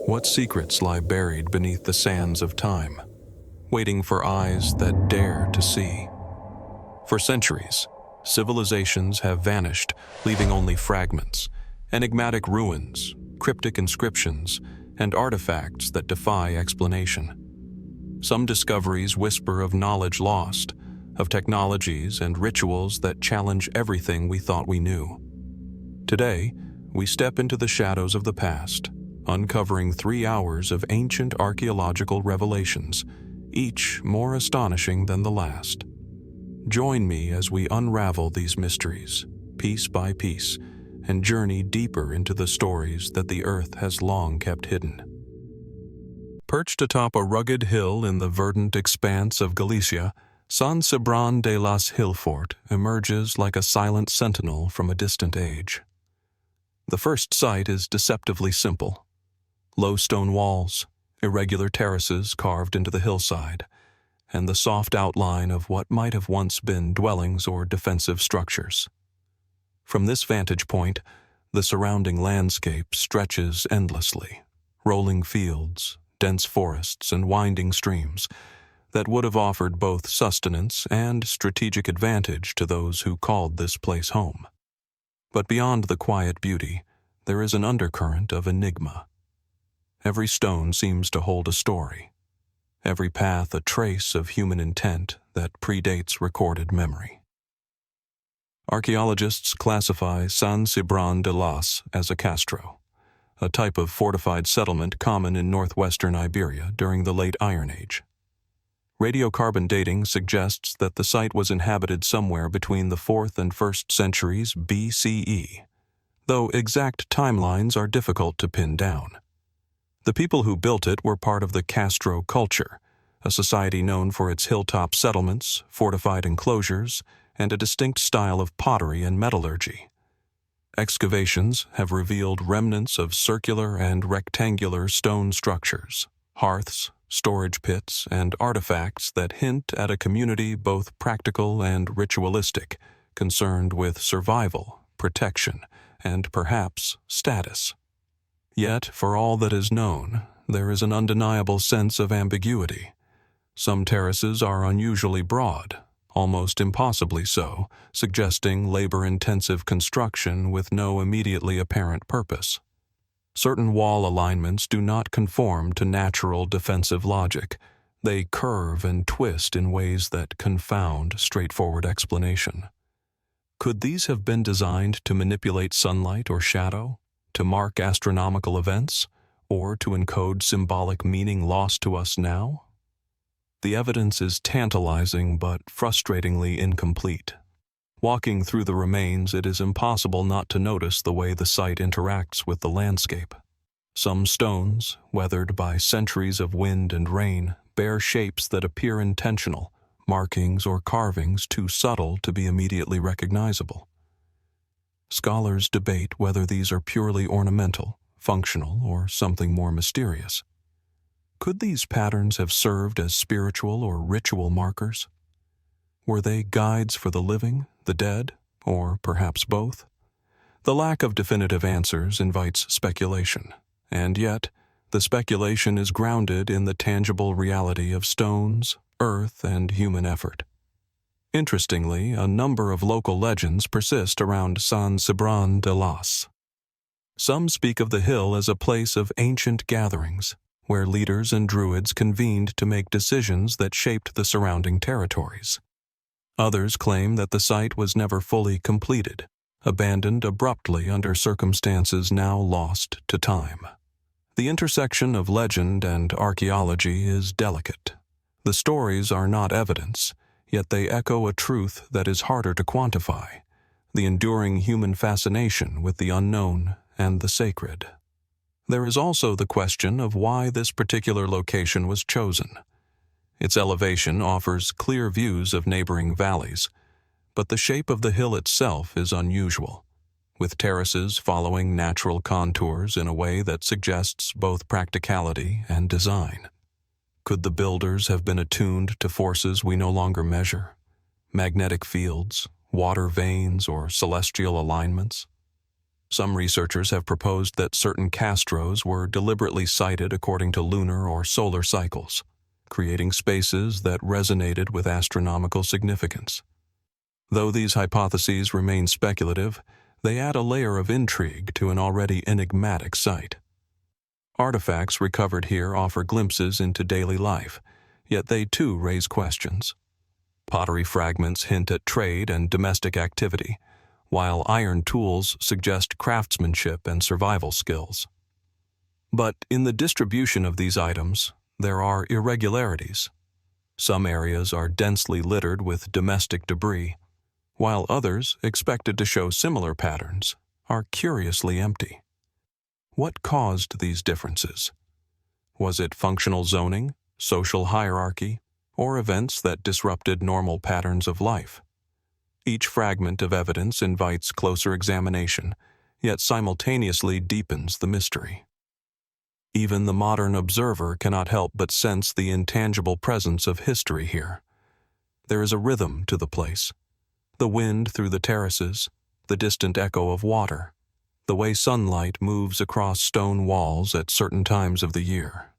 What secrets lie buried beneath the sands of time, waiting for eyes that dare to see? For centuries, civilizations have vanished, leaving only fragments, enigmatic ruins, cryptic inscriptions, and artifacts that defy explanation. Some discoveries whisper of knowledge lost, of technologies and rituals that challenge everything we thought we knew. Today, we step into the shadows of the past, uncovering 3 hours of ancient archaeological revelations, each more astonishing than the last. Join me as we unravel these mysteries, piece by piece, and journey deeper into the stories that the earth has long kept hidden. Perched atop a rugged hill in the verdant expanse of Galicia, San Cibrán de Las Hillfort emerges like a silent sentinel from a distant age. The first sight is deceptively simple. Low stone walls, irregular terraces carved into the hillside, and the soft outline of what might have once been dwellings or defensive structures. From this vantage point, the surrounding landscape stretches endlessly, rolling fields, dense forests, and winding streams that would have offered both sustenance and strategic advantage to those who called this place home. But beyond the quiet beauty, there is an undercurrent of enigma. Every stone seems to hold a story, every path a trace of human intent that predates recorded memory. Archaeologists classify San Cibrán de Las as a castro, a type of fortified settlement common in northwestern Iberia during the late Iron Age. Radiocarbon dating suggests that the site was inhabited somewhere between the 4th and 1st centuries BCE, though exact timelines are difficult to pin down. The people who built it were part of the Castro culture, a society known for its hilltop settlements, fortified enclosures, and a distinct style of pottery and metallurgy. Excavations have revealed remnants of circular and rectangular stone structures, hearths, storage pits, and artifacts that hint at a community both practical and ritualistic, concerned with survival, protection, and perhaps status. Yet, for all that is known, there is an undeniable sense of ambiguity. Some terraces are unusually broad, almost impossibly so, suggesting labor-intensive construction with no immediately apparent purpose. Certain wall alignments do not conform to natural defensive logic. They curve and twist in ways that confound straightforward explanation. Could these have been designed to manipulate sunlight or shadow, to mark astronomical events, or to encode symbolic meaning lost to us now? The evidence is tantalizing but frustratingly incomplete. Walking through the remains, it is impossible not to notice the way the site interacts with the landscape. Some stones, weathered by centuries of wind and rain, bear shapes that appear intentional, markings or carvings too subtle to be immediately recognizable. Scholars debate whether these are purely ornamental, functional, or something more mysterious. Could these patterns have served as spiritual or ritual markers? Were they guides for the living, the dead, or perhaps both? The lack of definitive answers invites speculation, and yet the speculation is grounded in the tangible reality of stones, earth, and human effort. Interestingly, a number of local legends persist around San Cibrán de Las. Some speak of the hill as a place of ancient gatherings, where leaders and druids convened to make decisions that shaped the surrounding territories. Others claim that the site was never fully completed, abandoned abruptly under circumstances now lost to time. The intersection of legend and archaeology is delicate. The stories are not evidence, yet they echo a truth that is harder to quantify, the enduring human fascination with the unknown and the sacred. There is also the question of why this particular location was chosen. Its elevation offers clear views of neighboring valleys, but the shape of the hill itself is unusual, with terraces following natural contours in a way that suggests both practicality and design. Could the builders have been attuned to forces we no longer measure? Magnetic fields, water veins, or celestial alignments? Some researchers have proposed that certain castros were deliberately sited according to lunar or solar cycles, creating spaces that resonated with astronomical significance. Though these hypotheses remain speculative, they add a layer of intrigue to an already enigmatic site. Artifacts recovered here offer glimpses into daily life, yet they too raise questions. Pottery fragments hint at trade and domestic activity, while iron tools suggest craftsmanship and survival skills. But in the distribution of these items, there are irregularities. Some areas are densely littered with domestic debris, while others, expected to show similar patterns, are curiously empty. What caused these differences? Was it functional zoning, social hierarchy, or events that disrupted normal patterns of life? Each fragment of evidence invites closer examination, yet simultaneously deepens the mystery. Even the modern observer cannot help but sense the intangible presence of history here. There is a rhythm to the place. The wind through the terraces, the distant echo of water, the way sunlight moves across stone walls at certain times of the year.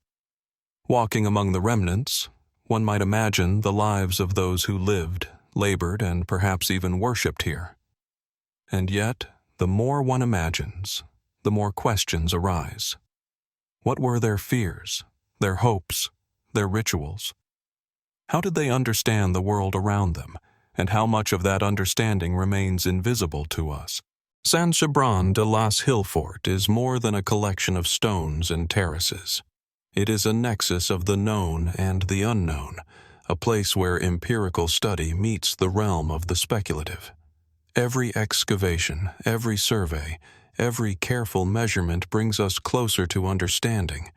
Walking among the remnants, one might imagine the lives of those who lived, labored, and perhaps even worshipped here. And yet, the more one imagines, the more questions arise. What were their fears, their hopes, their rituals? How did they understand the world around them, and how much of that understanding remains invisible to us? Cibrán de Las Hillfort is more than a collection of stones and terraces. It is a nexus of the known and the unknown, a place where empirical study meets the realm of the speculative. Every excavation, every survey, every careful measurement brings us closer to understanding,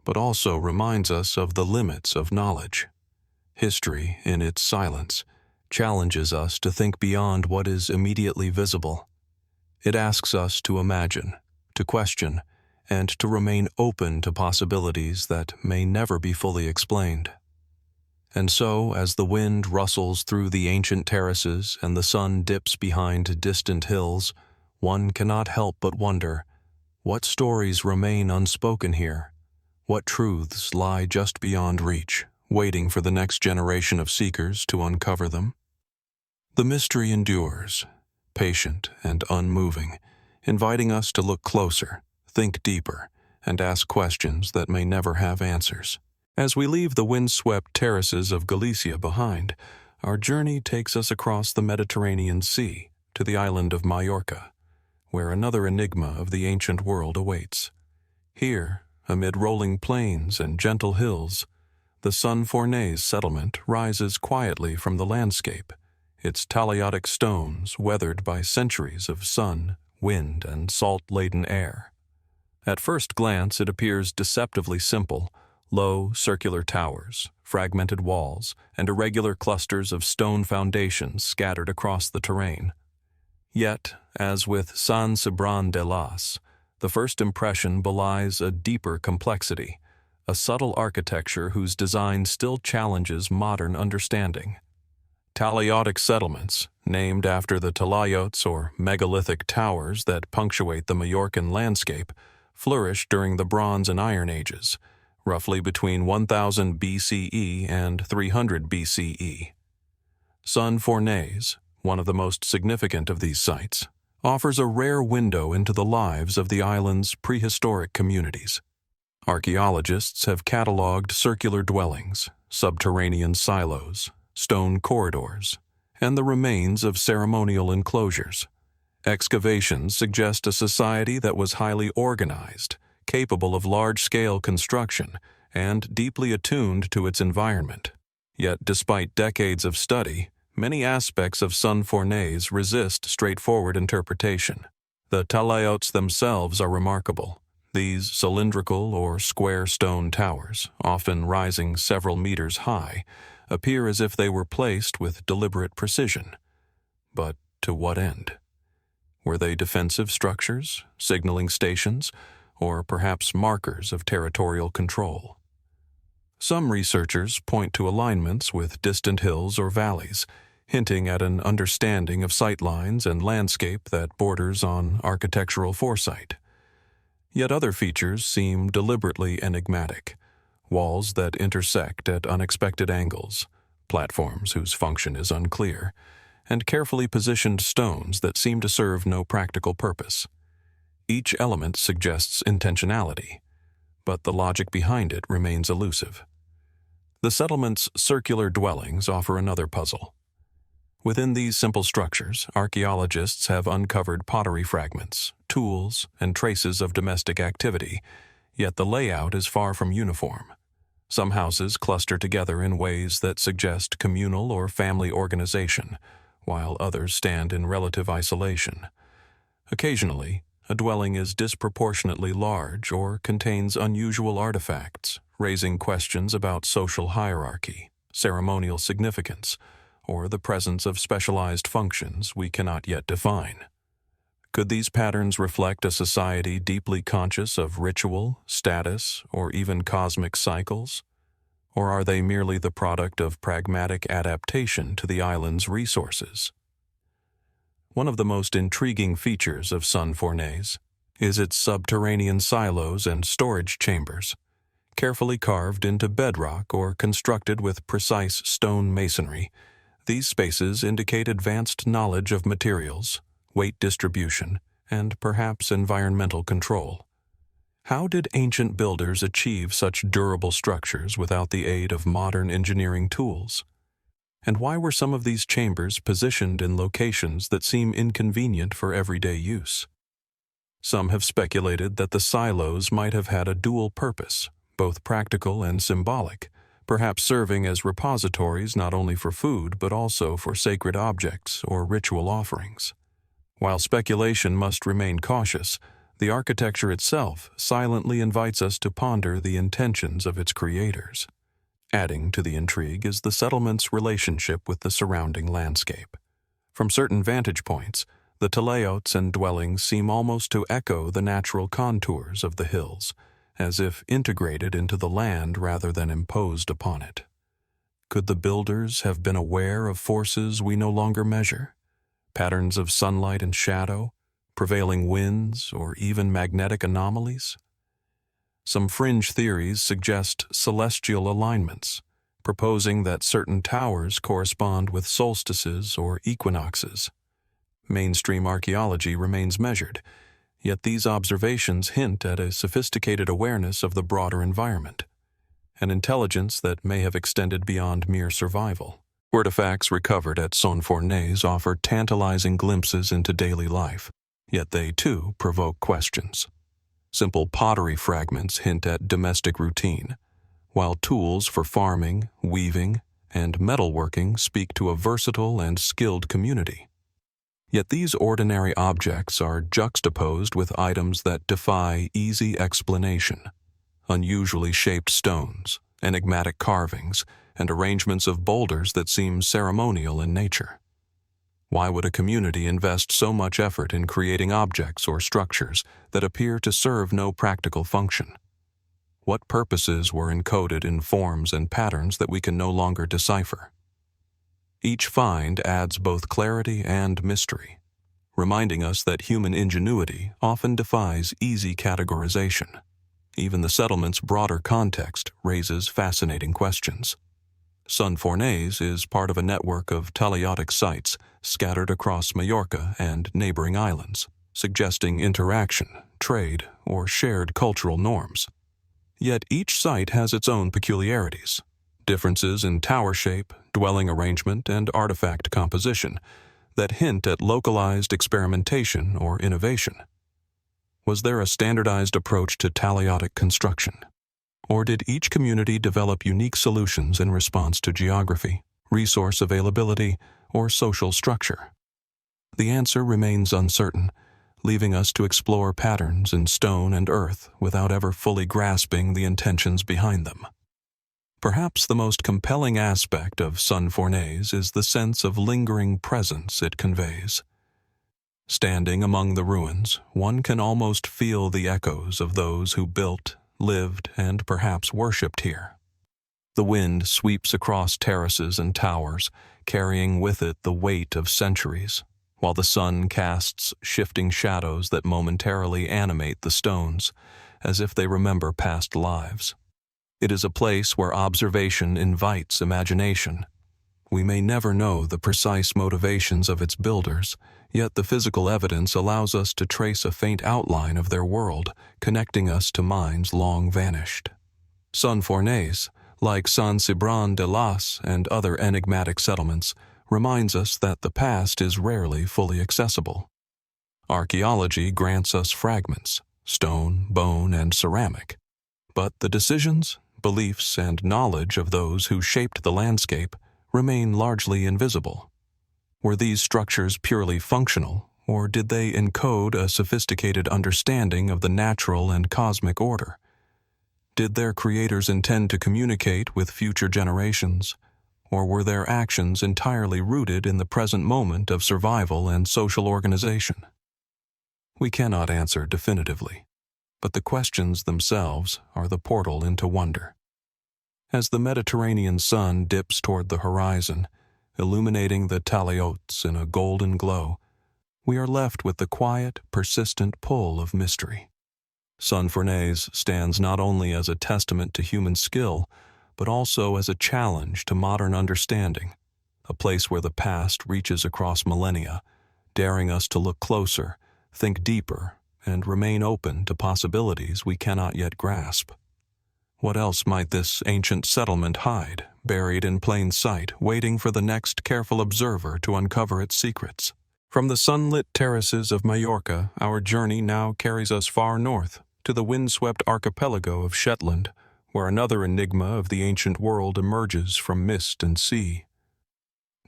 but also reminds us of the limits of knowledge. History, in its silence, challenges us to think beyond what is immediately visible. It asks us to imagine, to question, and to remain open to possibilities that may never be fully explained. And so, as the wind rustles through the ancient terraces and the sun dips behind distant hills, one cannot help but wonder, what stories remain unspoken here? What truths lie just beyond reach, waiting for the next generation of seekers to uncover them? The mystery endures, patient and unmoving, inviting us to look closer, think deeper, and ask questions that may never have answers. As we leave the windswept terraces of Galicia behind, our journey takes us across the Mediterranean Sea to the island of Majorca, where another enigma of the ancient world awaits. Here, amid rolling plains and gentle hills, the Fornés settlement rises quietly from the landscape, its Talayotic stones weathered by centuries of sun, wind, and salt-laden air. At first glance, it appears deceptively simple: low, circular towers, fragmented walls, and irregular clusters of stone foundations scattered across the terrain. Yet, as with Cibrán de Las, the first impression belies a deeper complexity, a subtle architecture whose design still challenges modern understanding. Talayotic settlements, named after the Talayots or megalithic towers that punctuate the Majorcan landscape, flourished during the Bronze and Iron Ages, roughly between 1000 BCE and 300 BCE. Fornés, one of the most significant of these sites, offers a rare window into the lives of the island's prehistoric communities. Archaeologists have catalogued circular dwellings, subterranean silos, stone corridors, and the remains of ceremonial enclosures. Excavations suggest a society that was highly organized, capable of large-scale construction, and deeply attuned to its environment. Yet, despite decades of study, many aspects of Fornés resist straightforward interpretation. The Talayots themselves are remarkable. These cylindrical or square stone towers, often rising several meters high, appear as if they were placed with deliberate precision. But to what end? Were they defensive structures, signaling stations, or perhaps markers of territorial control? Some researchers point to alignments with distant hills or valleys, hinting at an understanding of sightlines and landscape that borders on architectural foresight. Yet other features seem deliberately enigmatic: walls that intersect at unexpected angles, platforms whose function is unclear, and carefully positioned stones that seem to serve no practical purpose. Each element suggests intentionality, but the logic behind it remains elusive. The settlement's circular dwellings offer another puzzle. Within these simple structures, archaeologists have uncovered pottery fragments, tools, and traces of domestic activity, yet the layout is far from uniform. Some houses cluster together in ways that suggest communal or family organization, while others stand in relative isolation. Occasionally, a dwelling is disproportionately large or contains unusual artifacts, raising questions about social hierarchy, ceremonial significance, or the presence of specialized functions we cannot yet define. Could these patterns reflect a society deeply conscious of ritual, status, or even cosmic cycles? Or are they merely the product of pragmatic adaptation to the island's resources? One of the most intriguing features of Fornés is its subterranean silos and storage chambers, carefully carved into bedrock or constructed with precise stone masonry. These spaces indicate advanced knowledge of materials, weight distribution, and perhaps environmental control. How did ancient builders achieve such durable structures without the aid of modern engineering tools? And why were some of these chambers positioned in locations that seem inconvenient for everyday use? Some have speculated that the silos might have had a dual purpose, both practical and symbolic, perhaps serving as repositories not only for food but also for sacred objects or ritual offerings. While speculation must remain cautious, the architecture itself silently invites us to ponder the intentions of its creators. Adding to the intrigue is the settlement's relationship with the surrounding landscape. From certain vantage points, the Talayots and dwellings seem almost to echo the natural contours of the hills, as if integrated into the land rather than imposed upon it. Could the builders have been aware of forces we no longer measure? Patterns of sunlight and shadow, prevailing winds, or even magnetic anomalies? Some fringe theories suggest celestial alignments, proposing that certain towers correspond with solstices or equinoxes. Mainstream archaeology remains measured, yet these observations hint at a sophisticated awareness of the broader environment, an intelligence that may have extended beyond mere survival. Artifacts recovered at Fornés offer tantalizing glimpses into daily life, yet they too provoke questions. Simple pottery fragments hint at domestic routine, while tools for farming, weaving, and metalworking speak to a versatile and skilled community. Yet these ordinary objects are juxtaposed with items that defy easy explanation: unusually shaped stones, enigmatic carvings, and arrangements of boulders that seem ceremonial in nature. Why would a community invest so much effort in creating objects or structures that appear to serve no practical function? What purposes were encoded in forms and patterns that we can no longer decipher? Each find adds both clarity and mystery, reminding us that human ingenuity often defies easy categorization. Even the settlement's broader context raises fascinating questions. Fornés is part of a network of Talayotic sites scattered across Majorca and neighboring islands, suggesting interaction, trade, or shared cultural norms. Yet each site has its own peculiarities: differences in tower shape, dwelling arrangement, and artifact composition that hint at localized experimentation or innovation. Was there a standardized approach to Talayotic construction? Or did each community develop unique solutions in response to geography, resource availability, or social structure? The answer remains uncertain, leaving us to explore patterns in stone and earth without ever fully grasping the intentions behind them. Perhaps the most compelling aspect of Fornés is the sense of lingering presence it conveys. Standing among the ruins, one can almost feel the echoes of those who built, lived, and perhaps worshipped here. The wind sweeps across terraces and towers, carrying with it the weight of centuries, while the sun casts shifting shadows that momentarily animate the stones, as if they remember past lives. It is a place where observation invites imagination. We may never know the precise motivations of its builders, yet the physical evidence allows us to trace a faint outline of their world, connecting us to minds long vanished. Fornés, like Cibrán de Las and other enigmatic settlements, reminds us that the past is rarely fully accessible. Archaeology grants us fragments, stone, bone, and ceramic, but the decisions, beliefs, and knowledge of those who shaped the landscape remain largely invisible. Were these structures purely functional, or did they encode a sophisticated understanding of the natural and cosmic order? Did their creators intend to communicate with future generations, or were their actions entirely rooted in the present moment of survival and social organization? We cannot answer definitively, but the questions themselves are the portal into wonder. As the Mediterranean sun dips toward the horizon, illuminating the Talayots in a golden glow, we are left with the quiet, persistent pull of mystery. Fornés stands not only as a testament to human skill, but also as a challenge to modern understanding, a place where the past reaches across millennia, daring us to look closer, think deeper, and remain open to possibilities we cannot yet grasp. What else might this ancient settlement hide, buried in plain sight, waiting for the next careful observer to uncover its secrets? From the sunlit terraces of Majorca, our journey now carries us far north, to the windswept archipelago of Shetland, where another enigma of the ancient world emerges from mist and sea.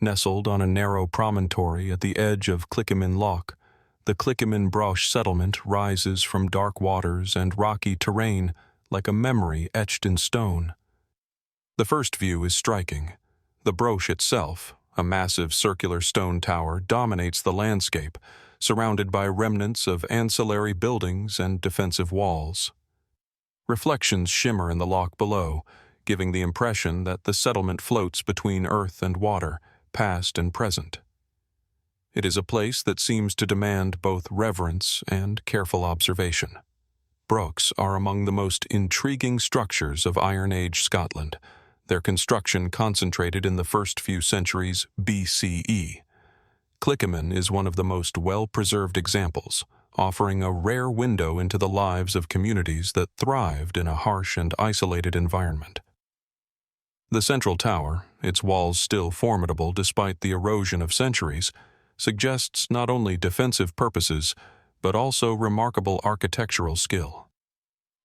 Nestled on a narrow promontory at the edge of Clickimin Loch, the Clickimin Broch settlement rises from dark waters and rocky terrain like a memory etched in stone. The first view is striking. The Broch itself, a massive circular stone tower, dominates the landscape, surrounded by remnants of ancillary buildings and defensive walls. Reflections shimmer in the loch below, giving the impression that the settlement floats between earth and water, past and present. It is a place that seems to demand both reverence and careful observation. Brochs are among the most intriguing structures of Iron Age Scotland, their construction concentrated in the first few centuries BCE. Clickimin is one of the most well-preserved examples, offering a rare window into the lives of communities that thrived in a harsh and isolated environment. The central tower, its walls still formidable despite the erosion of centuries, suggests not only defensive purposes, but also remarkable architectural skill.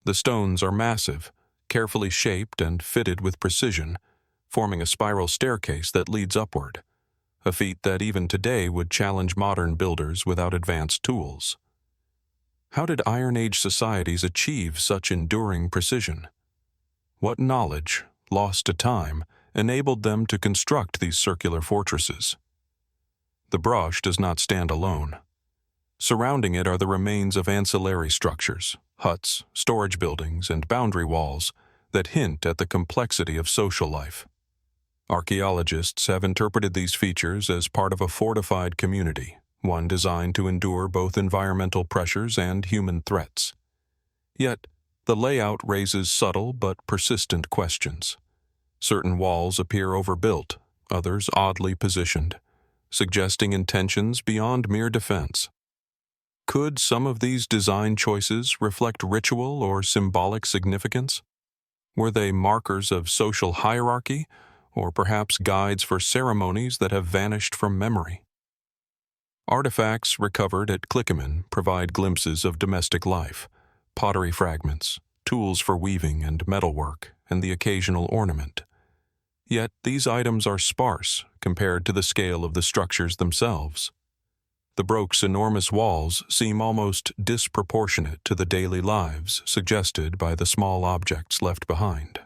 The stones are massive, carefully shaped and fitted with precision, forming a spiral staircase that leads upward, a feat that even today would challenge modern builders without advanced tools. How did Iron Age societies achieve such enduring precision? What knowledge, lost to time, enabled them to construct these circular fortresses? The Broch does not stand alone. Surrounding it are the remains of ancillary structures, huts, storage buildings, and boundary walls that hint at the complexity of social life. Archaeologists have interpreted these features as part of a fortified community, one designed to endure both environmental pressures and human threats. Yet, the layout raises subtle but persistent questions. Certain walls appear overbuilt, others oddly positioned, suggesting intentions beyond mere defense. Could some of these design choices reflect ritual or symbolic significance? Were they markers of social hierarchy, or perhaps guides for ceremonies that have vanished from memory? Artifacts recovered at Clickimin provide glimpses of domestic life, pottery fragments, tools for weaving and metalwork, and the occasional ornament. Yet these items are sparse compared to the scale of the structures themselves. The Broch's enormous walls seem almost disproportionate to the daily lives suggested by the small objects left behind.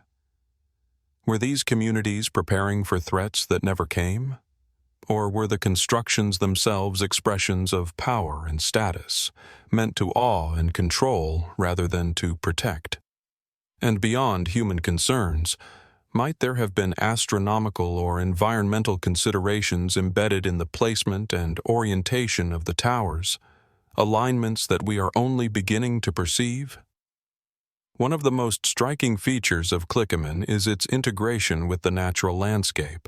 Were these communities preparing for threats that never came? Or were the constructions themselves expressions of power and status, meant to awe and control rather than to protect? And beyond human concerns, Might there have been astronomical or environmental considerations embedded in the placement and orientation of the towers, alignments that we are only beginning to perceive? One of the most striking features of Clickimin is its integration with the natural landscape.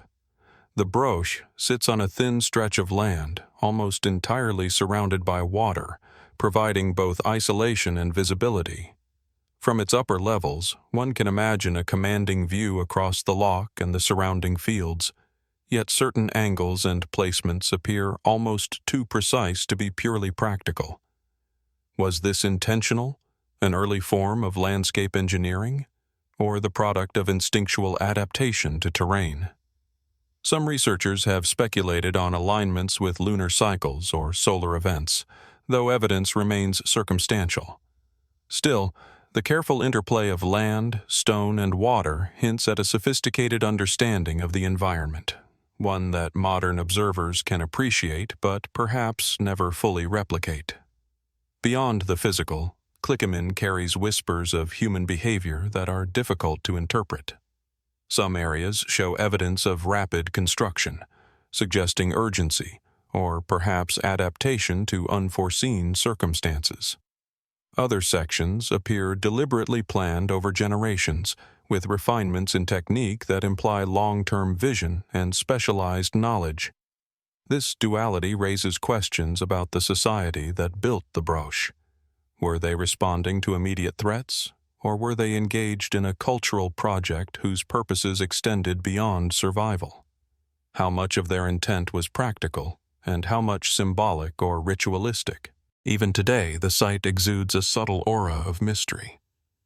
The broch sits on a thin stretch of land, almost entirely surrounded by water, providing both isolation and visibility. From its upper levels, one can imagine a commanding view across the loch and the surrounding fields, yet certain angles and placements appear almost too precise to be purely practical. Was this intentional, an early form of landscape engineering, or the product of instinctual adaptation to terrain? Some researchers have speculated on alignments with lunar cycles or solar events, though evidence remains circumstantial. Still, the careful interplay of land, stone, and water hints at a sophisticated understanding of the environment, one that modern observers can appreciate but perhaps never fully replicate. Beyond the physical, Clickimin carries whispers of human behavior that are difficult to interpret. Some areas show evidence of rapid construction, suggesting urgency or perhaps adaptation to unforeseen circumstances. Other sections appear deliberately planned over generations, with refinements in technique that imply long-term vision and specialized knowledge. This duality raises questions about the society that built the broch. Were they responding to immediate threats, or were they engaged in a cultural project whose purposes extended beyond survival? How much of their intent was practical, and how much symbolic or ritualistic? Even today, the site exudes a subtle aura of mystery.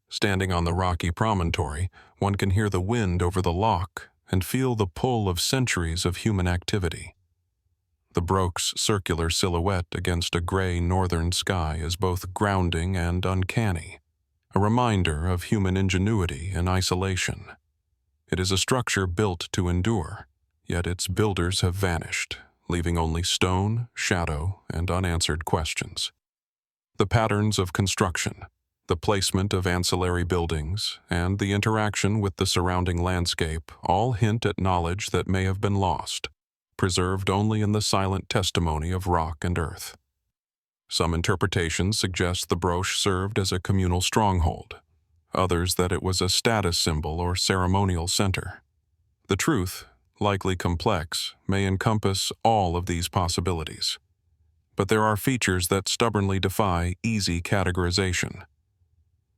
Standing on the rocky promontory, one can hear the wind over the loch and feel the pull of centuries of human activity. The broch's circular silhouette against a gray northern sky is both grounding and uncanny, a reminder of human ingenuity in isolation. It is a structure built to endure, yet its builders have vanished, leaving only stone, shadow, and unanswered questions. The patterns of construction, the placement of ancillary buildings, and the interaction with the surrounding landscape all hint at knowledge that may have been lost, preserved only in the silent testimony of rock and earth. Some interpretations suggest the broch served as a communal stronghold, others that it was a status symbol or ceremonial center. The truth, likely complex, may encompass all of these possibilities. But there are features that stubbornly defy easy categorization.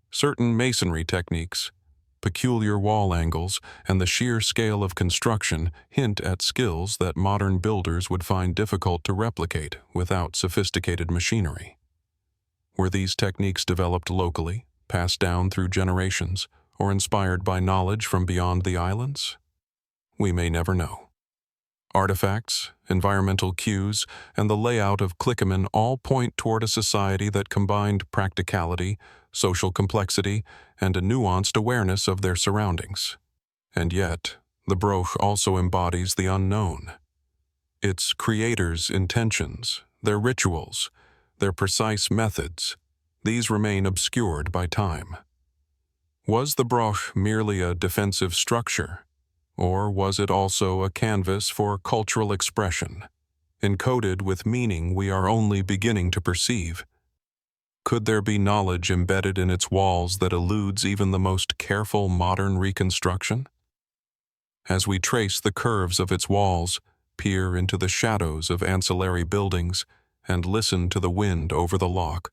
Certain masonry techniques, peculiar wall angles, and the sheer scale of construction hint at skills that modern builders would find difficult to replicate without sophisticated machinery. Were these techniques developed locally, passed down through generations, or inspired by knowledge from beyond the islands? We may never know. Artifacts, environmental cues, and the layout of Clickimin all point toward a society that combined practicality, social complexity, and a nuanced awareness of their surroundings. And yet, the broch also embodies the unknown. Its creators' intentions, their rituals, their precise methods, these remain obscured by time. Was the broch merely a defensive structure? Or was it also a canvas for cultural expression, encoded with meaning we are only beginning to perceive? Could there be knowledge embedded in its walls that eludes even the most careful modern reconstruction? As we trace the curves of its walls, peer into the shadows of ancillary buildings, and listen to the wind over the loch,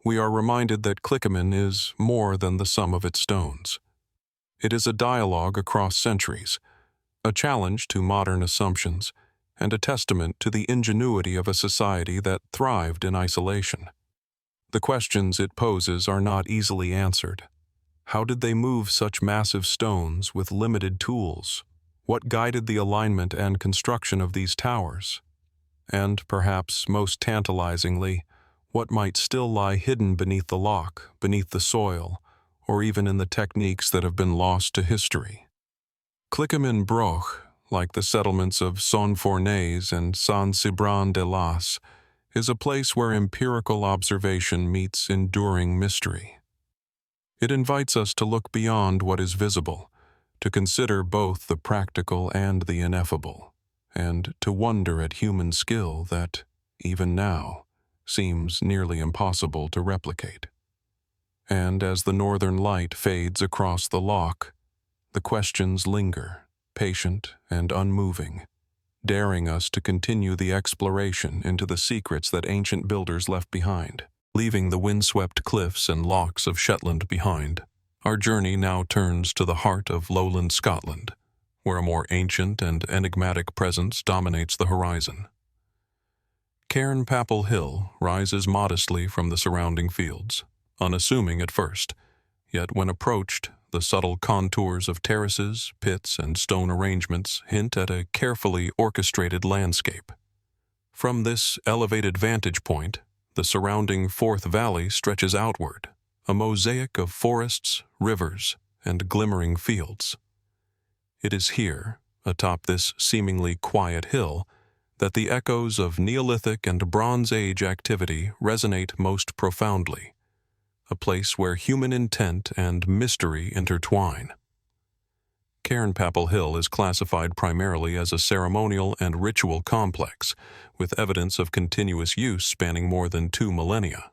we are reminded that Clickimin is more than the sum of its stones. It is a dialogue across centuries, a challenge to modern assumptions, and a testament to the ingenuity of a society that thrived in isolation. The questions it poses are not easily answered. How did they move such massive stones with limited tools? What guided the alignment and construction of these towers? And, perhaps most tantalizingly, what might still lie hidden beneath the loch, beneath the soil, or even in the techniques that have been lost to history? Clickimin Broch, like the settlements of Fornés and Cibrán de Las, is a place where empirical observation meets enduring mystery. It invites us to look beyond what is visible, to consider both the practical and the ineffable, and to wonder at human skill that, even now, seems nearly impossible to replicate. And as the northern light fades across the loch, the questions linger, patient and unmoving, daring us to continue the exploration into the secrets that ancient builders left behind. Leaving the windswept cliffs and lochs of Shetland behind, our journey now turns to the heart of lowland Scotland, where a more ancient and enigmatic presence dominates the horizon. Cairnpapple Hill rises modestly from the surrounding fields, unassuming at first, yet when approached, the subtle contours of terraces, pits, and stone arrangements hint at a carefully orchestrated landscape. From this elevated vantage point, the surrounding Forth Valley stretches outward, a mosaic of forests, rivers, and glimmering fields. It is here, atop this seemingly quiet hill, that the echoes of Neolithic and Bronze Age activity resonate most profoundly, a place where human intent and mystery intertwine. Cairnpapple Hill is classified primarily as a ceremonial and ritual complex, with evidence of continuous use spanning more than 2 millennia.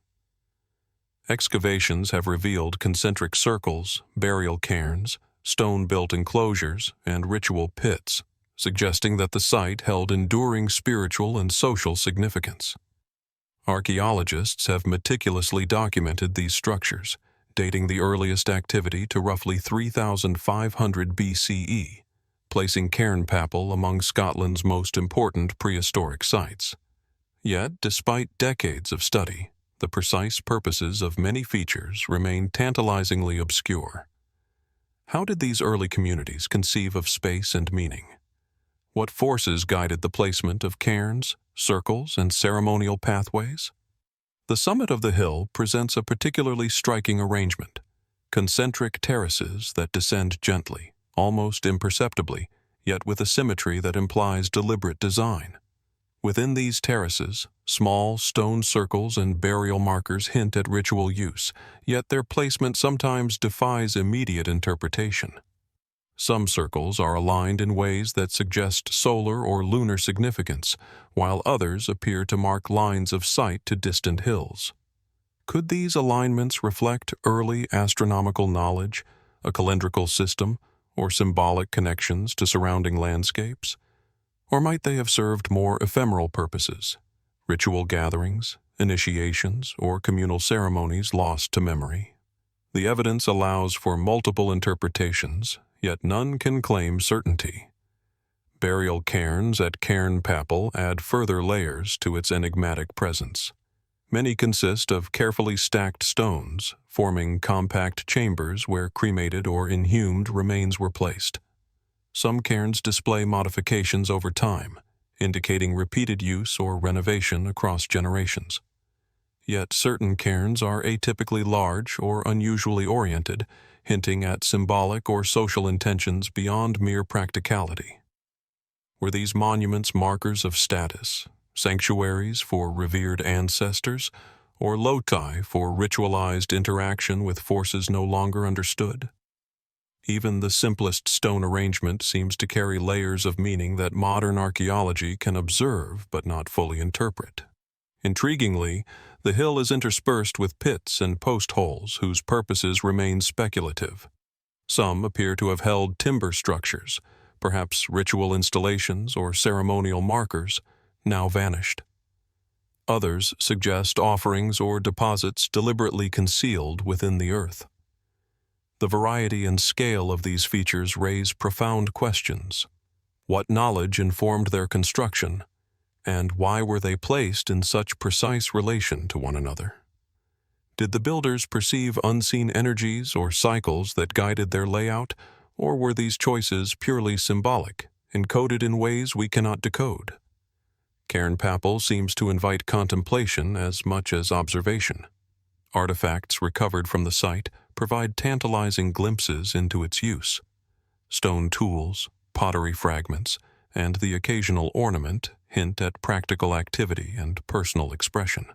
Excavations have revealed concentric circles, burial cairns, stone-built enclosures, and ritual pits, suggesting that the site held enduring spiritual and social significance. Archaeologists have meticulously documented these structures, dating the earliest activity to roughly 3,500 BCE, placing Cairnpapple among Scotland's most important prehistoric sites. Yet, despite decades of study, the precise purposes of many features remain tantalizingly obscure. How did these early communities conceive of space and meaning? What forces guided the placement of cairns, circles, and ceremonial pathways? The summit of the hill presents a particularly striking arrangement: concentric terraces that descend gently, almost imperceptibly, yet with a symmetry that implies deliberate design. Within these terraces, small stone circles and burial markers hint at ritual use, yet their placement sometimes defies immediate interpretation. Some circles are aligned in ways that suggest solar or lunar significance, while others appear to mark lines of sight to distant hills. Could these alignments reflect early astronomical knowledge, a calendrical system, or symbolic connections to surrounding landscapes? Or might they have served more ephemeral purposes, ritual gatherings, initiations, or communal ceremonies lost to memory? The evidence allows for multiple interpretations, yet none can claim certainty. Burial cairns at Cairnpapple add further layers to its enigmatic presence. Many consist of carefully stacked stones, forming compact chambers where cremated or inhumed remains were placed. Some cairns display modifications over time, indicating repeated use or renovation across generations. Yet certain cairns are atypically large or unusually oriented, hinting at symbolic or social intentions beyond mere practicality. Were these monuments markers of status, sanctuaries for revered ancestors, or loti for ritualized interaction with forces no longer understood? Even the simplest stone arrangement seems to carry layers of meaning that modern archaeology can observe but not fully interpret. Intriguingly, the hill is interspersed with pits and post holes whose purposes remain speculative. Some appear to have held timber structures, perhaps ritual installations or ceremonial markers, now vanished. Others suggest offerings or deposits deliberately concealed within the earth. The variety and scale of these features raise profound questions. What knowledge informed their construction, and why were they placed in such precise relation to one another? Did the builders perceive unseen energies or cycles that guided their layout, or were these choices purely symbolic, encoded in ways we cannot decode? Cairnpapple seems to invite contemplation as much as observation. Artifacts recovered from the site provide tantalizing glimpses into its use. Stone tools, pottery fragments, and the occasional ornament hint at practical activity and personal expression.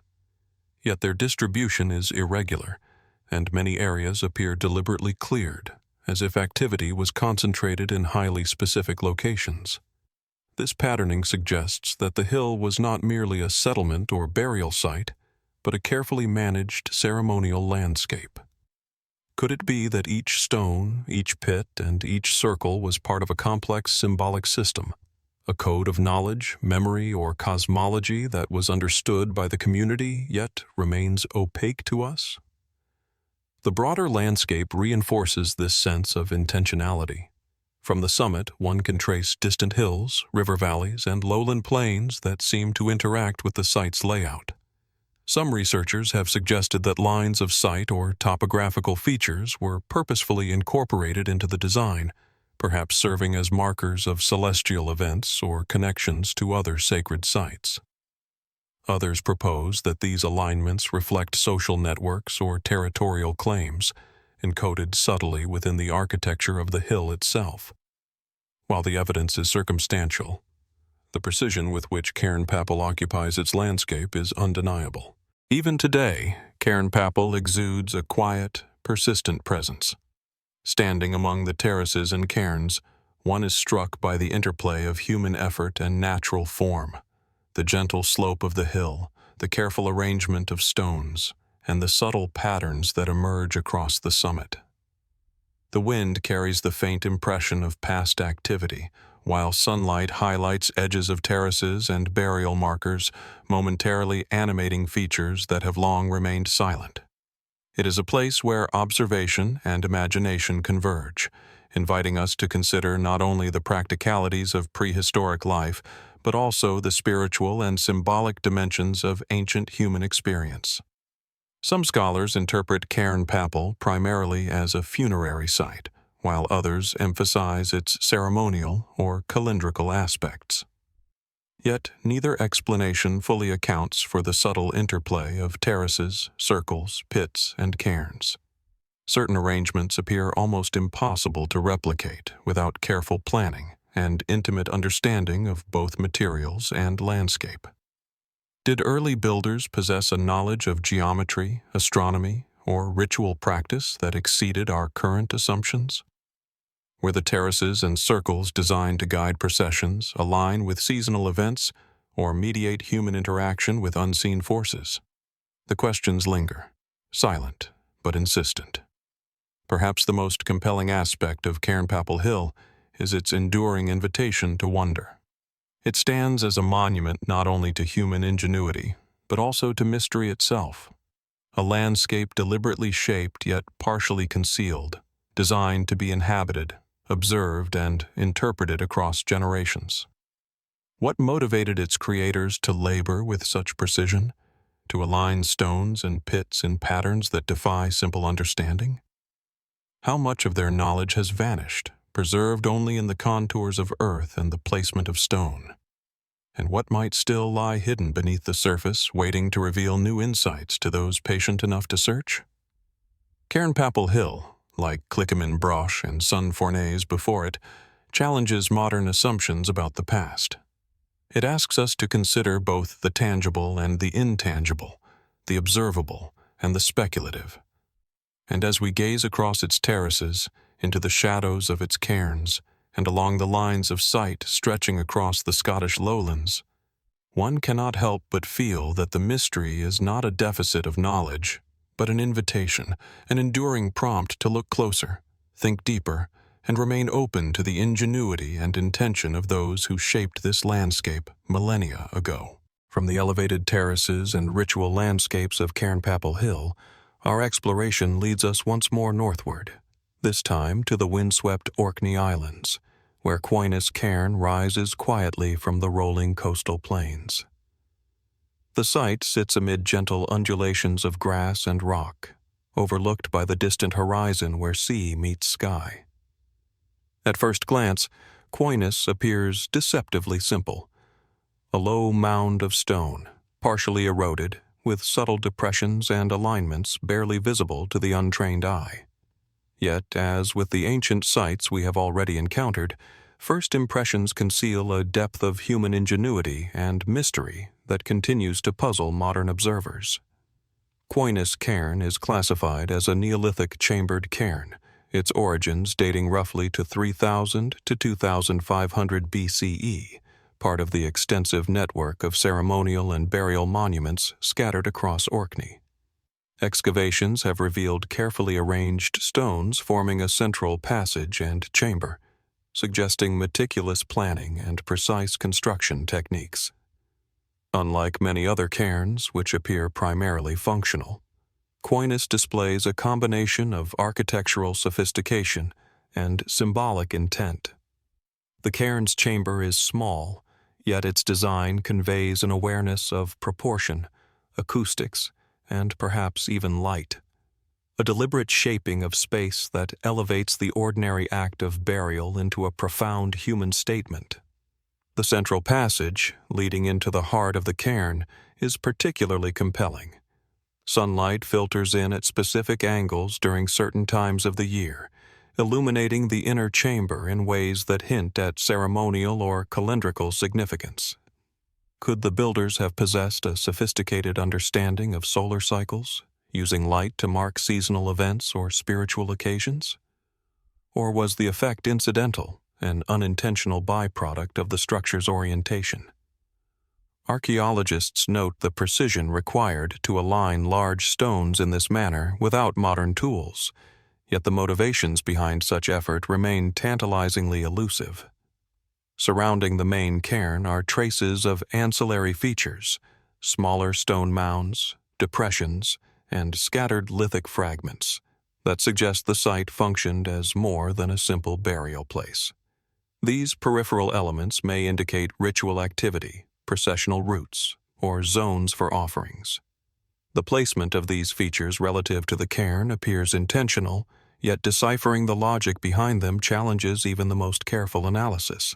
Yet their distribution is irregular, and many areas appear deliberately cleared, as if activity was concentrated in highly specific locations. This patterning suggests that the hill was not merely a settlement or burial site, but a carefully managed ceremonial landscape. Could it be that each stone, each pit, and each circle was part of a complex symbolic system, a code of knowledge, memory, or cosmology that was understood by the community yet remains opaque to us? The broader landscape reinforces this sense of intentionality. From the summit, one can trace distant hills, river valleys, and lowland plains that seem to interact with the site's layout. Some researchers have suggested that lines of sight or topographical features were purposefully incorporated into the design, perhaps serving as markers of celestial events or connections to other sacred sites. Others propose that these alignments reflect social networks or territorial claims, encoded subtly within the architecture of the hill itself. While the evidence is circumstantial, the precision with which Cairnpapple occupies its landscape is undeniable. Even today, Cairnpapple exudes a quiet, persistent presence. Standing among the terraces and cairns, one is struck by the interplay of human effort and natural form, the gentle slope of the hill, the careful arrangement of stones, and the subtle patterns that emerge across the summit. The wind carries the faint impression of past activity, while sunlight highlights edges of terraces and burial markers, momentarily animating features that have long remained silent. It is a place where observation and imagination converge, inviting us to consider not only the practicalities of prehistoric life, but also the spiritual and symbolic dimensions of ancient human experience. Some scholars interpret Cairnpapple primarily as a funerary site, while others emphasize its ceremonial or calendrical aspects. Yet neither explanation fully accounts for the subtle interplay of terraces, circles, pits, and cairns. Certain arrangements appear almost impossible to replicate without careful planning and intimate understanding of both materials and landscape. Did early builders possess a knowledge of geometry, astronomy, or ritual practice that exceeded our current assumptions? Were the terraces and circles designed to guide processions, align with seasonal events, or mediate human interaction with unseen forces? The questions linger, silent but insistent. Perhaps the most compelling aspect of Cairnpapple Hill is its enduring invitation to wonder. It stands as a monument not only to human ingenuity, but also to mystery itself, a landscape deliberately shaped yet partially concealed, designed to be inhabited, observed, and interpreted across generations. What motivated its creators to labor with such precision, to align stones and pits in patterns that defy simple understanding? How much of their knowledge has vanished, preserved only in the contours of earth and the placement of stone? And what might still lie hidden beneath the surface, waiting to reveal new insights to those patient enough to search? Cairnpapple Hill, like Clickimin Broch and son Fornés before it, challenges modern assumptions about the past. It asks us to consider both the tangible and the intangible, the observable and the speculative. And as we gaze across its terraces, into the shadows of its cairns, and along the lines of sight stretching across the Scottish lowlands, one cannot help but feel that the mystery is not a deficit of knowledge, but an invitation, an enduring prompt to look closer, think deeper, and remain open to the ingenuity and intention of those who shaped this landscape millennia ago. From the elevated terraces and ritual landscapes of Cairnpapple Hill, our exploration leads us once more northward, this time to the windswept Orkney Islands, where Quoyness Cairn rises quietly from the rolling coastal plains. The site sits amid gentle undulations of grass and rock, overlooked by the distant horizon where sea meets sky. At first glance, Quoyness appears deceptively simple. A low mound of stone, partially eroded, with subtle depressions and alignments barely visible to the untrained eye. Yet, as with the ancient sites we have already encountered, first impressions conceal a depth of human ingenuity and mystery that continues to puzzle modern observers. Quoyness Cairn is classified as a Neolithic chambered cairn, its origins dating roughly to 3000 to 2500 BCE, part of the extensive network of ceremonial and burial monuments scattered across Orkney. Excavations have revealed carefully arranged stones forming a central passage and chamber, suggesting meticulous planning and precise construction techniques. Unlike many other cairns, which appear primarily functional, Quoyness displays a combination of architectural sophistication and symbolic intent. The cairn's chamber is small, yet its design conveys an awareness of proportion, acoustics, and perhaps even light, a deliberate shaping of space that elevates the ordinary act of burial into a profound human statement. The central passage, leading into the heart of the cairn, is particularly compelling. Sunlight filters in at specific angles during certain times of the year, illuminating the inner chamber in ways that hint at ceremonial or calendrical significance. Could the builders have possessed a sophisticated understanding of solar cycles, using light to mark seasonal events or spiritual occasions? Or was the effect incidental, an unintentional byproduct of the structure's orientation? Archaeologists note the precision required to align large stones in this manner without modern tools, yet the motivations behind such effort remain tantalizingly elusive. Surrounding the main cairn are traces of ancillary features, smaller stone mounds, depressions, and scattered lithic fragments that suggest the site functioned as more than a simple burial place. These peripheral elements may indicate ritual activity, processional routes, or zones for offerings. The placement of these features relative to the cairn appears intentional, yet deciphering the logic behind them challenges even the most careful analysis.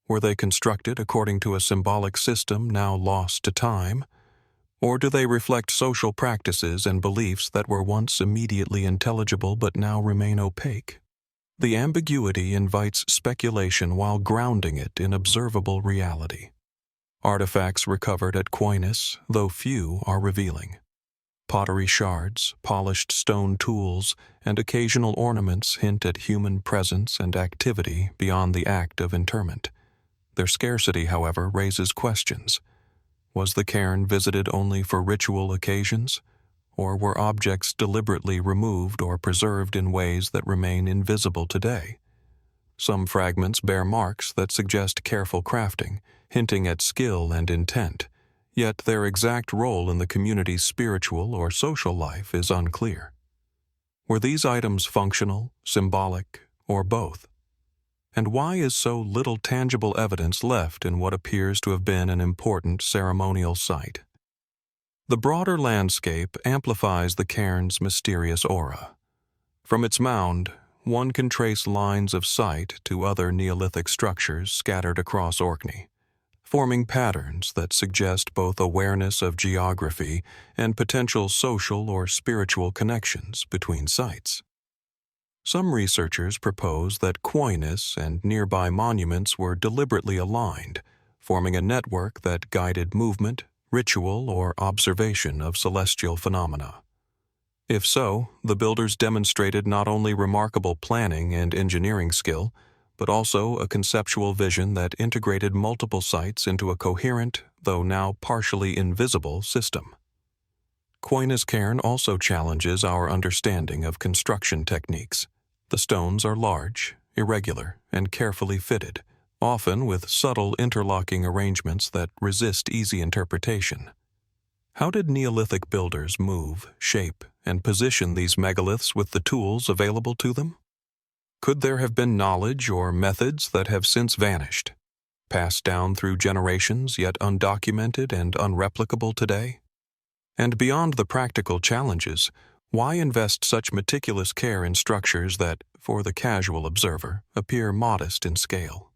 Were they constructed according to a symbolic system now lost to time? Or do they reflect social practices and beliefs that were once immediately intelligible but now remain opaque? The ambiguity invites speculation while grounding it in observable reality. Artifacts recovered at Quoyness, though few, are revealing. Pottery shards, polished stone tools, and occasional ornaments hint at human presence and activity beyond the act of interment. Their scarcity, however, raises questions. Was the cairn visited only for ritual occasions, or were objects deliberately removed or preserved in ways that remain invisible today? Some fragments bear marks that suggest careful crafting, hinting at skill and intent, yet their exact role in the community's spiritual or social life is unclear. Were these items functional, symbolic, or both? And why is so little tangible evidence left in what appears to have been an important ceremonial site? The broader landscape amplifies the cairn's mysterious aura. From its mound, one can trace lines of sight to other Neolithic structures scattered across Orkney, forming patterns that suggest both awareness of geography and potential social or spiritual connections between sites. Some researchers propose that Quoyness and nearby monuments were deliberately aligned, forming a network that guided movement, ritual, or observation of celestial phenomena. If so, the builders demonstrated not only remarkable planning and engineering skill, but also a conceptual vision that integrated multiple sites into a coherent, though now partially invisible, system. Quoyness Cairn also challenges our understanding of construction techniques. The stones are large, irregular, and carefully fitted, often with subtle interlocking arrangements that resist easy interpretation. How did Neolithic builders move, shape, and position these megaliths with the tools available to them? Could there have been knowledge or methods that have since vanished, passed down through generations yet undocumented and unreplicable today? And beyond the practical challenges, why invest such meticulous care in structures that, for the casual observer, appear modest in scale?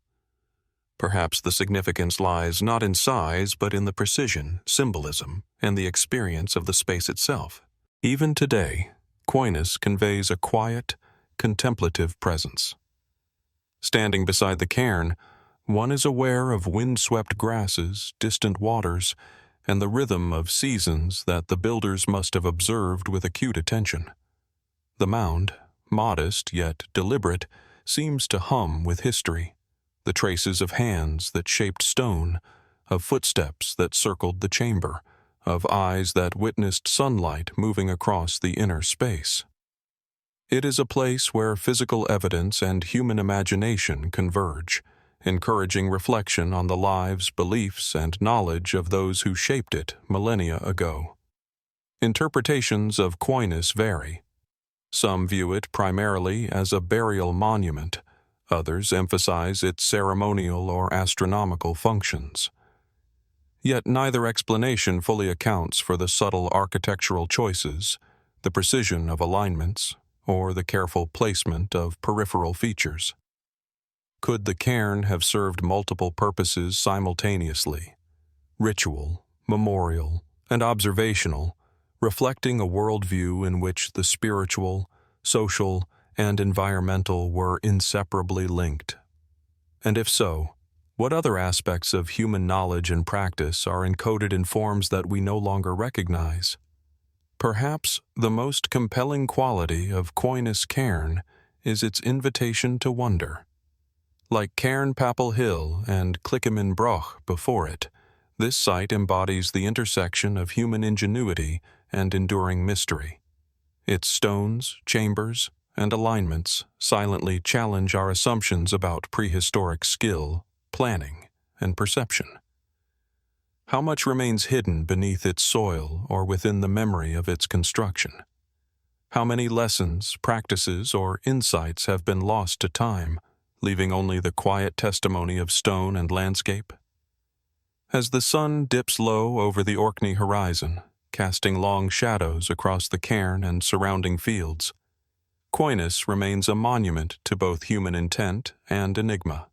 Perhaps the significance lies not in size but in the precision, symbolism, and the experience of the space itself. Even today, Quoyness conveys a quiet, contemplative presence. Standing beside the cairn, one is aware of wind-swept grasses, distant waters, and the rhythm of seasons that the builders must have observed with acute attention. The mound, modest yet deliberate, seems to hum with history. The traces of hands that shaped stone, of footsteps that circled the chamber, of eyes that witnessed sunlight moving across the inner space. It is a place where physical evidence and human imagination converge, encouraging reflection on the lives, beliefs, and knowledge of those who shaped it millennia ago. Interpretations of Quoyness vary. Some view it primarily as a burial monument, others emphasize its ceremonial or astronomical functions. Yet neither explanation fully accounts for the subtle architectural choices, the precision of alignments, or the careful placement of peripheral features. Could the cairn have served multiple purposes simultaneously? Ritual, memorial, and observational, reflecting a worldview in which the spiritual, social, and environmental were inseparably linked? And if so, what other aspects of human knowledge and practice are encoded in forms that we no longer recognize? Perhaps the most compelling quality of Quoyness Cairn is its invitation to wonder. Like Cairnpapple Hill and Clickimin Broch before it, this site embodies the intersection of human ingenuity and enduring mystery. Its stones, chambers, and alignments silently challenge our assumptions about prehistoric skill, planning, and perception. How much remains hidden beneath its soil or within the memory of its construction? How many lessons, practices, or insights have been lost to time, leaving only the quiet testimony of stone and landscape? As the sun dips low over the Orkney horizon, casting long shadows across the cairn and surrounding fields, Quoyness remains a monument to both human intent and enigma.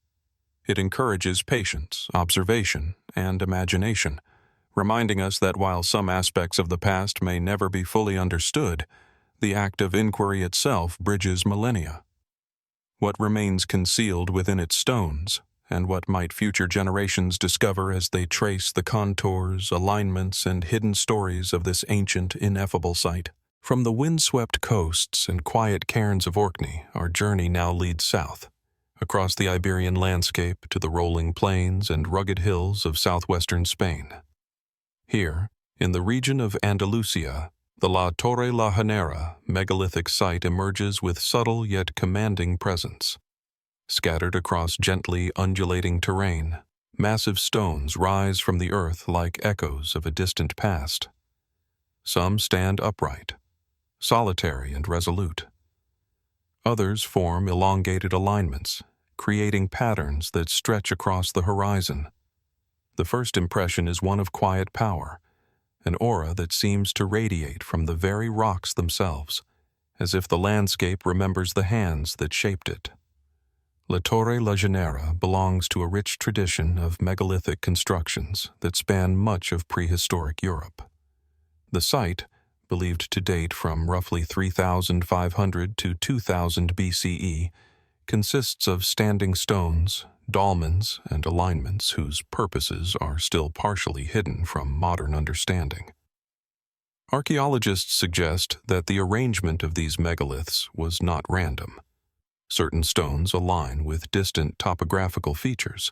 It encourages patience, observation, and imagination, reminding us that while some aspects of the past may never be fully understood, the act of inquiry itself bridges millennia. What remains concealed within its stones, and what might future generations discover as they trace the contours, alignments, and hidden stories of this ancient, ineffable site? From the windswept coasts and quiet cairns of Orkney, our journey now leads south, across the Iberian landscape to the rolling plains and rugged hills of southwestern Spain. Here, in the region of Andalusia, the La Torre-La Janera megalithic site emerges with subtle yet commanding presence. Scattered across gently undulating terrain, massive stones rise from the earth like echoes of a distant past. Some stand upright, solitary and resolute. Others form elongated alignments, creating patterns that stretch across the horizon. The first impression is one of quiet power, an aura that seems to radiate from the very rocks themselves, as if the landscape remembers the hands that shaped it. La Torre-La Janera belongs to a rich tradition of megalithic constructions that span much of prehistoric Europe. The site, believed to date from roughly 3,500 to 2000 BCE, consists of standing stones, dolmens, and alignments whose purposes are still partially hidden from modern understanding. Archaeologists suggest that the arrangement of these megaliths was not random. Certain stones align with distant topographical features,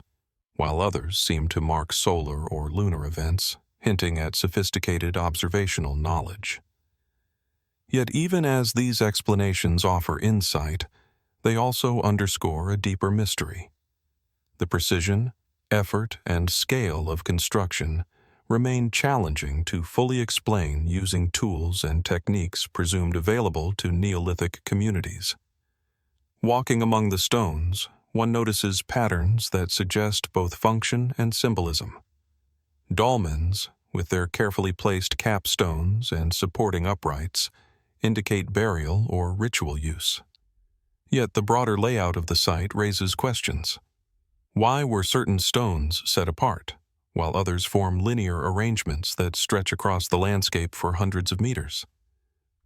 while others seem to mark solar or lunar events, hinting at sophisticated observational knowledge. Yet even as these explanations offer insight, they also underscore a deeper mystery. The precision, effort, and scale of construction remain challenging to fully explain using tools and techniques presumed available to Neolithic communities. Walking among the stones, one notices patterns that suggest both function and symbolism. Dolmens, with their carefully placed capstones and supporting uprights, indicate burial or ritual use. Yet the broader layout of the site raises questions. Why were certain stones set apart, while others form linear arrangements that stretch across the landscape for hundreds of meters?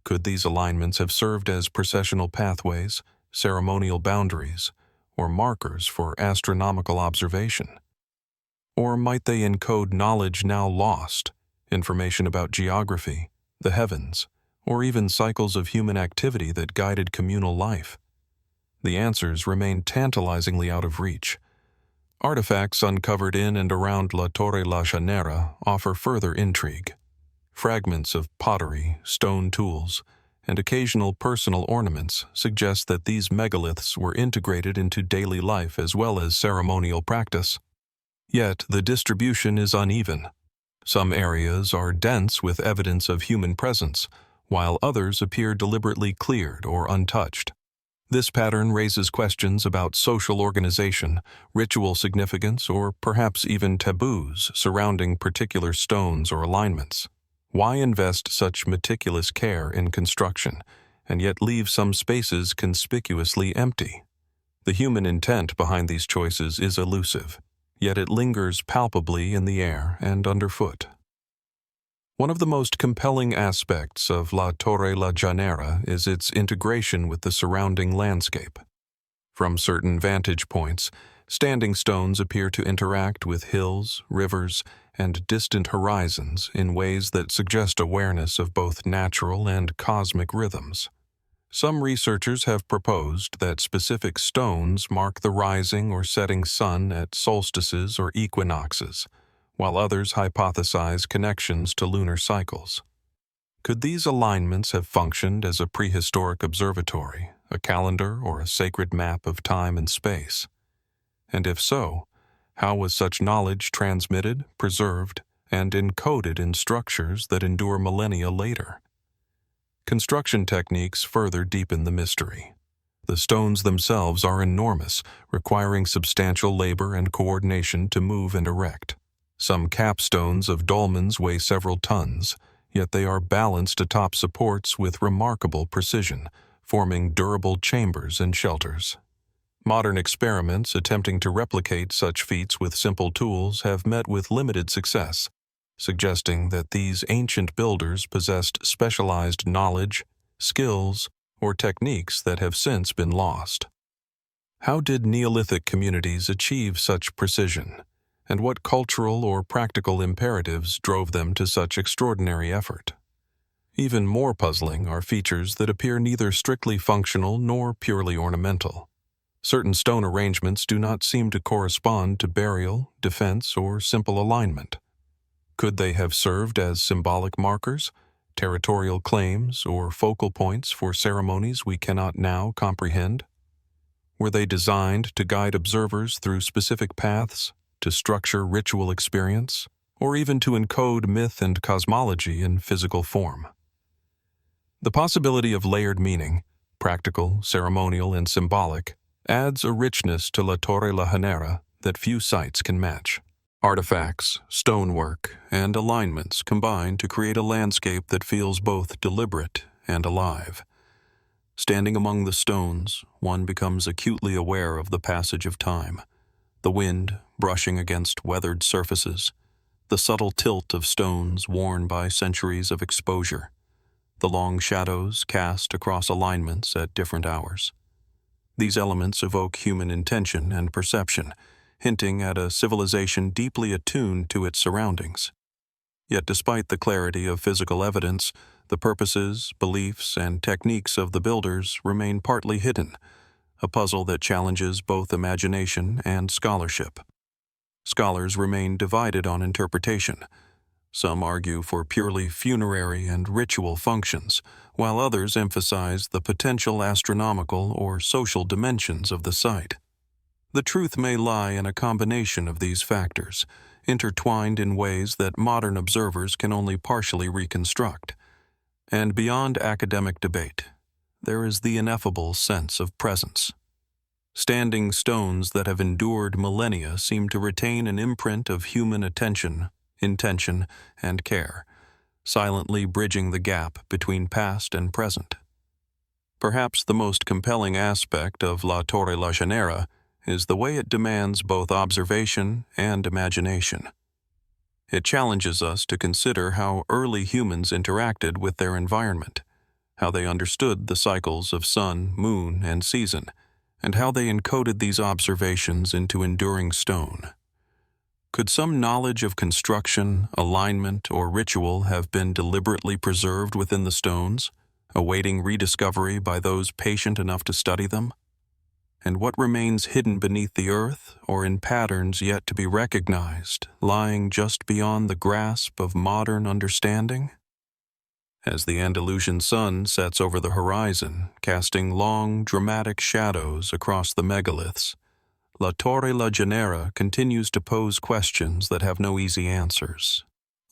Could these alignments have served as processional pathways, ceremonial boundaries, or markers for astronomical observation? Or might they encode knowledge now lost, information about geography, the heavens, or even cycles of human activity that guided communal life? The answers remain tantalizingly out of reach. Artifacts uncovered in and around La Torre-La Janera offer further intrigue. Fragments of pottery, stone tools, and occasional personal ornaments suggest that these megaliths were integrated into daily life as well as ceremonial practice. Yet the distribution is uneven. Some areas are dense with evidence of human presence, while others appear deliberately cleared or untouched. This pattern raises questions about social organization, ritual significance, or perhaps even taboos surrounding particular stones or alignments. Why invest such meticulous care in construction, and yet leave some spaces conspicuously empty? The human intent behind these choices is elusive, yet it lingers palpably in the air and underfoot. One of the most compelling aspects of La Torre-La Janera is its integration with the surrounding landscape. From certain vantage points, standing stones appear to interact with hills, rivers, and distant horizons in ways that suggest awareness of both natural and cosmic rhythms. Some researchers have proposed that specific stones mark the rising or setting sun at solstices or equinoxes, while others hypothesize connections to lunar cycles. Could these alignments have functioned as a prehistoric observatory, a calendar, or a sacred map of time and space? And if so, how was such knowledge transmitted, preserved, and encoded in structures that endure millennia later? Construction techniques further deepen the mystery. The stones themselves are enormous, requiring substantial labor and coordination to move and erect. Some capstones of dolmens weigh several tons, yet they are balanced atop supports with remarkable precision, forming durable chambers and shelters. Modern experiments attempting to replicate such feats with simple tools have met with limited success, suggesting that these ancient builders possessed specialized knowledge, skills, or techniques that have since been lost. How did Neolithic communities achieve such precision, and what cultural or practical imperatives drove them to such extraordinary effort? Even more puzzling are features that appear neither strictly functional nor purely ornamental. Certain stone arrangements do not seem to correspond to burial, defense, or simple alignment. Could they have served as symbolic markers, territorial claims, or focal points for ceremonies we cannot now comprehend? Were they designed to guide observers through specific paths, to structure ritual experience, or even to encode myth and cosmology in physical form? The possibility of layered meaning, practical, ceremonial, and symbolic, adds a richness to La Torre-La Janera that few sites can match. Artifacts, stonework, and alignments combine to create a landscape that feels both deliberate and alive. Standing among the stones, one becomes acutely aware of the passage of time, the wind brushing against weathered surfaces, the subtle tilt of stones worn by centuries of exposure, the long shadows cast across alignments at different hours. These elements evoke human intention and perception, hinting at a civilization deeply attuned to its surroundings. Yet despite the clarity of physical evidence, the purposes, beliefs, and techniques of the builders remain partly hidden, a puzzle that challenges both imagination and scholarship. Scholars remain divided on interpretation. Some argue for purely funerary and ritual functions, while others emphasize the potential astronomical or social dimensions of the site. The truth may lie in a combination of these factors, intertwined in ways that modern observers can only partially reconstruct. And beyond academic debate, there is the ineffable sense of presence. Standing stones that have endured millennia seem to retain an imprint of human attention, intention, and care, silently bridging the gap between past and present. Perhaps the most compelling aspect of La Torre-La Janera is the way it demands both observation and imagination. It challenges us to consider how early humans interacted with their environment, how they understood the cycles of sun, moon, and season, and how they encoded these observations into enduring stone. Could some knowledge of construction, alignment, or ritual have been deliberately preserved within the stones, awaiting rediscovery by those patient enough to study them? And what remains hidden beneath the earth or in patterns yet to be recognized, lying just beyond the grasp of modern understanding? As the Andalusian sun sets over the horizon, casting long, dramatic shadows across the megaliths, La Torre-La Janera continues to pose questions that have no easy answers.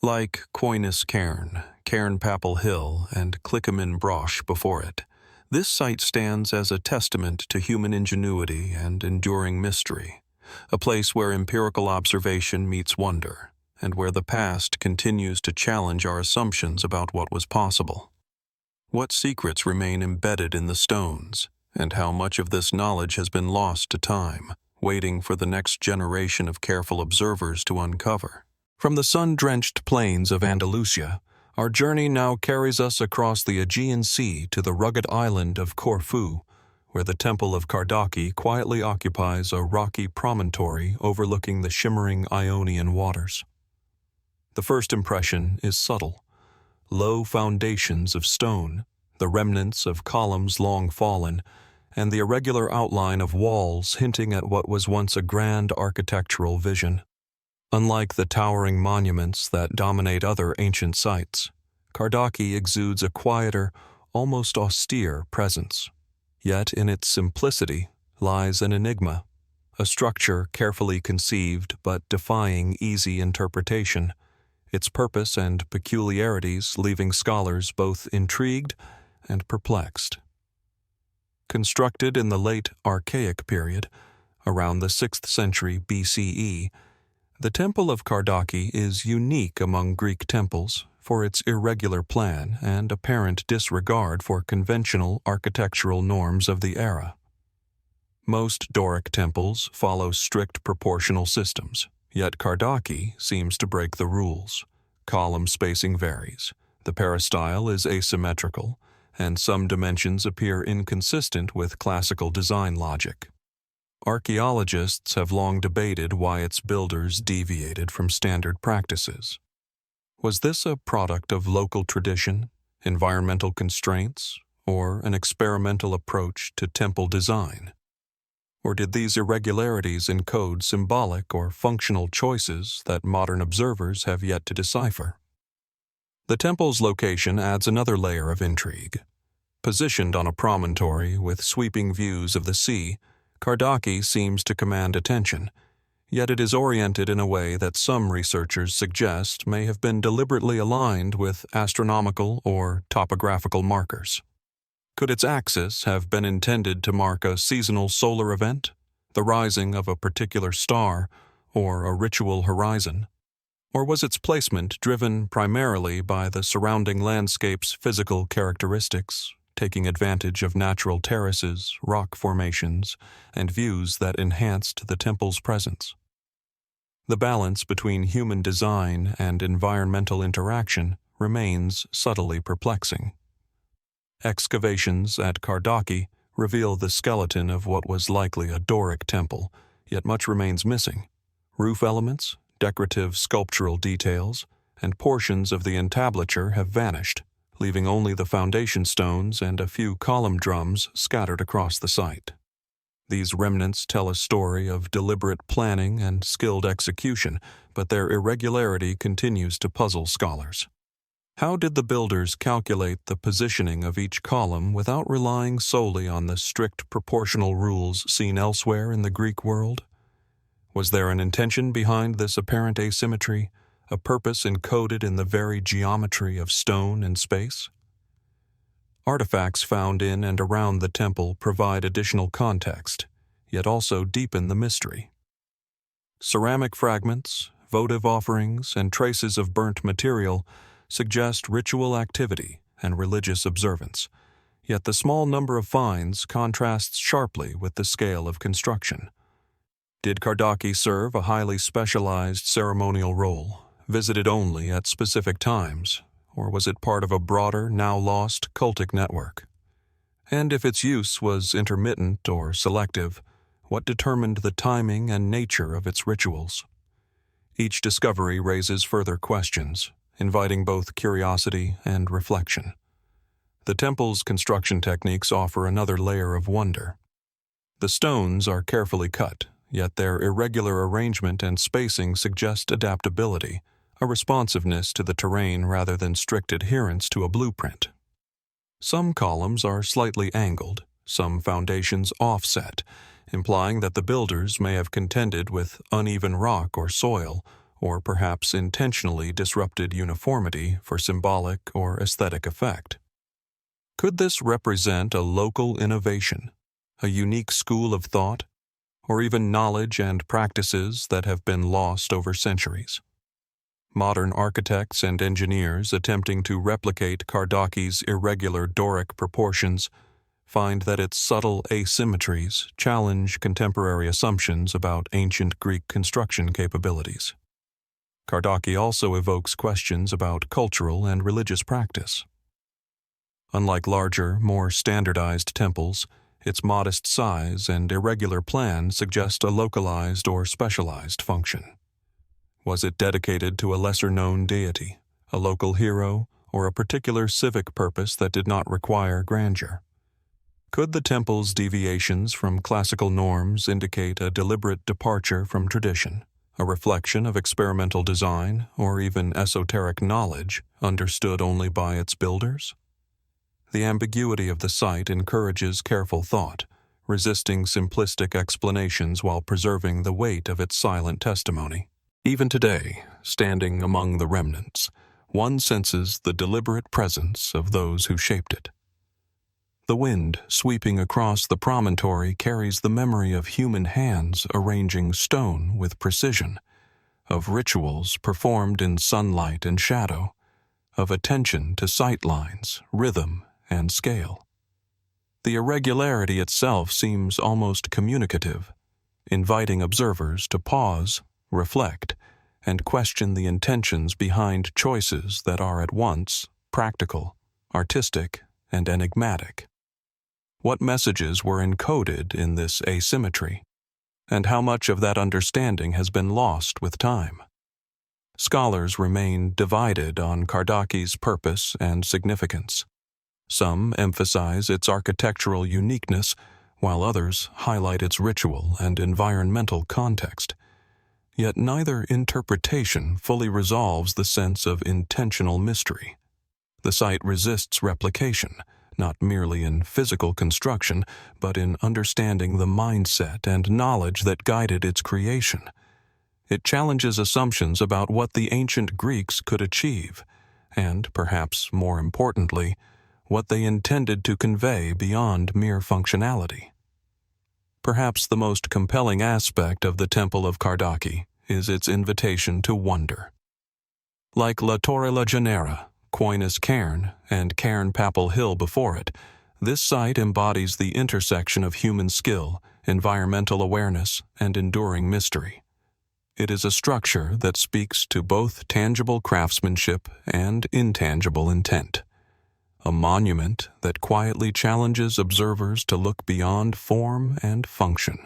Like Quoyness Cairn, Cairnpapple Hill, and Clickimin Broch before it, this site stands as a testament to human ingenuity and enduring mystery, a place where empirical observation meets wonder, and where the past continues to challenge our assumptions about what was possible. What secrets remain embedded in the stones, and how much of this knowledge has been lost to time, waiting for the next generation of careful observers to uncover? From the sun-drenched plains of Andalusia, our journey now carries us across the Aegean Sea to the rugged island of Corfu, where the Temple of Kardaki quietly occupies a rocky promontory overlooking the shimmering Ionian waters. The first impression is subtle. Low foundations of stone, the remnants of columns long fallen, and the irregular outline of walls hinting at what was once a grand architectural vision. Unlike the towering monuments that dominate other ancient sites, Kardaki exudes a quieter, almost austere presence. Yet in its simplicity lies an enigma, a structure carefully conceived but defying easy interpretation, its purpose and peculiarities leaving scholars both intrigued and perplexed. Constructed in the late Archaic period, around the 6th century BCE, the Temple of Kardaki is unique among Greek temples for its irregular plan and apparent disregard for conventional architectural norms of the era. Most Doric temples follow strict proportional systems, yet Kardaki seems to break the rules. Column spacing varies, the peristyle is asymmetrical, and some dimensions appear inconsistent with classical design logic. Archaeologists have long debated why its builders deviated from standard practices. Was this a product of local tradition, environmental constraints, or an experimental approach to temple design? Or did these irregularities encode symbolic or functional choices that modern observers have yet to decipher? The temple's location adds another layer of intrigue. Positioned on a promontory with sweeping views of the sea, Kardaki seems to command attention, yet it is oriented in a way that some researchers suggest may have been deliberately aligned with astronomical or topographical markers. Could its axis have been intended to mark a seasonal solar event, the rising of a particular star, or a ritual horizon? Or was its placement driven primarily by the surrounding landscape's physical characteristics, taking advantage of natural terraces, rock formations, and views that enhanced the temple's presence? The balance between human design and environmental interaction remains subtly perplexing. Excavations at Kardaki reveal the skeleton of what was likely a Doric temple, yet much remains missing. Roof elements, decorative sculptural details, and portions of the entablature have vanished, leaving only the foundation stones and a few column drums scattered across the site. These remnants tell a story of deliberate planning and skilled execution, but their irregularity continues to puzzle scholars. How did the builders calculate the positioning of each column without relying solely on the strict proportional rules seen elsewhere in the Greek world? Was there an intention behind this apparent asymmetry, a purpose encoded in the very geometry of stone and space? Artifacts found in and around the temple provide additional context, yet also deepen the mystery. Ceramic fragments, votive offerings, and traces of burnt material suggest ritual activity and religious observance, yet the small number of finds contrasts sharply with the scale of construction. Did Kardaki serve a highly specialized ceremonial role, visited only at specific times, or was it part of a broader, now-lost cultic network? And if its use was intermittent or selective, what determined the timing and nature of its rituals? Each discovery raises further questions, inviting both curiosity and reflection. The temple's construction techniques offer another layer of wonder. The stones are carefully cut, yet their irregular arrangement and spacing suggest adaptability, a responsiveness to the terrain rather than strict adherence to a blueprint. Some columns are slightly angled, some foundations offset, implying that the builders may have contended with uneven rock or soil, or perhaps intentionally disrupted uniformity for symbolic or aesthetic effect. Could this represent a local innovation, a unique school of thought, or even knowledge and practices that have been lost over centuries? Modern architects and engineers attempting to replicate Kardaki's irregular Doric proportions find that its subtle asymmetries challenge contemporary assumptions about ancient Greek construction capabilities. Kardaki also evokes questions about cultural and religious practice. Unlike larger, more standardized temples, its modest size and irregular plan suggest a localized or specialized function. Was it dedicated to a lesser-known deity, a local hero, or a particular civic purpose that did not require grandeur? Could the temple's deviations from classical norms indicate a deliberate departure from tradition, a reflection of experimental design, or even esoteric knowledge understood only by its builders? The ambiguity of the site encourages careful thought, resisting simplistic explanations while preserving the weight of its silent testimony. Even today, standing among the remnants, one senses the deliberate presence of those who shaped it. The wind sweeping across the promontory carries the memory of human hands arranging stone with precision, of rituals performed in sunlight and shadow, of attention to sight lines, rhythm, and scale. The irregularity itself seems almost communicative, inviting observers to pause, reflect, and question the intentions behind choices that are at once practical, artistic, and enigmatic. What messages were encoded in this asymmetry, and how much of that understanding has been lost with time? Scholars remain divided on Kardaki's purpose and significance. Some emphasize its architectural uniqueness, while others highlight its ritual and environmental context. Yet neither interpretation fully resolves the sense of intentional mystery. The site resists replication, not merely in physical construction, but in understanding the mindset and knowledge that guided its creation. It challenges assumptions about what the ancient Greeks could achieve, and, perhaps more importantly, what they intended to convey beyond mere functionality. Perhaps the most compelling aspect of the Temple of Kardaki is its invitation to wonder. Like La Torre-La Janera, Quoyness Cairn, and Cairnpapple Hill before it, this site embodies the intersection of human skill, environmental awareness, and enduring mystery. It is a structure that speaks to both tangible craftsmanship and intangible intent. A monument that quietly challenges observers to look beyond form and function.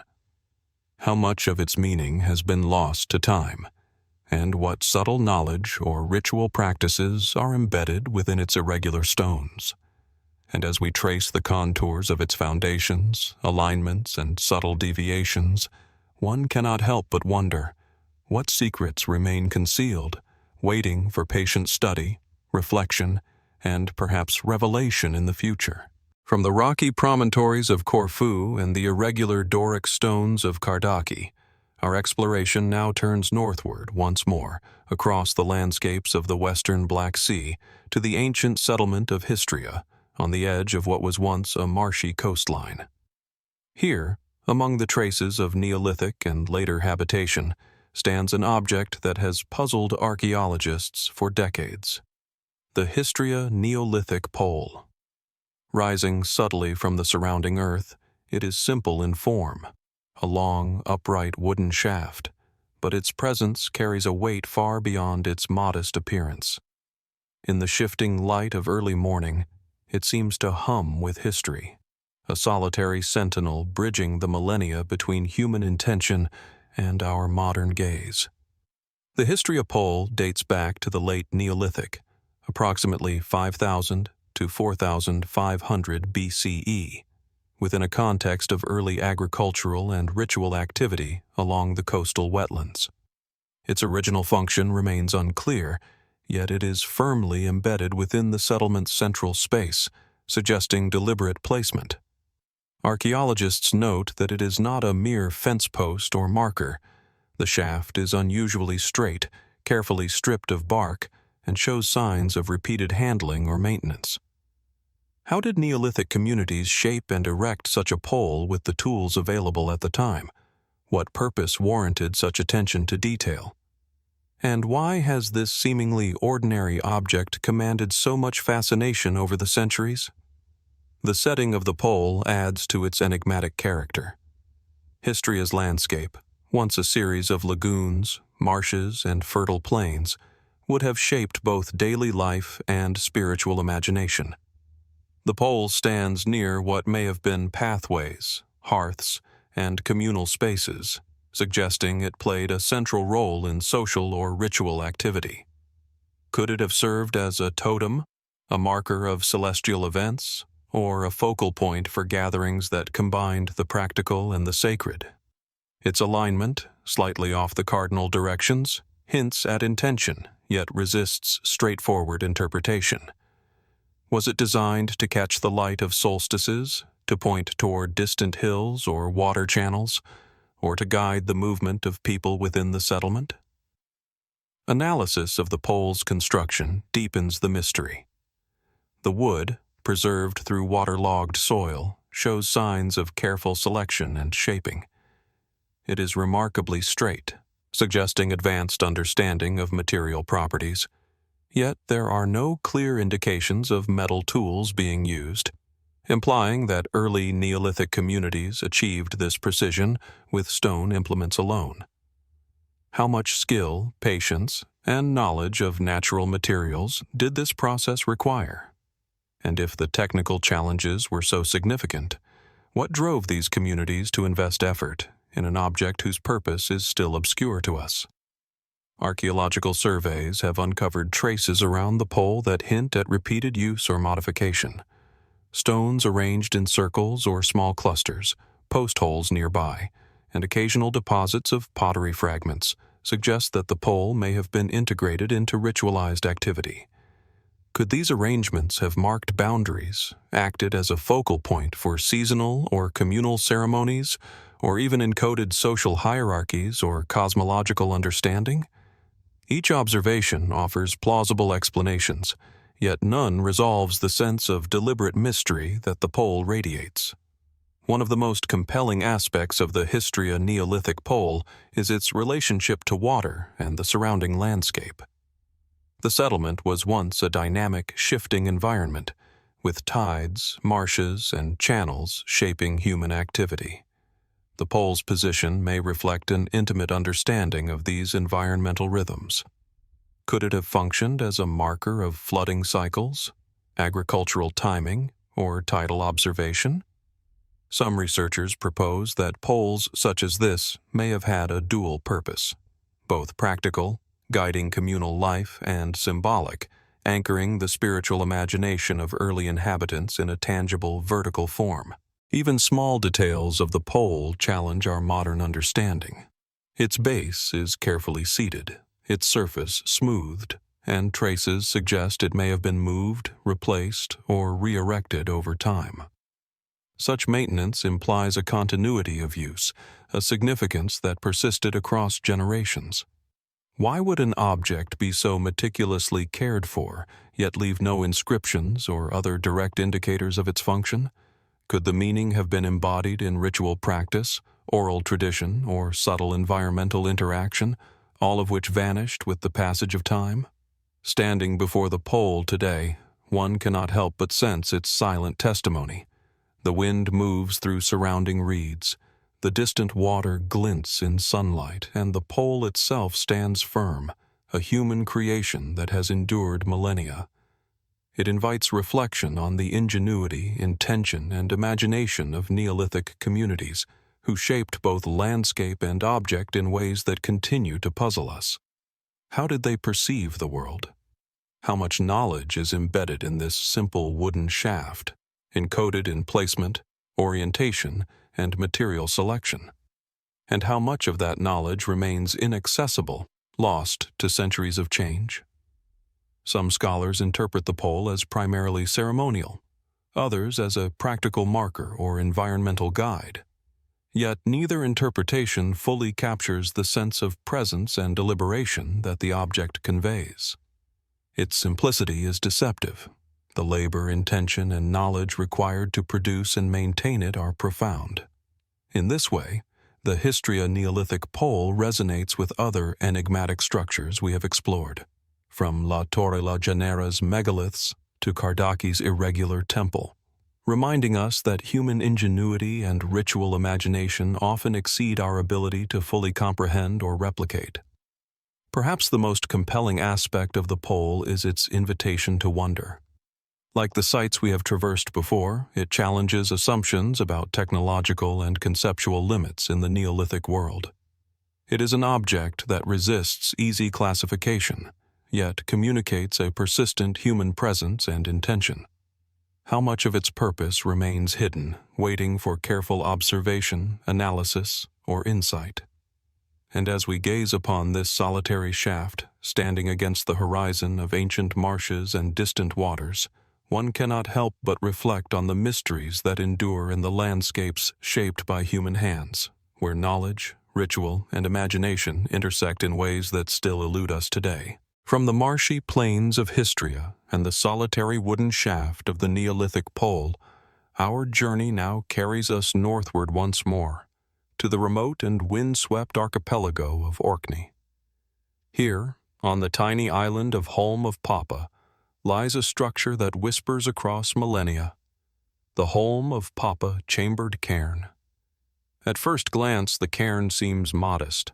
How much of its meaning has been lost to time, and what subtle knowledge or ritual practices are embedded within its irregular stones? And as we trace the contours of its foundations, alignments, and subtle deviations, one cannot help but wonder, what secrets remain concealed, waiting for patient study, reflection, and perhaps revelation in the future? From the rocky promontories of Corfu and the irregular Doric stones of Kardaki, our exploration now turns northward once more, across the landscapes of the western Black Sea, to the ancient settlement of Histria, on the edge of what was once a marshy coastline. Here, among the traces of Neolithic and later habitation, stands an object that has puzzled archaeologists for decades: the Histria Neolithic pole. Rising subtly from the surrounding earth, it is simple in form, a long, upright wooden shaft, but its presence carries a weight far beyond its modest appearance. In the shifting light of early morning, it seems to hum with history, a solitary sentinel bridging the millennia between human intention and our modern gaze. The Histria pole dates back to the late Neolithic, approximately 5,000 to 4,500 BCE, within a context of early agricultural and ritual activity along the coastal wetlands. Its original function remains unclear, yet it is firmly embedded within the settlement's central space, suggesting deliberate placement. Archaeologists note that it is not a mere fence post or marker. The shaft is unusually straight, carefully stripped of bark, and shows signs of repeated handling or maintenance. How did Neolithic communities shape and erect such a pole with the tools available at the time? What purpose warranted such attention to detail? And why has this seemingly ordinary object commanded so much fascination over the centuries? The setting of the pole adds to its enigmatic character. Histria's landscape, once a series of lagoons, marshes, and fertile plains, would have shaped both daily life and spiritual imagination. The pole stands near what may have been pathways, hearths, and communal spaces, suggesting it played a central role in social or ritual activity. Could it have served as a totem, a marker of celestial events, or a focal point for gatherings that combined the practical and the sacred? Its alignment, slightly off the cardinal directions, hints at intention, yet resists straightforward interpretation. Was it designed to catch the light of solstices, to point toward distant hills or water channels, or to guide the movement of people within the settlement? Analysis of the pole's construction deepens the mystery. The wood, preserved through waterlogged soil, shows signs of careful selection and shaping. It is remarkably straight, suggesting advanced understanding of material properties. Yet there are no clear indications of metal tools being used, implying that early Neolithic communities achieved this precision with stone implements alone. How much skill, patience, and knowledge of natural materials did this process require? And if the technical challenges were so significant, what drove these communities to invest effort in an object whose purpose is still obscure to us? Archaeological surveys have uncovered traces around the pole that hint at repeated use or modification. Stones arranged in circles or small clusters, post holes nearby, and occasional deposits of pottery fragments suggest that the pole may have been integrated into ritualized activity. Could these arrangements have marked boundaries, acted as a focal point for seasonal or communal ceremonies, or even encoded social hierarchies or cosmological understanding? Each observation offers plausible explanations, yet none resolves the sense of deliberate mystery that the pole radiates. One of the most compelling aspects of the Histria Neolithic pole is its relationship to water and the surrounding landscape. The settlement was once a dynamic, shifting environment, with tides, marshes, and channels shaping human activity. The pole's position may reflect an intimate understanding of these environmental rhythms. Could it have functioned as a marker of flooding cycles, agricultural timing, or tidal observation? Some researchers propose that poles such as this may have had a dual purpose, both practical, guiding communal life, and symbolic, anchoring the spiritual imagination of early inhabitants in a tangible vertical form. Even small details of the pole challenge our modern understanding. Its base is carefully seated, its surface smoothed, and traces suggest it may have been moved, replaced, or re-erected over time. Such maintenance implies a continuity of use, a significance that persisted across generations. Why would an object be so meticulously cared for, yet leave no inscriptions or other direct indicators of its function? Could the meaning have been embodied in ritual practice, oral tradition, or subtle environmental interaction, all of which vanished with the passage of time? Standing before the pole today, one cannot help but sense its silent testimony. The wind moves through surrounding reeds, the distant water glints in sunlight, and the pole itself stands firm, a human creation that has endured millennia. It invites reflection on the ingenuity, intention, and imagination of Neolithic communities, who shaped both landscape and object in ways that continue to puzzle us. How did they perceive the world? How much knowledge is embedded in this simple wooden shaft, encoded in placement, orientation, and material selection? And how much of that knowledge remains inaccessible, lost to centuries of change? Some scholars interpret the pole as primarily ceremonial, others as a practical marker or environmental guide. Yet neither interpretation fully captures the sense of presence and deliberation that the object conveys. Its simplicity is deceptive. The labor, intention, and knowledge required to produce and maintain it are profound. In this way, the Histria Neolithic pole resonates with other enigmatic structures we have explored, from La Torre-La Janera's megaliths to Kardaki's irregular temple, reminding us that human ingenuity and ritual imagination often exceed our ability to fully comprehend or replicate. Perhaps the most compelling aspect of the pole is its invitation to wonder. Like the sites we have traversed before, it challenges assumptions about technological and conceptual limits in the Neolithic world. It is an object that resists easy classification, yet communicates a persistent human presence and intention. How much of its purpose remains hidden, waiting for careful observation, analysis, or insight? And as we gaze upon this solitary shaft, standing against the horizon of ancient marshes and distant waters, one cannot help but reflect on the mysteries that endure in the landscapes shaped by human hands, where knowledge, ritual, and imagination intersect in ways that still elude us today. From the marshy plains of Histria and the solitary wooden shaft of the Neolithic pole, our journey now carries us northward once more, to the remote and wind-swept archipelago of Orkney. Here, on the tiny island of Holm of Papa, lies a structure that whispers across millennia, the Holm of Papa Chambered Cairn. At first glance, the cairn seems modest,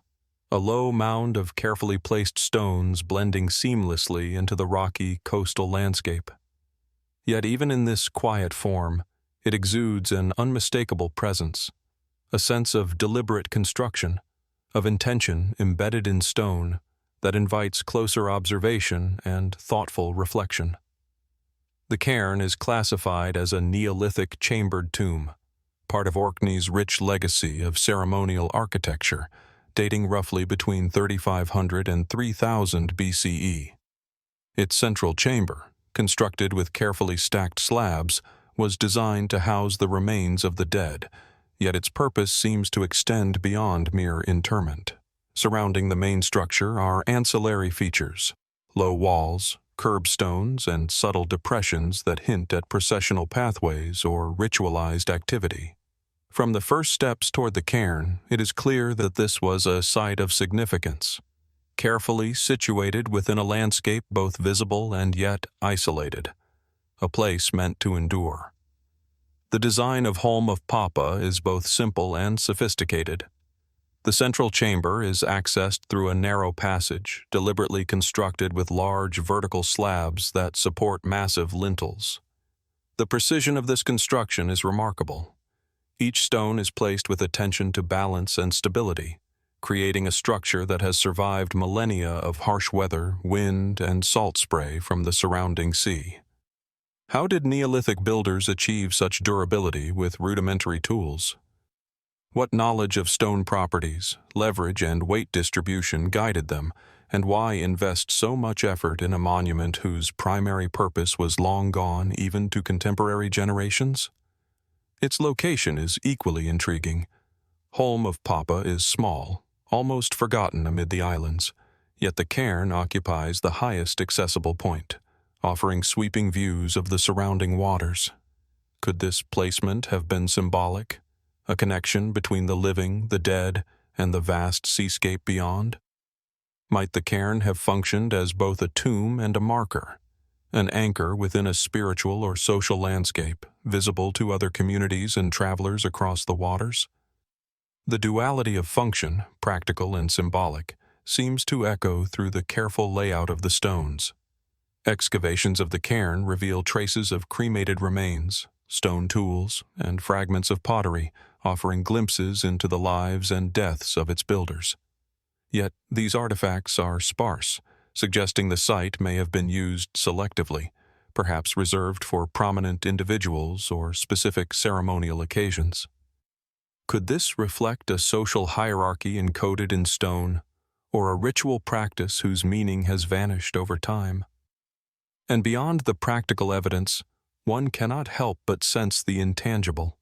a low mound of carefully placed stones blending seamlessly into the rocky coastal landscape. Yet even in this quiet form, it exudes an unmistakable presence, a sense of deliberate construction, of intention embedded in stone that invites closer observation and thoughtful reflection. The cairn is classified as a Neolithic chambered tomb, part of Orkney's rich legacy of ceremonial architecture, dating roughly between 3500 and 3000 BCE. Its central chamber, constructed with carefully stacked slabs, was designed to house the remains of the dead, yet its purpose seems to extend beyond mere interment. Surrounding the main structure are ancillary features, low walls, curbstones, and subtle depressions that hint at processional pathways or ritualized activity. From the first steps toward the cairn, it is clear that this was a site of significance, carefully situated within a landscape both visible and yet isolated, a place meant to endure. The design of Holm of Papa is both simple and sophisticated. The central chamber is accessed through a narrow passage, deliberately constructed with large vertical slabs that support massive lintels. The precision of this construction is remarkable. Each stone is placed with attention to balance and stability, creating a structure that has survived millennia of harsh weather, wind, and salt spray from the surrounding sea. How did Neolithic builders achieve such durability with rudimentary tools? What knowledge of stone properties, leverage, and weight distribution guided them, and why invest so much effort in a monument whose primary purpose was long gone even to contemporary generations? Its location is equally intriguing. Holm of Papa is small, almost forgotten amid the islands, yet the cairn occupies the highest accessible point, offering sweeping views of the surrounding waters. Could this placement have been symbolic, a connection between the living, the dead, and the vast seascape beyond? Might the cairn have functioned as both a tomb and a marker, an anchor within a spiritual or social landscape, visible to other communities and travelers across the waters? The duality of function, practical and symbolic, seems to echo through the careful layout of the stones. Excavations of the cairn reveal traces of cremated remains, stone tools, and fragments of pottery, offering glimpses into the lives and deaths of its builders. Yet these artifacts are sparse, suggesting the site may have been used selectively, perhaps reserved for prominent individuals or specific ceremonial occasions. Could this reflect a social hierarchy encoded in stone, or a ritual practice whose meaning has vanished over time? And beyond the practical evidence, one cannot help but sense the intangible,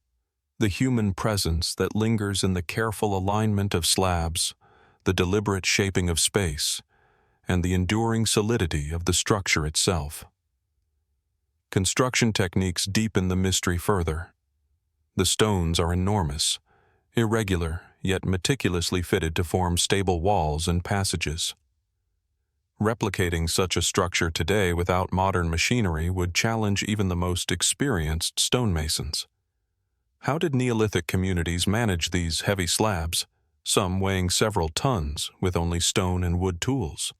the human presence that lingers in the careful alignment of slabs, the deliberate shaping of space, and the enduring solidity of the structure itself. Construction techniques deepen the mystery further. The stones are enormous, irregular, yet meticulously fitted to form stable walls and passages. Replicating such a structure today without modern machinery would challenge even the most experienced stonemasons. How did Neolithic communities manage these heavy slabs, some weighing several tons, with only stone and wood tools?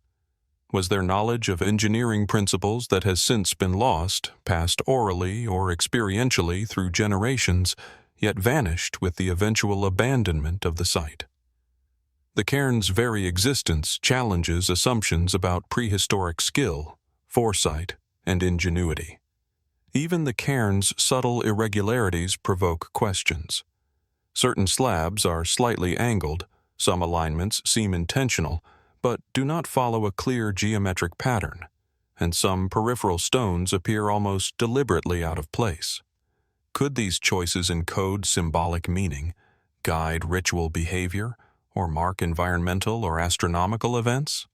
Was there knowledge of engineering principles that has since been lost, passed orally or experientially through generations, yet vanished with the eventual abandonment of the site? The cairn's very existence challenges assumptions about prehistoric skill, foresight, and ingenuity. Even the cairn's subtle irregularities provoke questions. Certain slabs are slightly angled, some alignments seem intentional, but do not follow a clear geometric pattern, and some peripheral stones appear almost deliberately out of place. Could these choices encode symbolic meaning, guide ritual behavior, or mark environmental or astronomical events?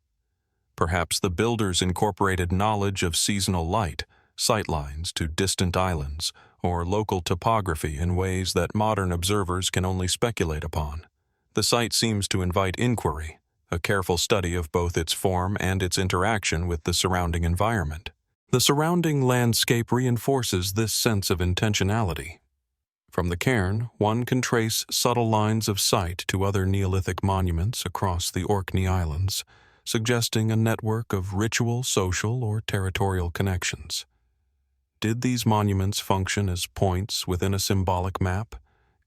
Perhaps the builders incorporated knowledge of seasonal light, sightlines to distant islands, or local topography in ways that modern observers can only speculate upon. The site seems to invite inquiry, a careful study of both its form and its interaction with the surrounding environment. The surrounding landscape reinforces this sense of intentionality. From the cairn, one can trace subtle lines of sight to other Neolithic monuments across the Orkney Islands, suggesting a network of ritual, social, or territorial connections. Did these monuments function as points within a symbolic map,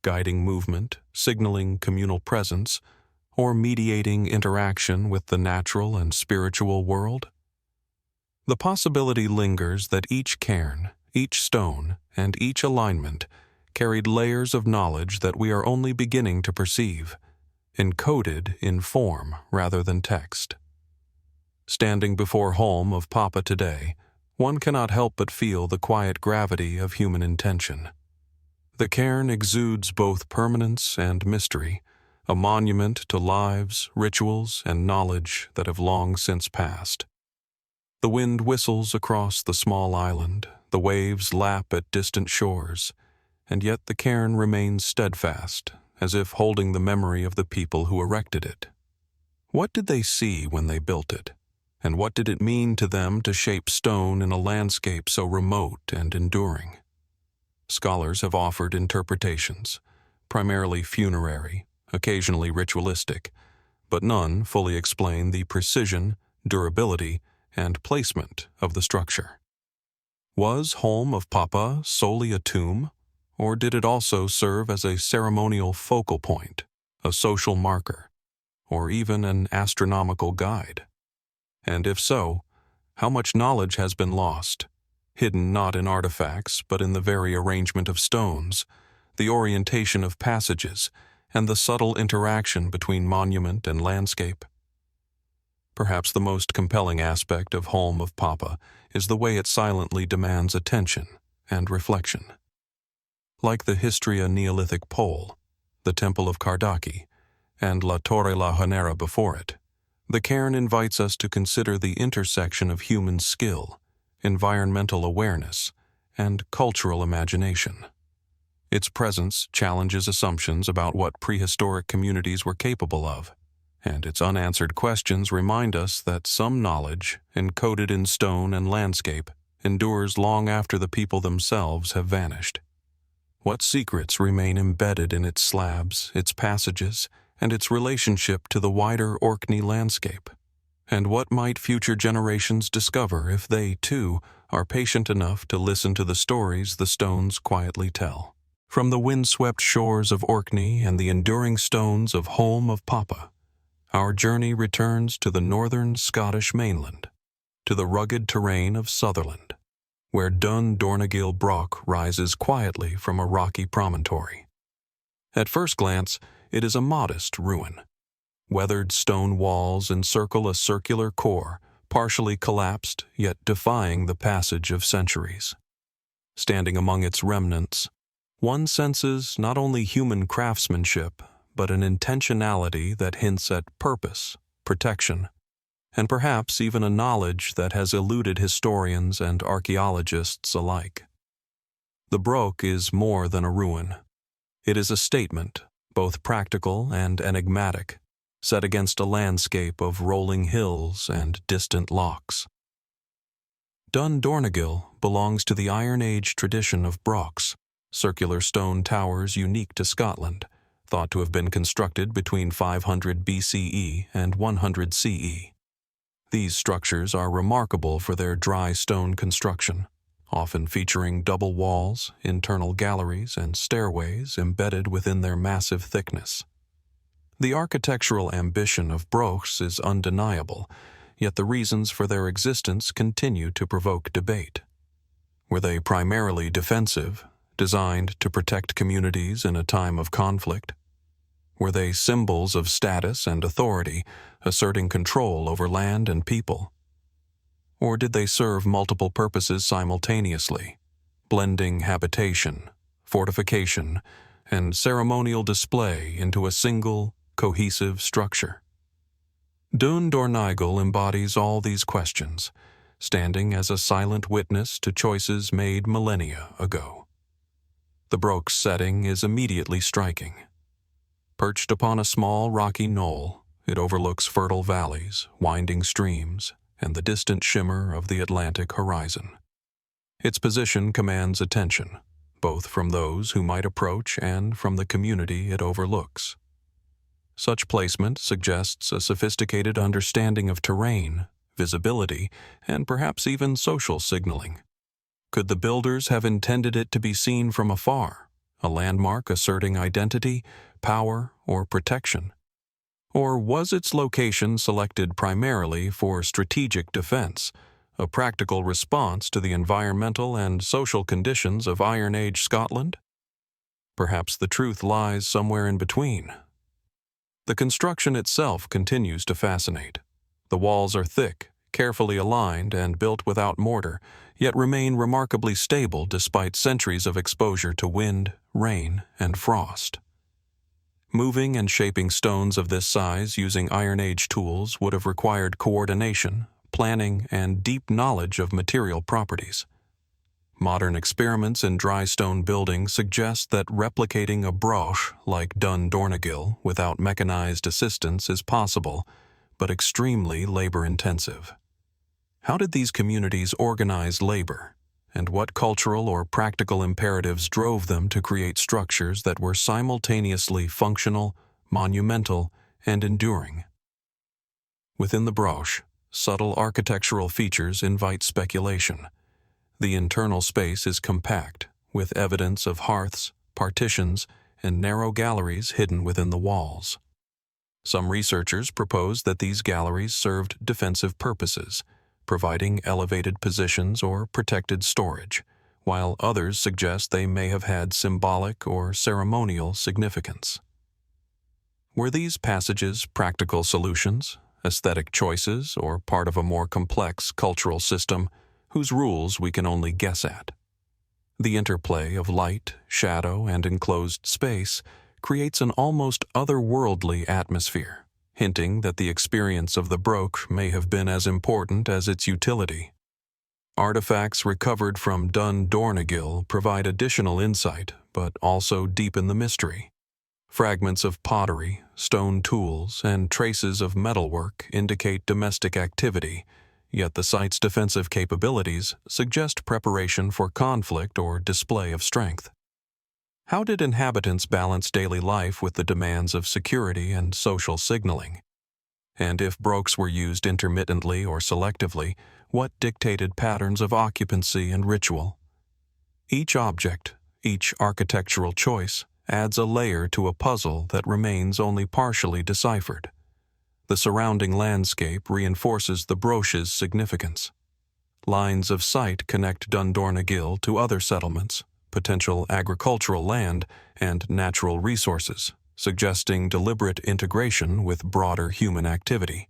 guiding movement, signaling communal presence, or mediating interaction with the natural and spiritual world? The possibility lingers that each cairn, each stone, and each alignment carried layers of knowledge that we are only beginning to perceive, encoded in form rather than text. Standing before Holm of Papa today, one cannot help but feel the quiet gravity of human intention. The cairn exudes both permanence and mystery, a monument to lives, rituals, and knowledge that have long since passed. The wind whistles across the small island, the waves lap at distant shores, and yet the cairn remains steadfast, as if holding the memory of the people who erected it. What did they see when they built it? And what did it mean to them to shape stone in a landscape so remote and enduring? Scholars have offered interpretations, primarily funerary, occasionally ritualistic, but none fully explain the precision, durability, and placement of the structure. Was Holm of Papa solely a tomb, or did it also serve as a ceremonial focal point, a social marker, or even an astronomical guide? And if so, how much knowledge has been lost, hidden not in artifacts but in the very arrangement of stones, the orientation of passages, and the subtle interaction between monument and landscape? Perhaps the most compelling aspect of Holm of Papa is the way it silently demands attention and reflection. Like the Histria Neolithic pole, the Temple of Kardaki, and La Torre-La Janera before it, the cairn invites us to consider the intersection of human skill, environmental awareness, and cultural imagination. Its presence challenges assumptions about what prehistoric communities were capable of, and its unanswered questions remind us that some knowledge, encoded in stone and landscape, endures long after the people themselves have vanished. What secrets remain embedded in its slabs, its passages, and its relationship to the wider Orkney landscape? And what might future generations discover if they, too, are patient enough to listen to the stories the stones quietly tell? From the windswept shores of Orkney and the enduring stones of Holm of Papa, our journey returns to the northern Scottish mainland, to the rugged terrain of Sutherland, where Dornaigil Broch rises quietly from a rocky promontory. At first glance, it is a modest ruin. Weathered stone walls encircle a circular core, partially collapsed, yet defying the passage of centuries. Standing among its remnants, one senses not only human craftsmanship, but an intentionality that hints at purpose, protection, and perhaps even a knowledge that has eluded historians and archaeologists alike. The Broch is more than a ruin. It is a statement, both practical and enigmatic, set against a landscape of rolling hills and distant lochs. Dornaigil belongs to the Iron Age tradition of brochs, circular stone towers unique to Scotland, thought to have been constructed between 500 BCE and 100 CE. These structures are remarkable for their dry stone construction, often featuring double walls, internal galleries, and stairways embedded within their massive thickness. The architectural ambition of brochs is undeniable, yet the reasons for their existence continue to provoke debate. Were they primarily defensive, designed to protect communities in a time of conflict? Were they symbols of status and authority, asserting control over land and people? Or did they serve multiple purposes simultaneously, blending habitation, fortification, and ceremonial display into a single, cohesive structure? Dornaigil embodies all these questions, standing as a silent witness to choices made millennia ago. The Broch's setting is immediately striking. Perched upon a small rocky knoll, it overlooks fertile valleys, winding streams, and the distant shimmer of the Atlantic horizon. Its position commands attention, both from those who might approach and from the community it overlooks. Such placement suggests a sophisticated understanding of terrain, visibility, and perhaps even social signaling. Could the builders have intended it to be seen from afar, a landmark asserting identity, power, or protection? Or was its location selected primarily for strategic defense, a practical response to the environmental and social conditions of Iron Age Scotland? Perhaps the truth lies somewhere in between. The construction itself continues to fascinate. The walls are thick, carefully aligned, and built without mortar, yet remain remarkably stable despite centuries of exposure to wind, rain, and frost. Moving and shaping stones of this size using Iron Age tools would have required coordination, planning, and deep knowledge of material properties. Modern experiments in dry stone building suggest that replicating a broch like Dornaigil without mechanized assistance is possible, but extremely labor-intensive. How did these communities organize labor, and what cultural or practical imperatives drove them to create structures that were simultaneously functional, monumental, and enduring? Within the broch, subtle architectural features invite speculation. The internal space is compact, with evidence of hearths, partitions, and narrow galleries hidden within the walls. Some researchers propose that these galleries served defensive purposes, providing elevated positions or protected storage, while others suggest they may have had symbolic or ceremonial significance. Were these passages practical solutions, aesthetic choices, or part of a more complex cultural system whose rules we can only guess at? The interplay of light, shadow, and enclosed space creates an almost otherworldly atmosphere, hinting that the experience of the broch may have been as important as its utility. Artifacts recovered from Dornaigil provide additional insight, but also deepen the mystery. Fragments of pottery, stone tools, and traces of metalwork indicate domestic activity, yet the site's defensive capabilities suggest preparation for conflict or display of strength. How did inhabitants balance daily life with the demands of security and social signaling? And if brochs were used intermittently or selectively, what dictated patterns of occupancy and ritual? Each object, each architectural choice, adds a layer to a puzzle that remains only partially deciphered. The surrounding landscape reinforces the Broch's significance. Lines of sight connect Dornaigil to other settlements, potential agricultural land, and natural resources, suggesting deliberate integration with broader human activity.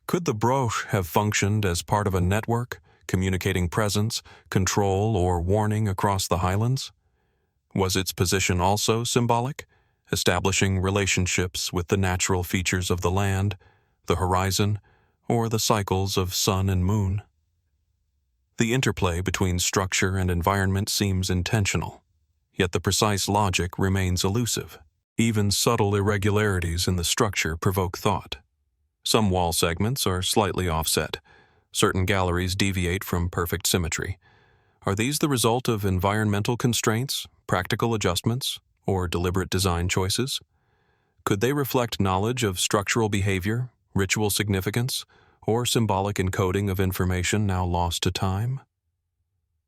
Could the Broch have functioned as part of a network, communicating presence, control, or warning across the highlands? Was its position also symbolic, establishing relationships with the natural features of the land, the horizon, or the cycles of sun and moon? The interplay between structure and environment seems intentional, yet the precise logic remains elusive. Even subtle irregularities in the structure provoke thought. Some wall segments are slightly offset. Certain galleries deviate from perfect symmetry. Are these the result of environmental constraints, practical adjustments, or deliberate design choices? Could they reflect knowledge of structural behavior, ritual significance, or symbolic encoding of information now lost to time?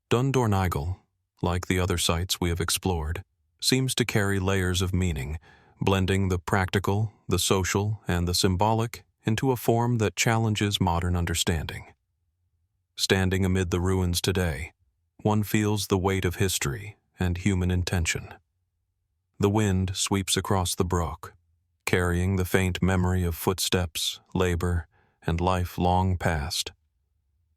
Dornaigil, like the other sites we have explored, seems to carry layers of meaning, blending the practical, the social, and the symbolic into a form that challenges modern understanding. Standing amid the ruins today, one feels the weight of history and human intention. The wind sweeps across the broch, carrying the faint memory of footsteps, labor, and life long past.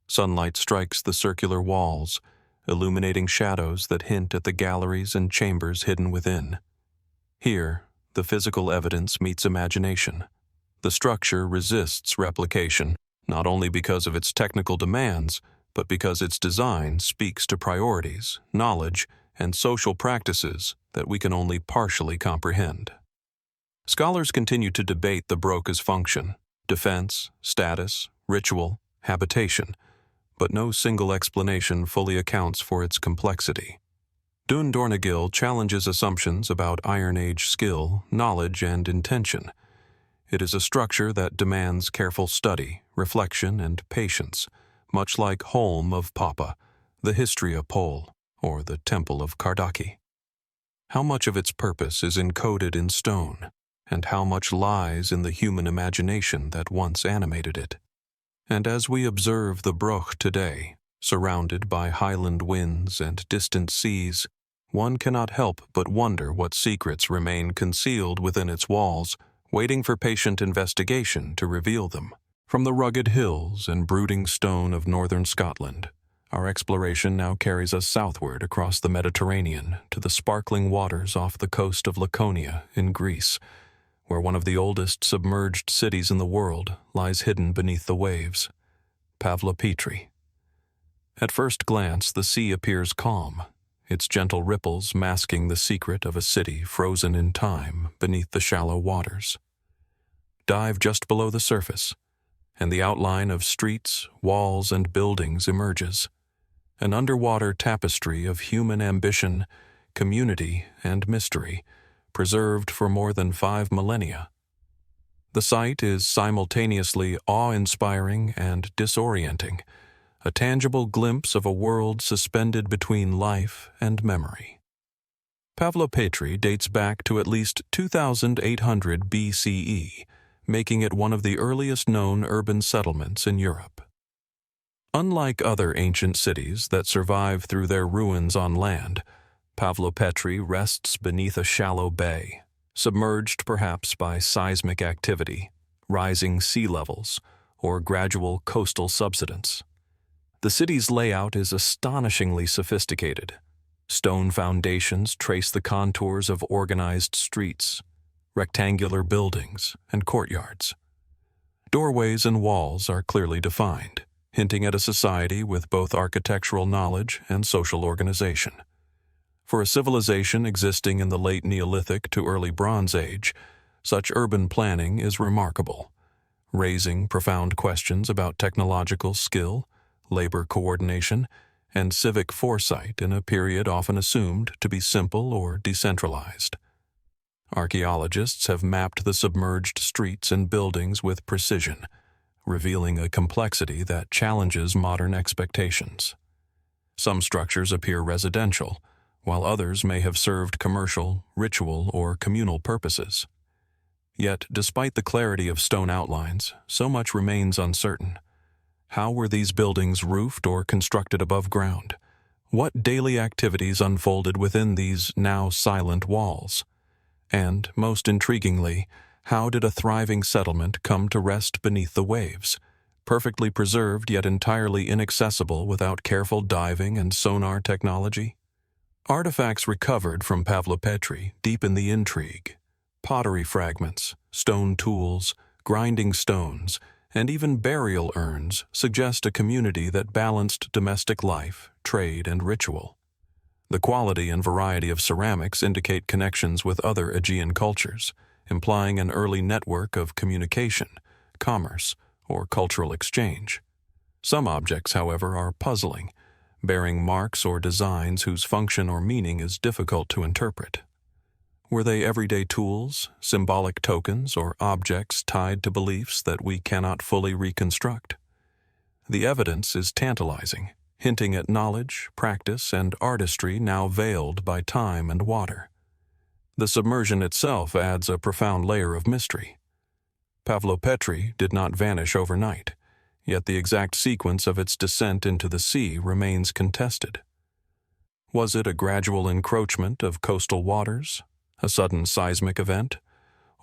Sunlight strikes the circular walls, illuminating shadows that hint at the galleries and chambers hidden within. Here, the physical evidence meets imagination. The structure resists replication, not only because of its technical demands, but because its design speaks to priorities, knowledge, and social practices that we can only partially comprehend. Scholars continue to debate the Broch's function, defense, status, ritual, habitation, but no single explanation fully accounts for its complexity. Dornaigil challenges assumptions about Iron Age skill, knowledge, and intention. It is a structure that demands careful study, reflection, and patience, much like Holm of Papa, the Histria pole, or the Temple of Kardaki. How much of its purpose is encoded in stone, and how much lies in the human imagination that once animated it? And as we observe the Broch today, surrounded by highland winds and distant seas, one cannot help but wonder what secrets remain concealed within its walls, waiting for patient investigation to reveal them. From the rugged hills and brooding stone of northern Scotland, our exploration now carries us southward across the Mediterranean to the sparkling waters off the coast of Laconia in Greece, where one of the oldest submerged cities in the world lies hidden beneath the waves, Pavlopetri. At first glance, the sea appears calm, its gentle ripples masking the secret of a city frozen in time beneath the shallow waters. Dive just below the surface, and the outline of streets, walls, and buildings emerges, an underwater tapestry of human ambition, community, and mystery, preserved for more than 5 millennia. The sight is simultaneously awe-inspiring and disorienting, a tangible glimpse of a world suspended between life and memory. Pavlopetri dates back to at least 2800 BCE, making it one of the earliest known urban settlements in Europe. Unlike other ancient cities that survive through their ruins on land, Pavlopetri rests beneath a shallow bay, submerged perhaps by seismic activity, rising sea levels, or gradual coastal subsidence. The city's layout is astonishingly sophisticated. Stone foundations trace the contours of organized streets, rectangular buildings, and courtyards. Doorways and walls are clearly defined, hinting at a society with both architectural knowledge and social organization. For a civilization existing in the late Neolithic to early Bronze Age, such urban planning is remarkable, raising profound questions about technological skill, labor coordination, and civic foresight in a period often assumed to be simple or decentralized. Archaeologists have mapped the submerged streets and buildings with precision, revealing a complexity that challenges modern expectations. Some structures appear residential, while others may have served commercial, ritual, or communal purposes. Yet, despite the clarity of stone outlines, so much remains uncertain. How were these buildings roofed or constructed above ground? What daily activities unfolded within these now silent walls? And, most intriguingly, how did a thriving settlement come to rest beneath the waves, perfectly preserved yet entirely inaccessible without careful diving and sonar technology? Artifacts recovered from Pavlopetri deepen the intrigue. Pottery fragments, stone tools, grinding stones, and even burial urns suggest a community that balanced domestic life, trade, and ritual. The quality and variety of ceramics indicate connections with other Aegean cultures, implying an early network of communication, commerce, or cultural exchange. Some objects, however, are puzzling, bearing marks or designs whose function or meaning is difficult to interpret. Were they everyday tools, symbolic tokens, or objects tied to beliefs that we cannot fully reconstruct? The evidence is tantalizing, hinting at knowledge, practice, and artistry now veiled by time and water. The submersion itself adds a profound layer of mystery. Pavlopetri did not vanish overnight, yet the exact sequence of its descent into the sea remains contested. Was it a gradual encroachment of coastal waters, a sudden seismic event,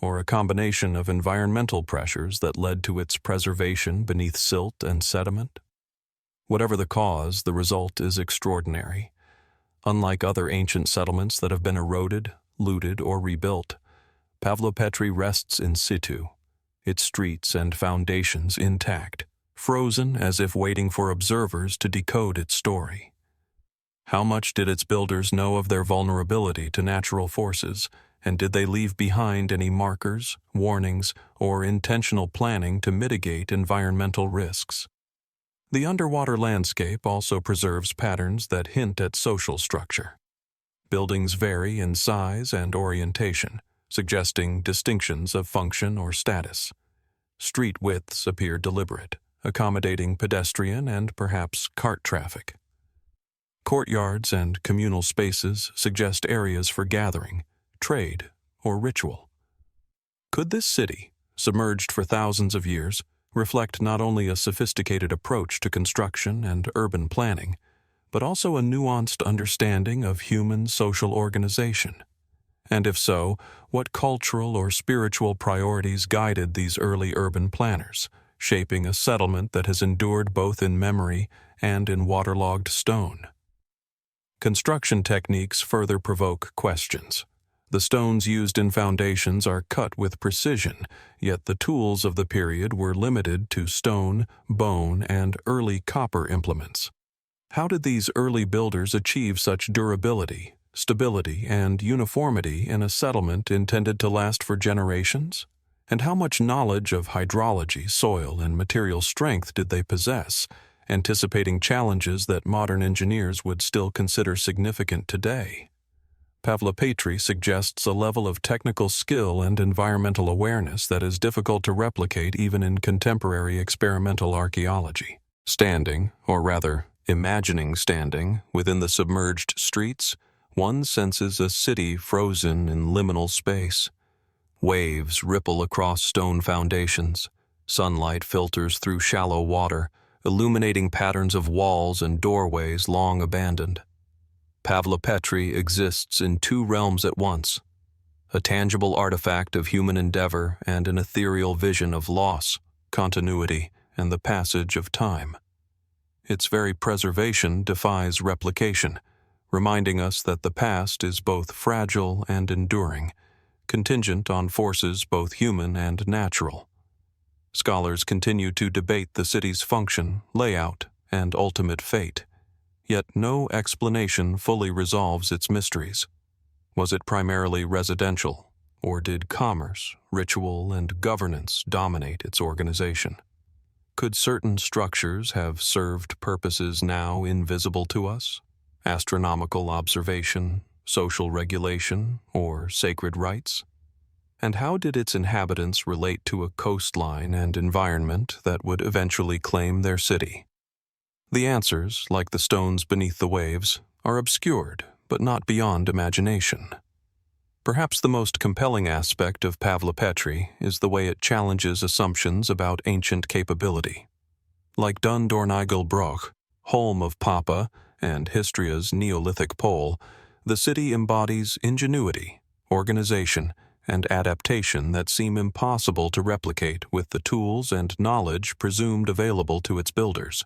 or a combination of environmental pressures that led to its preservation beneath silt and sediment? Whatever the cause, the result is extraordinary. Unlike other ancient settlements that have been eroded, looted, or rebuilt, Pavlopetri rests in situ, its streets and foundations intact, frozen as if waiting for observers to decode its story. How much did its builders know of their vulnerability to natural forces, and did they leave behind any markers, warnings, or intentional planning to mitigate environmental risks? The underwater landscape also preserves patterns that hint at social structure. Buildings vary in size and orientation, suggesting distinctions of function or status. Street widths appear deliberate, accommodating pedestrian and perhaps cart traffic. Courtyards and communal spaces suggest areas for gathering, trade, or ritual. Could this city, submerged for thousands of years, reflect not only a sophisticated approach to construction and urban planning, but also a nuanced understanding of human social organization? And if so, what cultural or spiritual priorities guided these early urban planners, shaping a settlement that has endured both in memory and in waterlogged stone? Construction techniques further provoke questions. The stones used in foundations are cut with precision, yet the tools of the period were limited to stone, bone, and early copper implements. How did these early builders achieve such durability, stability, and uniformity in a settlement intended to last for generations? And how much knowledge of hydrology, soil, and material strength did they possess, anticipating challenges that modern engineers would still consider significant today? Pavlopetri suggests a level of technical skill and environmental awareness that is difficult to replicate even in contemporary experimental archaeology. Standing, or rather, imagining standing, within the submerged streets, one senses a city frozen in liminal space. Waves ripple across stone foundations. Sunlight filters through shallow water, illuminating patterns of walls and doorways long abandoned. Pavlopetri exists in two realms at once, a tangible artifact of human endeavor and an ethereal vision of loss, continuity, and the passage of time. Its very preservation defies replication, reminding us that the past is both fragile and enduring, contingent on forces both human and natural. Scholars continue to debate the city's function, layout, and ultimate fate, yet no explanation fully resolves its mysteries. Was it primarily residential, or did commerce, ritual, and governance dominate its organization? Could certain structures have served purposes now invisible to us? Astronomical observation, social regulation, or sacred rites? And how did its inhabitants relate to a coastline and environment that would eventually claim their city? The answers, like the stones beneath the waves, are obscured but not beyond imagination. Perhaps the most compelling aspect of Pavlopetri is the way it challenges assumptions about ancient capability. Like Dornaigil Broch, Holm of Papa, and Histria's Neolithic pole, the city embodies ingenuity, organization, and adaptation that seem impossible to replicate with the tools and knowledge presumed available to its builders.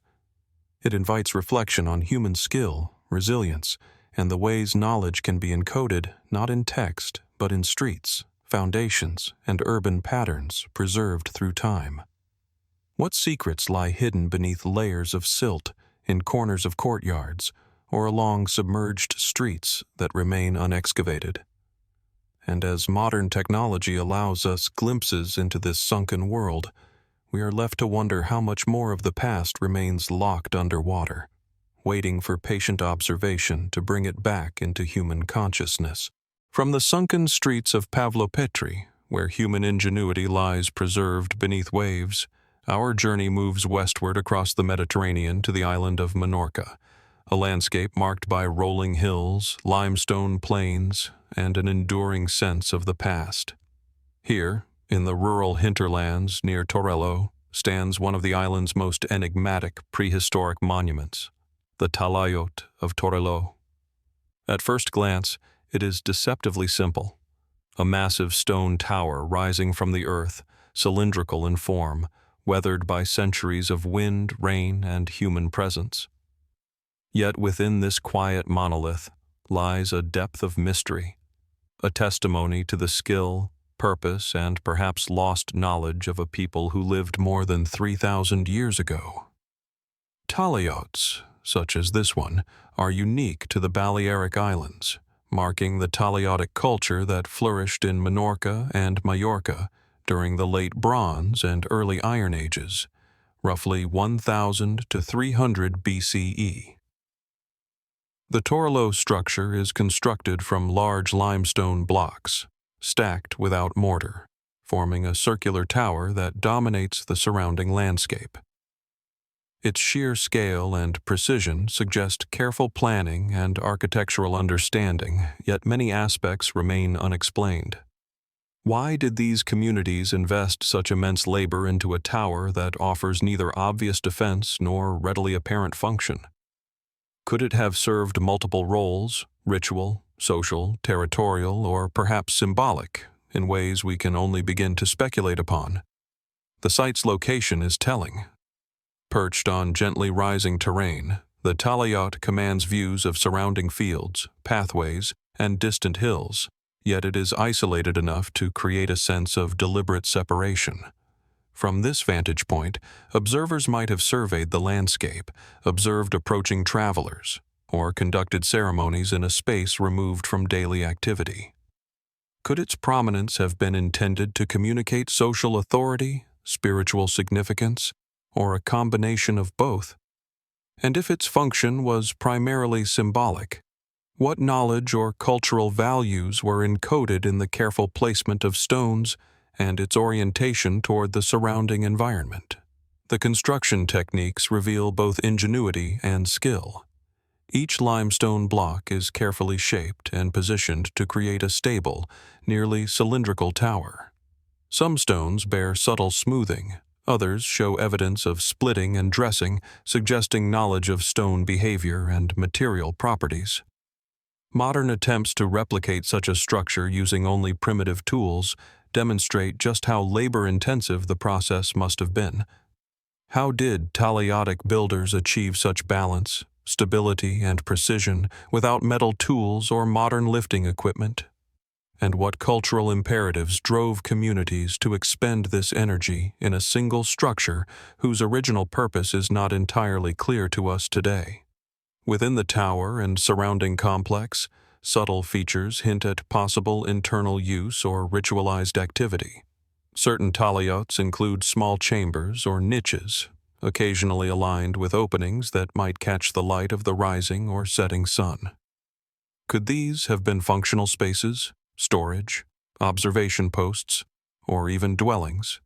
It invites reflection on human skill, resilience, and the ways knowledge can be encoded not in text, but in streets, foundations, and urban patterns preserved through time. What secrets lie hidden beneath layers of silt, in corners of courtyards, or along submerged streets that remain unexcavated? And as modern technology allows us glimpses into this sunken world, we are left to wonder how much more of the past remains locked underwater, waiting for patient observation to bring it back into human consciousness. From the sunken streets of Pavlopetri, where human ingenuity lies preserved beneath waves, our journey moves westward across the Mediterranean to the island of Minorca, a landscape marked by rolling hills, limestone plains, and an enduring sense of the past. Here, in the rural hinterlands near Torelló, stands one of the island's most enigmatic prehistoric monuments, the Talayot of Torelló. At first glance, it is deceptively simple. A massive stone tower rising from the earth, cylindrical in form, weathered by centuries of wind, rain, and human presence. Yet within this quiet monolith lies a depth of mystery, a testimony to the skill, purpose, and perhaps lost knowledge of a people who lived more than 3,000 years ago. Talayots, such as this one, are unique to the Balearic Islands, marking the Talayotic culture that flourished in Minorca and Majorca during the late Bronze and early Iron Ages, roughly 1000 to 300 BCE. The Torelló structure is constructed from large limestone blocks, stacked without mortar, forming a circular tower that dominates the surrounding landscape. Its sheer scale and precision suggest careful planning and architectural understanding, yet many aspects remain unexplained. Why did these communities invest such immense labor into a tower that offers neither obvious defense nor readily apparent function? Could it have served multiple roles, ritual, social, territorial, or perhaps symbolic, in ways we can only begin to speculate upon? The site's location is telling. Perched on gently rising terrain, the Talayot commands views of surrounding fields, pathways, and distant hills, yet it is isolated enough to create a sense of deliberate separation. From this vantage point, observers might have surveyed the landscape, observed approaching travelers, or conducted ceremonies in a space removed from daily activity. Could its prominence have been intended to communicate social authority, spiritual significance, or a combination of both? And if its function was primarily symbolic, what knowledge or cultural values were encoded in the careful placement of stones and its orientation toward the surrounding environment? The construction techniques reveal both ingenuity and skill. Each limestone block is carefully shaped and positioned to create a stable, nearly cylindrical tower. Some stones bear subtle smoothing, others show evidence of splitting and dressing, suggesting knowledge of stone behavior and material properties. Modern attempts to replicate such a structure using only primitive tools demonstrate just how labor-intensive the process must have been. How did Talayotic builders achieve such balance, stability, and precision without metal tools or modern lifting equipment? And what cultural imperatives drove communities to expend this energy in a single structure whose original purpose is not entirely clear to us today? Within the tower and surrounding complex, subtle features hint at possible internal use or ritualized activity. Certain talayots include small chambers or niches, occasionally aligned with openings that might catch the light of the rising or setting sun. Could these have been functional spaces, storage, observation posts, or even dwellings?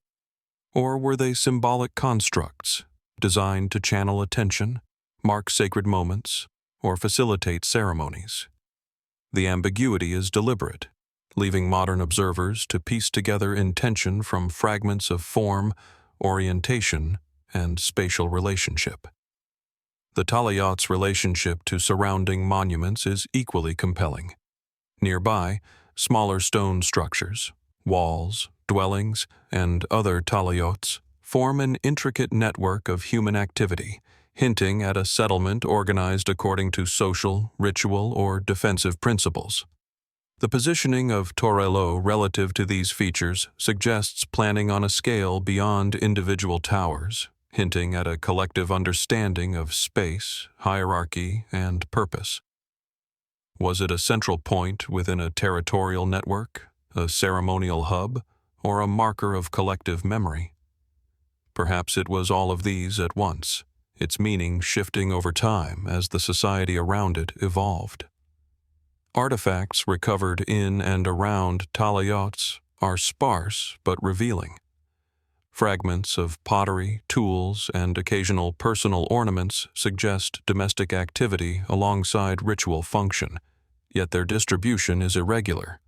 Or were they symbolic constructs, designed to channel attention, mark sacred moments, or facilitate ceremonies? The ambiguity is deliberate, leaving modern observers to piece together intention from fragments of form, orientation, and spatial relationship. The Talayot's relationship to surrounding monuments is equally compelling. Nearby, smaller stone structures, walls, dwellings, and other Talayots form an intricate network of human activity, hinting at a settlement organized according to social, ritual, or defensive principles. The positioning of Torelló relative to these features suggests planning on a scale beyond individual towers, hinting at a collective understanding of space, hierarchy, and purpose. Was it a central point within a territorial network, a ceremonial hub, or a marker of collective memory? Perhaps it was all of these at once, its meaning shifting over time as the society around it evolved. Artifacts recovered in and around Talayots are sparse but revealing. Fragments of pottery, tools, and occasional personal ornaments suggest domestic activity alongside ritual function, yet their distribution is irregular.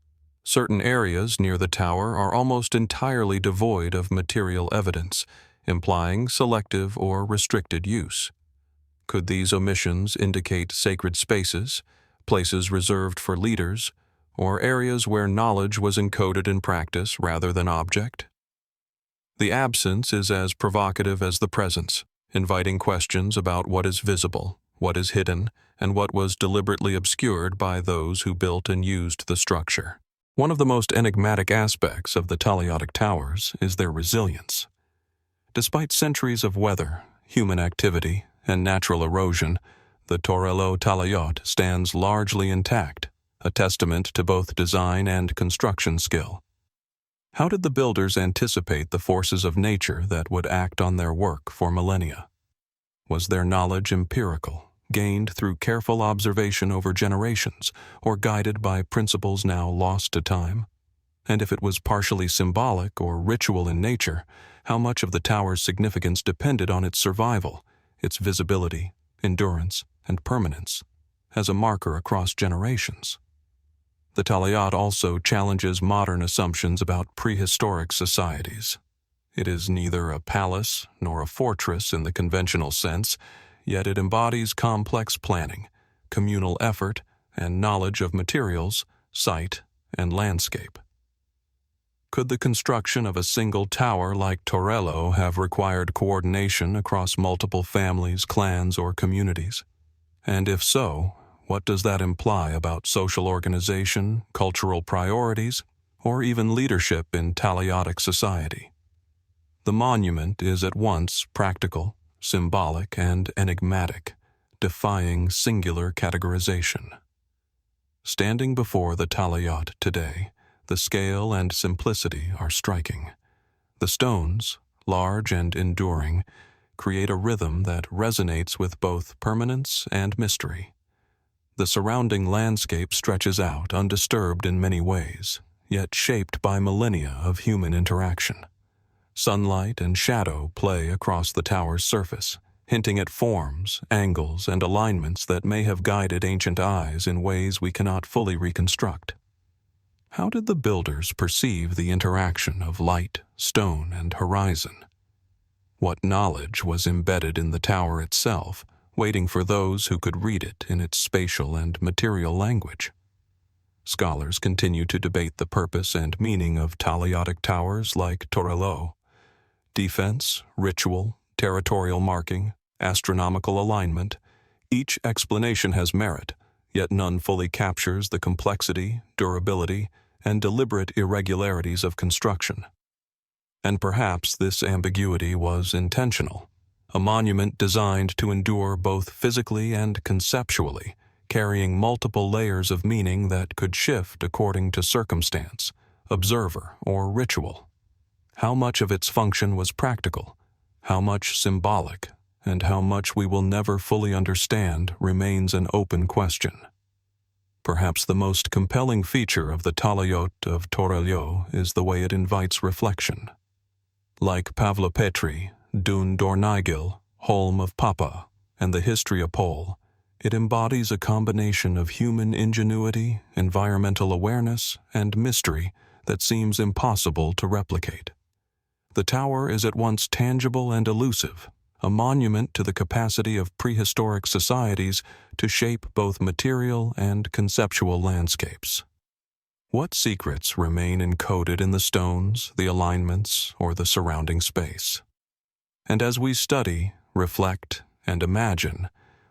Certain areas near the tower are almost entirely devoid of material evidence, implying selective or restricted use. Could these omissions indicate sacred spaces, places reserved for leaders, or areas where knowledge was encoded in practice rather than object? The absence is as provocative as the presence, inviting questions about what is visible, what is hidden, and what was deliberately obscured by those who built and used the structure. One of the most enigmatic aspects of the Talayotic towers is their resilience. Despite centuries of weather, human activity, and natural erosion, the Torelló Talayot stands largely intact, a testament to both design and construction skill. How did the builders anticipate the forces of nature that would act on their work for millennia? Was their knowledge empirical, gained through careful observation over generations, or guided by principles now lost to time? And if it was partially symbolic or ritual in nature, how much of the tower's significance depended on its survival, its visibility, endurance, and permanence, as a marker across generations? The Talayot also challenges modern assumptions about prehistoric societies. It is neither a palace nor a fortress in the conventional sense, yet it embodies complex planning, communal effort, and knowledge of materials, site, and landscape. Could the construction of a single tower like Torelló have required coordination across multiple families, clans, or communities? And if so, what does that imply about social organization, cultural priorities, or even leadership in Talayotic society? The monument is at once practical, symbolic, and enigmatic, defying singular categorization. Standing before the Talayot today, the scale and simplicity are striking. The stones, large and enduring, create a rhythm that resonates with both permanence and mystery. The surrounding landscape stretches out undisturbed in many ways, yet shaped by millennia of human interaction. Sunlight and shadow play across the tower's surface, hinting at forms, angles, and alignments that may have guided ancient eyes in ways we cannot fully reconstruct. How did the builders perceive the interaction of light, stone, and horizon? What knowledge was embedded in the tower itself, waiting for those who could read it in its spatial and material language? Scholars continue to debate the purpose and meaning of Talayotic towers like Torelló. Defense, ritual, territorial marking, astronomical alignment, each explanation has merit, yet none fully captures the complexity, durability, and deliberate irregularities of construction. And perhaps this ambiguity was intentional, a monument designed to endure both physically and conceptually, carrying multiple layers of meaning that could shift according to circumstance, observer, or ritual. How much of its function was practical, how much symbolic, and how much we will never fully understand remains an open question. Perhaps the most compelling feature of the Talayot of Torelló is the way it invites reflection. Like Pavlopetri, Dornaigil, Holm of Papa, and the Histria pole, It embodies a combination of human ingenuity, environmental awareness, and mystery that seems impossible to replicate. The tower is at once tangible and elusive, a monument to the capacity of prehistoric societies to shape both material and conceptual landscapes. What secrets remain encoded in the stones, the alignments, or the surrounding space? And as we study, reflect, and imagine,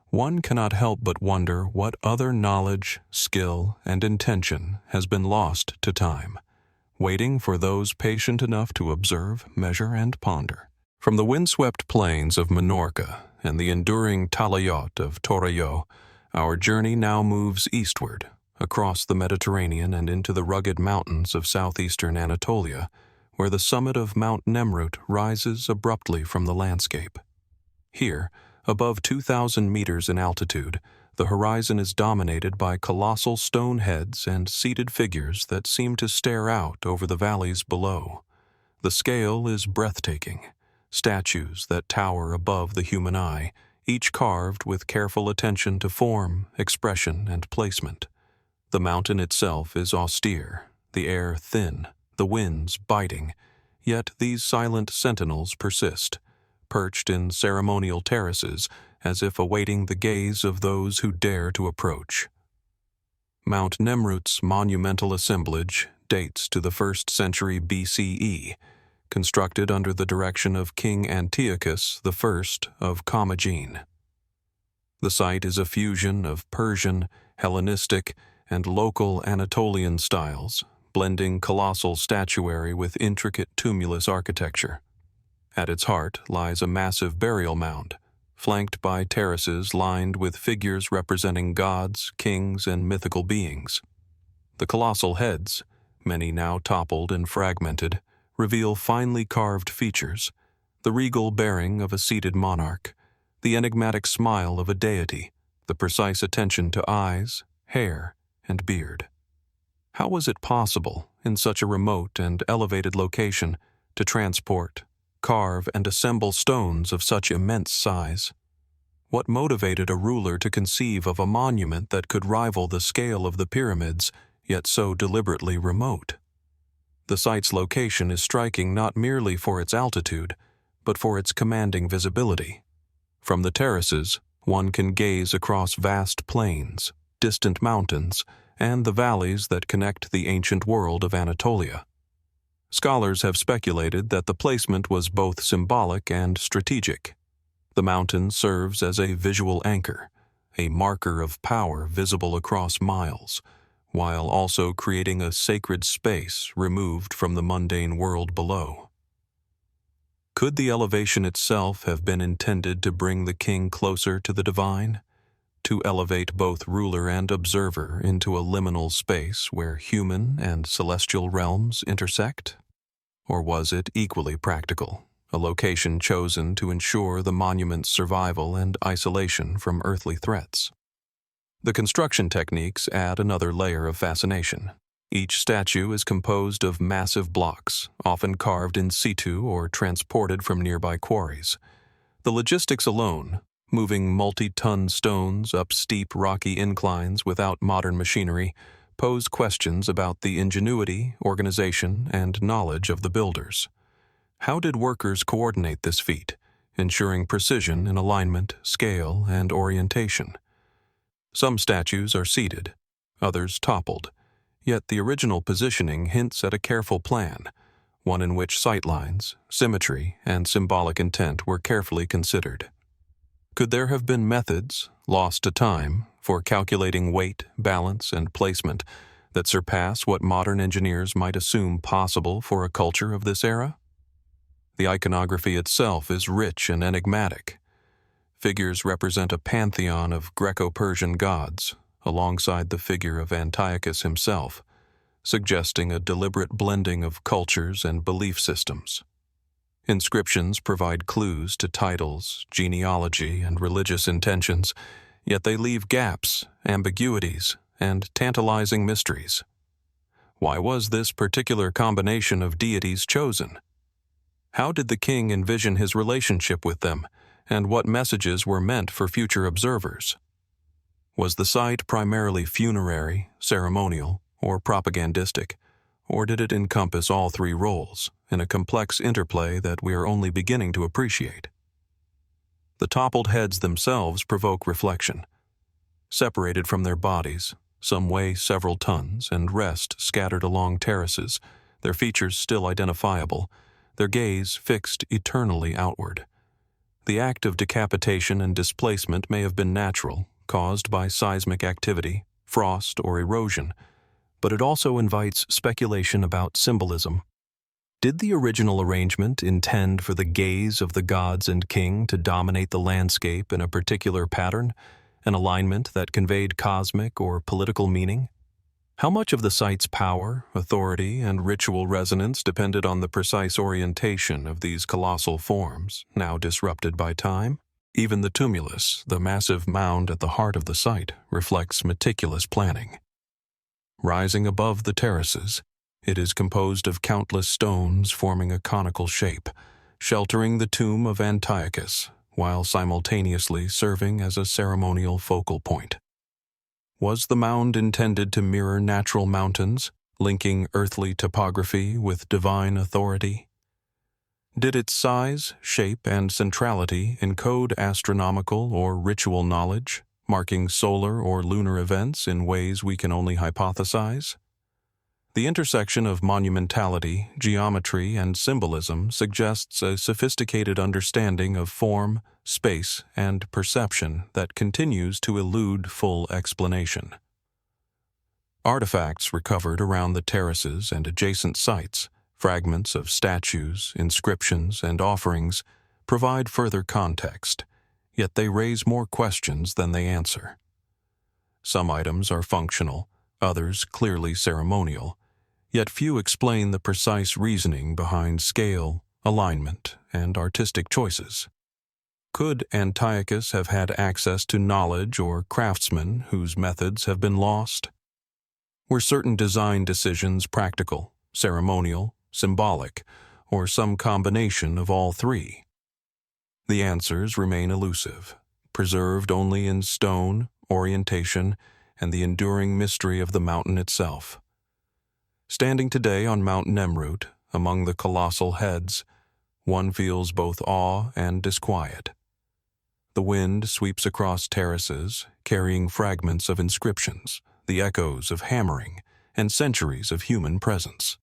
one cannot help but wonder what other knowledge, skill, and intention has been lost to time, waiting for those patient enough to observe, measure, and ponder. From the windswept plains of Minorca and the enduring Talayot of Torelló, our journey now moves eastward, across the Mediterranean and into the rugged mountains of southeastern Anatolia, where the summit of Mount Nemrut rises abruptly from the landscape. Here, above 2,000 meters in altitude, the horizon is dominated by colossal stone heads and seated figures that seem to stare out over the valleys below. The scale is breathtaking. Statues that tower above the human eye, each carved with careful attention to form, expression, and placement. The mountain itself is austere, the air thin, the winds biting, yet these silent sentinels persist, perched in ceremonial terraces as if awaiting the gaze of those who dare to approach. Mount Nemrut's monumental assemblage dates to the 1st century BCE, constructed under the direction of King Antiochus I of Commagene. The site is a fusion of Persian, Hellenistic, and local Anatolian styles, blending colossal statuary with intricate tumulus architecture. At its heart lies a massive burial mound, flanked by terraces lined with figures representing gods, kings, and mythical beings. The colossal heads, many now toppled and fragmented, reveal finely carved features, the regal bearing of a seated monarch, the enigmatic smile of a deity, the precise attention to eyes, hair, and beard. How was it possible, in such a remote and elevated location, to transport, carve, and assemble stones of such immense size? What motivated a ruler to conceive of a monument that could rival the scale of the pyramids, yet so deliberately remote? The site's location is striking not merely for its altitude, but for its commanding visibility. From the terraces, one can gaze across vast plains, distant mountains, and the valleys that connect the ancient world of Anatolia. Scholars have speculated that the placement was both symbolic and strategic. The mountain serves as a visual anchor, a marker of power visible across miles, while also creating a sacred space removed from the mundane world below. Could the elevation itself have been intended to bring the king closer to the divine? To elevate both ruler and observer into a liminal space where human and celestial realms intersect? Or was it equally practical, a location chosen to ensure the monument's survival and isolation from earthly threats? The construction techniques add another layer of fascination. Each statue is composed of massive blocks, often carved in situ or transported from nearby quarries. The logistics alone, moving multi-ton stones up steep rocky inclines without modern machinery, pose questions about the ingenuity, organization, and knowledge of the builders. How did workers coordinate this feat, ensuring precision in alignment, scale, and orientation? Some statues are seated, others toppled, yet the original positioning hints at a careful plan, one in which sightlines, symmetry, and symbolic intent were carefully considered. Could there have been methods, lost to time, for calculating weight, balance, and placement that surpass what modern engineers might assume possible for a culture of this era? The iconography itself is rich and enigmatic. Figures represent a pantheon of Greco-Persian gods, alongside the figure of Antiochus himself, suggesting a deliberate blending of cultures and belief systems. Inscriptions provide clues to titles, genealogy, and religious intentions, yet they leave gaps, ambiguities, and tantalizing mysteries. Why was this particular combination of deities chosen? How did the king envision his relationship with them, and what messages were meant for future observers? Was the site primarily funerary, ceremonial, or propagandistic, or did it encompass all three roles in a complex interplay that we are only beginning to appreciate? The toppled heads themselves provoke reflection. Separated from their bodies, some weigh several tons and rest scattered along terraces, their features still identifiable, their gaze fixed eternally outward. The act of decapitation and displacement may have been natural, caused by seismic activity, frost, or erosion, but it also invites speculation about symbolism. Did the original arrangement intend for the gaze of the gods and king to dominate the landscape in a particular pattern, an alignment that conveyed cosmic or political meaning? How much of the site's power, authority, and ritual resonance depended on the precise orientation of these colossal forms, now disrupted by time? Even the tumulus, the massive mound at the heart of the site, reflects meticulous planning. Rising above the terraces, it is composed of countless stones forming a conical shape, sheltering the tomb of Antiochus, while simultaneously serving as a ceremonial focal point. Was the mound intended to mirror natural mountains, linking earthly topography with divine authority? Did its size, shape, and centrality encode astronomical or ritual knowledge, marking solar or lunar events in ways we can only hypothesize? The intersection of monumentality, geometry, and symbolism suggests a sophisticated understanding of form, space, and perception that continues to elude full explanation. Artifacts recovered around the terraces and adjacent sites, fragments of statues, inscriptions, and offerings, provide further context, yet they raise more questions than they answer. Some items are functional, others clearly ceremonial, yet few explain the precise reasoning behind scale, alignment, and artistic choices. Could Antiochus have had access to knowledge or craftsmen whose methods have been lost? Were certain design decisions practical, ceremonial, symbolic, or some combination of all three? The answers remain elusive, preserved only in stone, orientation, and the enduring mystery of the mountain itself. Standing today on Mount Nemrut, among the colossal heads, one feels both awe and disquiet. The wind sweeps across terraces, carrying fragments of inscriptions, the echoes of hammering, and centuries of human presence.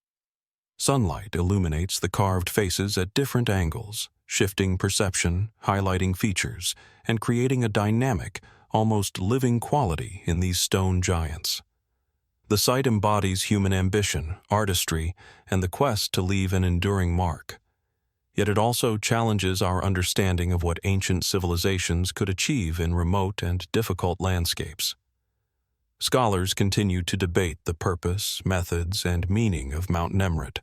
Sunlight illuminates the carved faces at different angles, shifting perception, highlighting features, and creating a dynamic, almost living quality in these stone giants. The site embodies human ambition, artistry, and the quest to leave an enduring mark. Yet it also challenges our understanding of what ancient civilizations could achieve in remote and difficult landscapes. Scholars continue to debate the purpose, methods, and meaning of Mount Nemrut,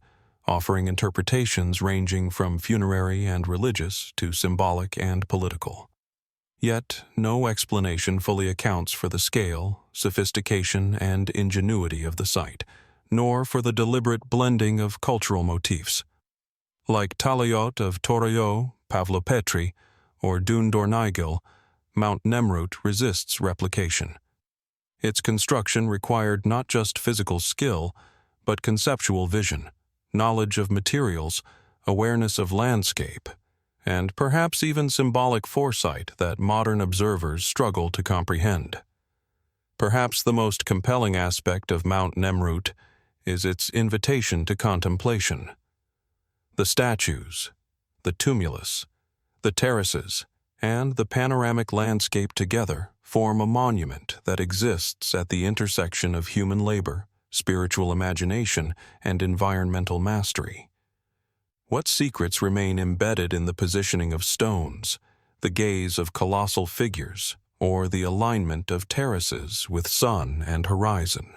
offering interpretations ranging from funerary and religious to symbolic and political. Yet, no explanation fully accounts for the scale, sophistication, and ingenuity of the site, nor for the deliberate blending of cultural motifs. Like Talayot of Torelló, Pavlopetri, or Dornaigil, Mount Nemrut resists replication. Its construction required not just physical skill, but conceptual vision, knowledge of materials, awareness of landscape, and perhaps even symbolic foresight that modern observers struggle to comprehend. Perhaps the most compelling aspect of Mount Nemrut is its invitation to contemplation. The statues, the tumulus, the terraces, and the panoramic landscape together form a monument that exists at the intersection of human labor, spiritual imagination, and environmental mastery. What secrets remain embedded in the positioning of stones, the gaze of colossal figures, or the alignment of terraces with sun and horizon?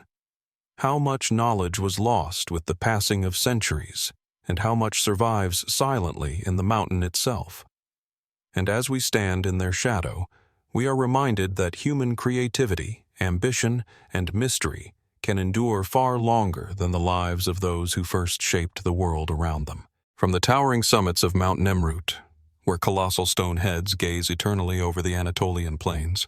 How much knowledge was lost with the passing of centuries, and how much survives silently in the mountain itself? And as we stand in their shadow, we are reminded that human creativity, ambition, and mystery can endure far longer than the lives of those who first shaped the world around them. From the towering summits of Mount Nemrut, where colossal stone heads gaze eternally over the Anatolian plains,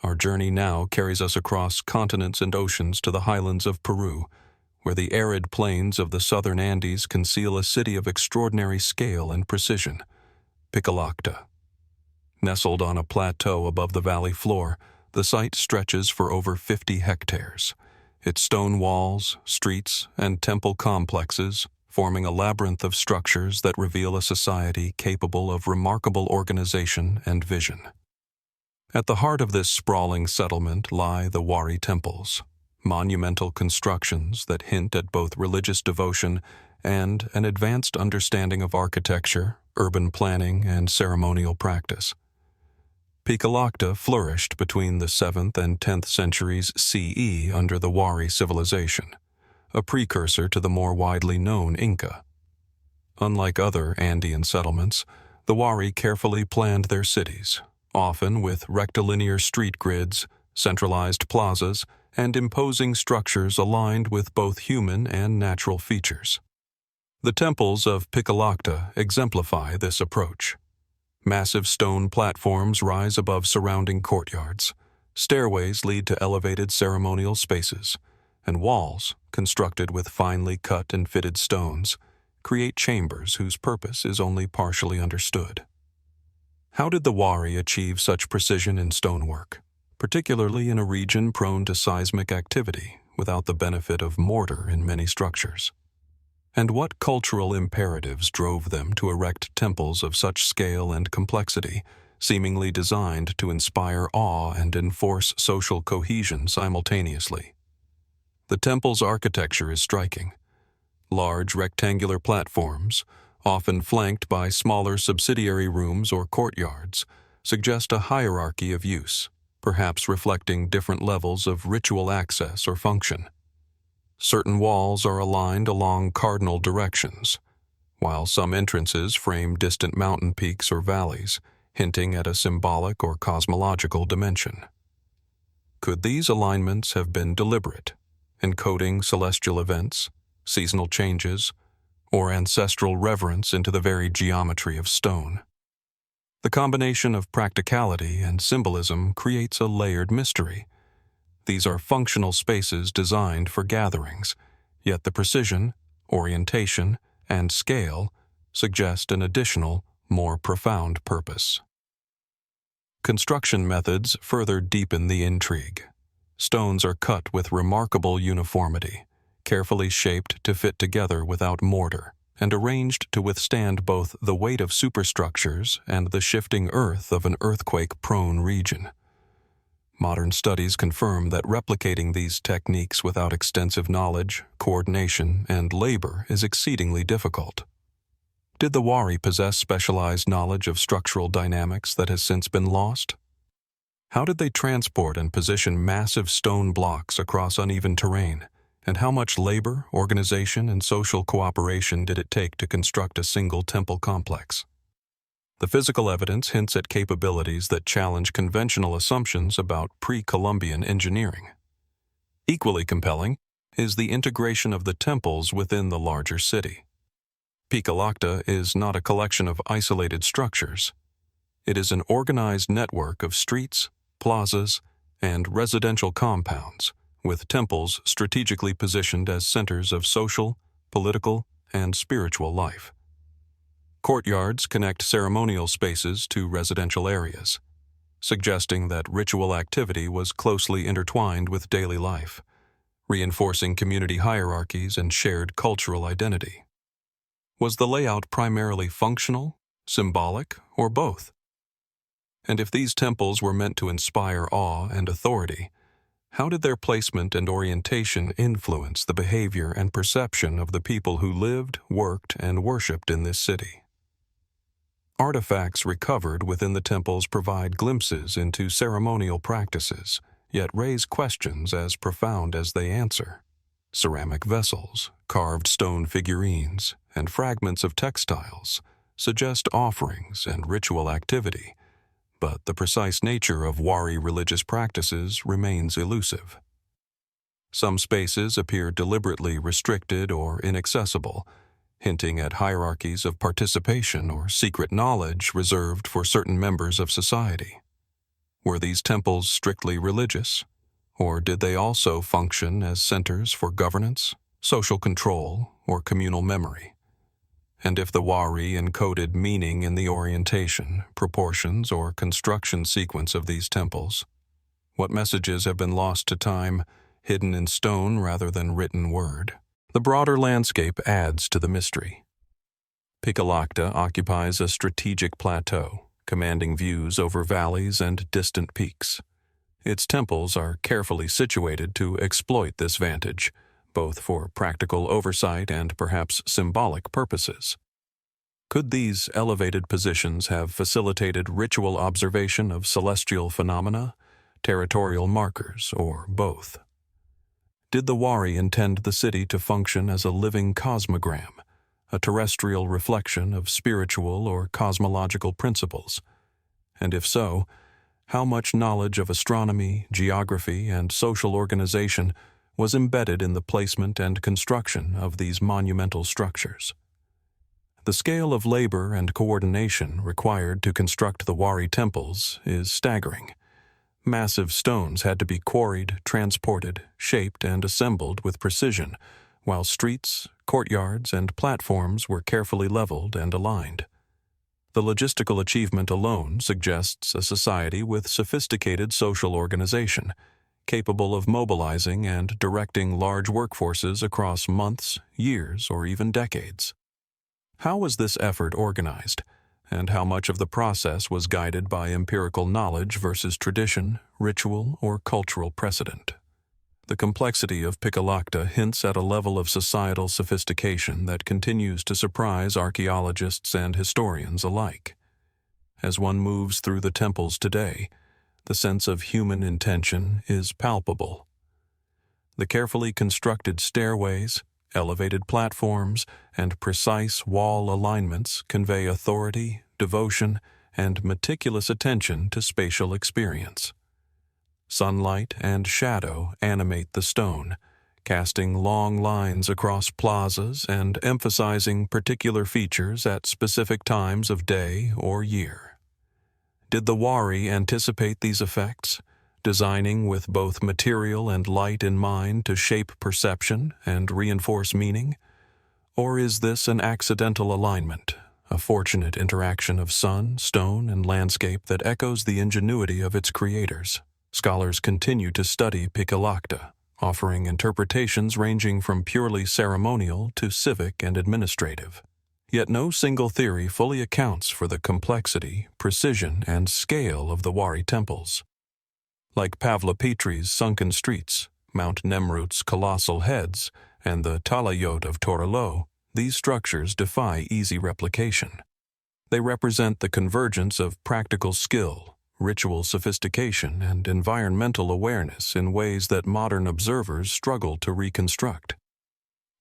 Our journey now carries us across continents and oceans to the highlands of Peru, where the arid plains of the southern Andes conceal a city of extraordinary scale and precision, Pikillaqta. Nestled on a plateau above the valley floor, the site stretches for over 50 hectares, its stone walls, streets, and temple complexes forming a labyrinth of structures that reveal a society capable of remarkable organization and vision. At the heart of this sprawling settlement lie the Wari temples, monumental constructions that hint at both religious devotion and an advanced understanding of architecture, urban planning, and ceremonial practice. Pikillaqta flourished between the 7th and 10th centuries CE under the Wari civilization, a precursor to the more widely known Inca. Unlike other Andean settlements, the Wari carefully planned their cities, often with rectilinear street grids, centralized plazas, and imposing structures aligned with both human and natural features. The temples of Pikillaqta exemplify this approach. Massive stone platforms rise above surrounding courtyards, stairways lead to elevated ceremonial spaces, and walls, constructed with finely cut and fitted stones, create chambers whose purpose is only partially understood. How did the Wari achieve such precision in stonework, particularly in a region prone to seismic activity without the benefit of mortar in many structures? And what cultural imperatives drove them to erect temples of such scale and complexity, seemingly designed to inspire awe and enforce social cohesion simultaneously? The temple's architecture is striking. Large rectangular platforms, often flanked by smaller subsidiary rooms or courtyards, suggest a hierarchy of use, perhaps reflecting different levels of ritual access or function. Certain walls are aligned along cardinal directions, while some entrances frame distant mountain peaks or valleys, hinting at a symbolic or cosmological dimension. Could these alignments have been deliberate, encoding celestial events, seasonal changes, or ancestral reverence into the very geometry of stone? The combination of practicality and symbolism creates a layered mystery. These are functional spaces designed for gatherings, yet the precision, orientation, and scale suggest an additional, more profound purpose. Construction methods further deepen the intrigue. Stones are cut with remarkable uniformity, carefully shaped to fit together without mortar, and arranged to withstand both the weight of superstructures and the shifting earth of an earthquake-prone region. Modern studies confirm that replicating these techniques without extensive knowledge, coordination, and labor is exceedingly difficult. Did the Wari possess specialized knowledge of structural dynamics that has since been lost? How did they transport and position massive stone blocks across uneven terrain? And how much labor, organization, and social cooperation did it take to construct a single temple complex? The physical evidence hints at capabilities that challenge conventional assumptions about pre-Columbian engineering. Equally compelling is the integration of the temples within the larger city. Pikillaqta is not a collection of isolated structures. It is an organized network of streets, plazas, and residential compounds, with temples strategically positioned as centers of social, political, and spiritual life. Courtyards connect ceremonial spaces to residential areas, suggesting that ritual activity was closely intertwined with daily life, reinforcing community hierarchies and shared cultural identity. Was the layout primarily functional, symbolic, or both? And if these temples were meant to inspire awe and authority, how did their placement and orientation influence the behavior and perception of the people who lived, worked, and worshipped in this city? Artifacts recovered within the temples provide glimpses into ceremonial practices, yet raise questions as profound as they answer. Ceramic vessels, carved stone figurines, and fragments of textiles suggest offerings and ritual activity, but the precise nature of Wari religious practices remains elusive. Some spaces appear deliberately restricted or inaccessible, hinting at hierarchies of participation or secret knowledge reserved for certain members of society. Were these temples strictly religious, or did they also function as centers for governance, social control, or communal memory? And if the Wari encoded meaning in the orientation, proportions, or construction sequence of these temples, what messages have been lost to time, hidden in stone rather than written word? The broader landscape adds to the mystery. Pikillaqta occupies a strategic plateau, commanding views over valleys and distant peaks. Its temples are carefully situated to exploit this vantage, both for practical oversight and perhaps symbolic purposes. Could these elevated positions have facilitated ritual observation of celestial phenomena, territorial markers, or both? Did the Wari intend the city to function as a living cosmogram, a terrestrial reflection of spiritual or cosmological principles? And if so, how much knowledge of astronomy, geography, and social organization was embedded in the placement and construction of these monumental structures? The scale of labor and coordination required to construct the Wari temples is staggering. Massive stones had to be quarried, transported, shaped, and assembled with precision, while streets, courtyards, and platforms were carefully leveled and aligned. The logistical achievement alone suggests a society with sophisticated social organization, capable of mobilizing and directing large workforces across months, years, or even decades. How was this effort organized, and how much of the process was guided by empirical knowledge versus tradition, ritual, or cultural precedent? The complexity of Pikillaqta hints at a level of societal sophistication that continues to surprise archaeologists and historians alike. As one moves through the temples today, the sense of human intention is palpable. The carefully constructed stairways, elevated platforms, and precise wall alignments convey authority, devotion, and meticulous attention to spatial experience. Sunlight and shadow animate the stone, casting long lines across plazas and emphasizing particular features at specific times of day or year. Did the Wari anticipate these effects, designing with both material and light in mind to shape perception and reinforce meaning? Or is this an accidental alignment, a fortunate interaction of sun, stone, and landscape that echoes the ingenuity of its creators? Scholars continue to study Pikillaqta, offering interpretations ranging from purely ceremonial to civic and administrative. Yet no single theory fully accounts for the complexity, precision, and scale of the Wari temples. Like Pavlopetri's sunken streets, Mount Nemrut's colossal heads, and the Talayot of Torelló, these structures defy easy replication. They represent the convergence of practical skill, ritual sophistication, and environmental awareness in ways that modern observers struggle to reconstruct.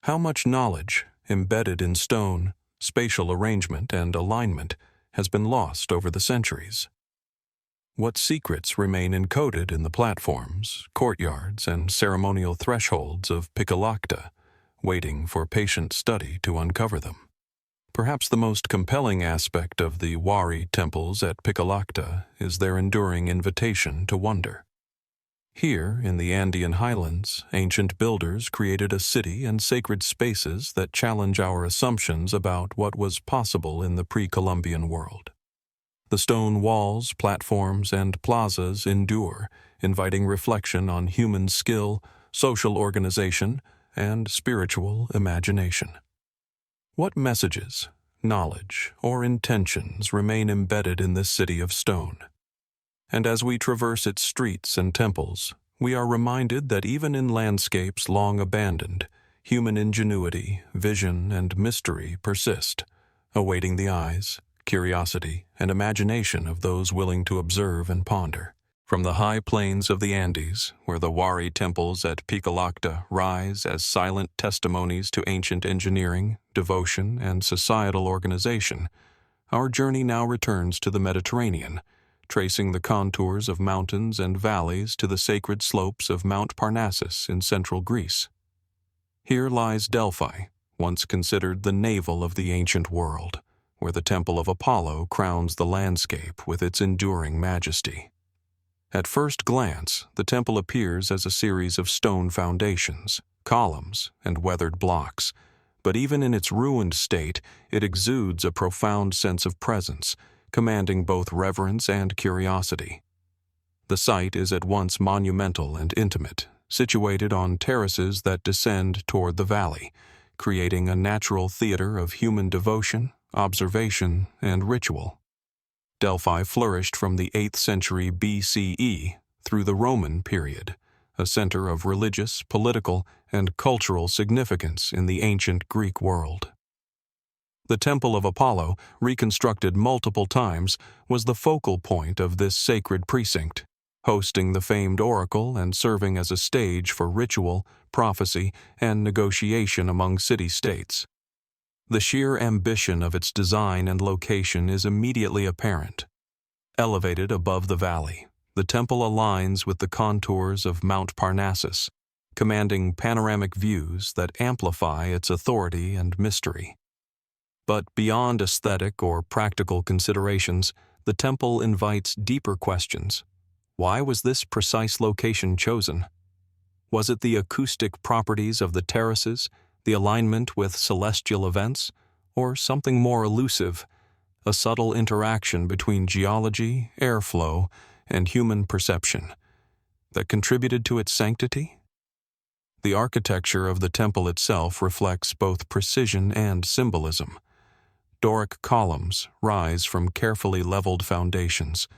How much knowledge, embedded in stone, spatial arrangement, and alignment, has been lost over the centuries? What secrets remain encoded in the platforms, courtyards, and ceremonial thresholds of Pikillaqta, waiting for patient study to uncover them? Perhaps the most compelling aspect of the Wari temples at Pikillaqta is their enduring invitation to wonder. Here, in the Andean highlands, ancient builders created a city and sacred spaces that challenge our assumptions about what was possible in the pre-Columbian world. The stone walls, platforms, and plazas endure, inviting reflection on human skill, social organization, and spiritual imagination. What messages, knowledge, or intentions remain embedded in this city of stone? And as we traverse its streets and temples, we are reminded that even in landscapes long abandoned, human ingenuity, vision, and mystery persist, awaiting the eyes, curiosity, and imagination of those willing to observe and ponder. From the high plains of the Andes, where the Wari temples at Pikillaqta rise as silent testimonies to ancient engineering, devotion, and societal organization, our journey now returns to the Mediterranean, tracing the contours of mountains and valleys to the sacred slopes of Mount Parnassus in central Greece. Here lies Delphi, once considered the navel of the ancient world, where the temple of Apollo crowns the landscape with its enduring majesty. At first glance, the temple appears as a series of stone foundations, columns, and weathered blocks, but even in its ruined state, it exudes a profound sense of presence, commanding both reverence and curiosity. The site is at once monumental and intimate, situated on terraces that descend toward the valley, creating a natural theater of human devotion, observation, and ritual. Delphi flourished from the 8th century BCE through the Roman period, a center of religious, political, and cultural significance in the ancient Greek world. The Temple of Apollo, reconstructed multiple times, was the focal point of this sacred precinct, hosting the famed oracle and serving as a stage for ritual, prophecy, and negotiation among city-states. The sheer ambition of its design and location is immediately apparent. Elevated above the valley, the temple aligns with the contours of Mount Parnassus, commanding panoramic views that amplify its authority and mystery. But beyond aesthetic or practical considerations, the temple invites deeper questions. Why was this precise location chosen? Was it the acoustic properties of the terraces, the alignment with celestial events, or something more elusive, a subtle interaction between geology, airflow, and human perception that contributed to its sanctity? The architecture of the temple itself reflects both precision and symbolism. Doric columns rise from carefully leveled foundations,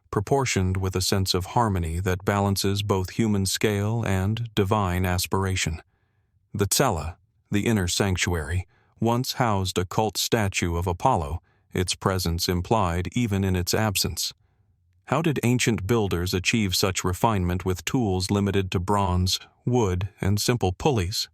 proportioned with a sense of harmony that balances both human scale and divine aspiration. The cella, the inner sanctuary, once housed a cult statue of Apollo, its presence implied even in its absence. How did ancient builders achieve such refinement with tools limited to bronze, wood, and simple pulleys?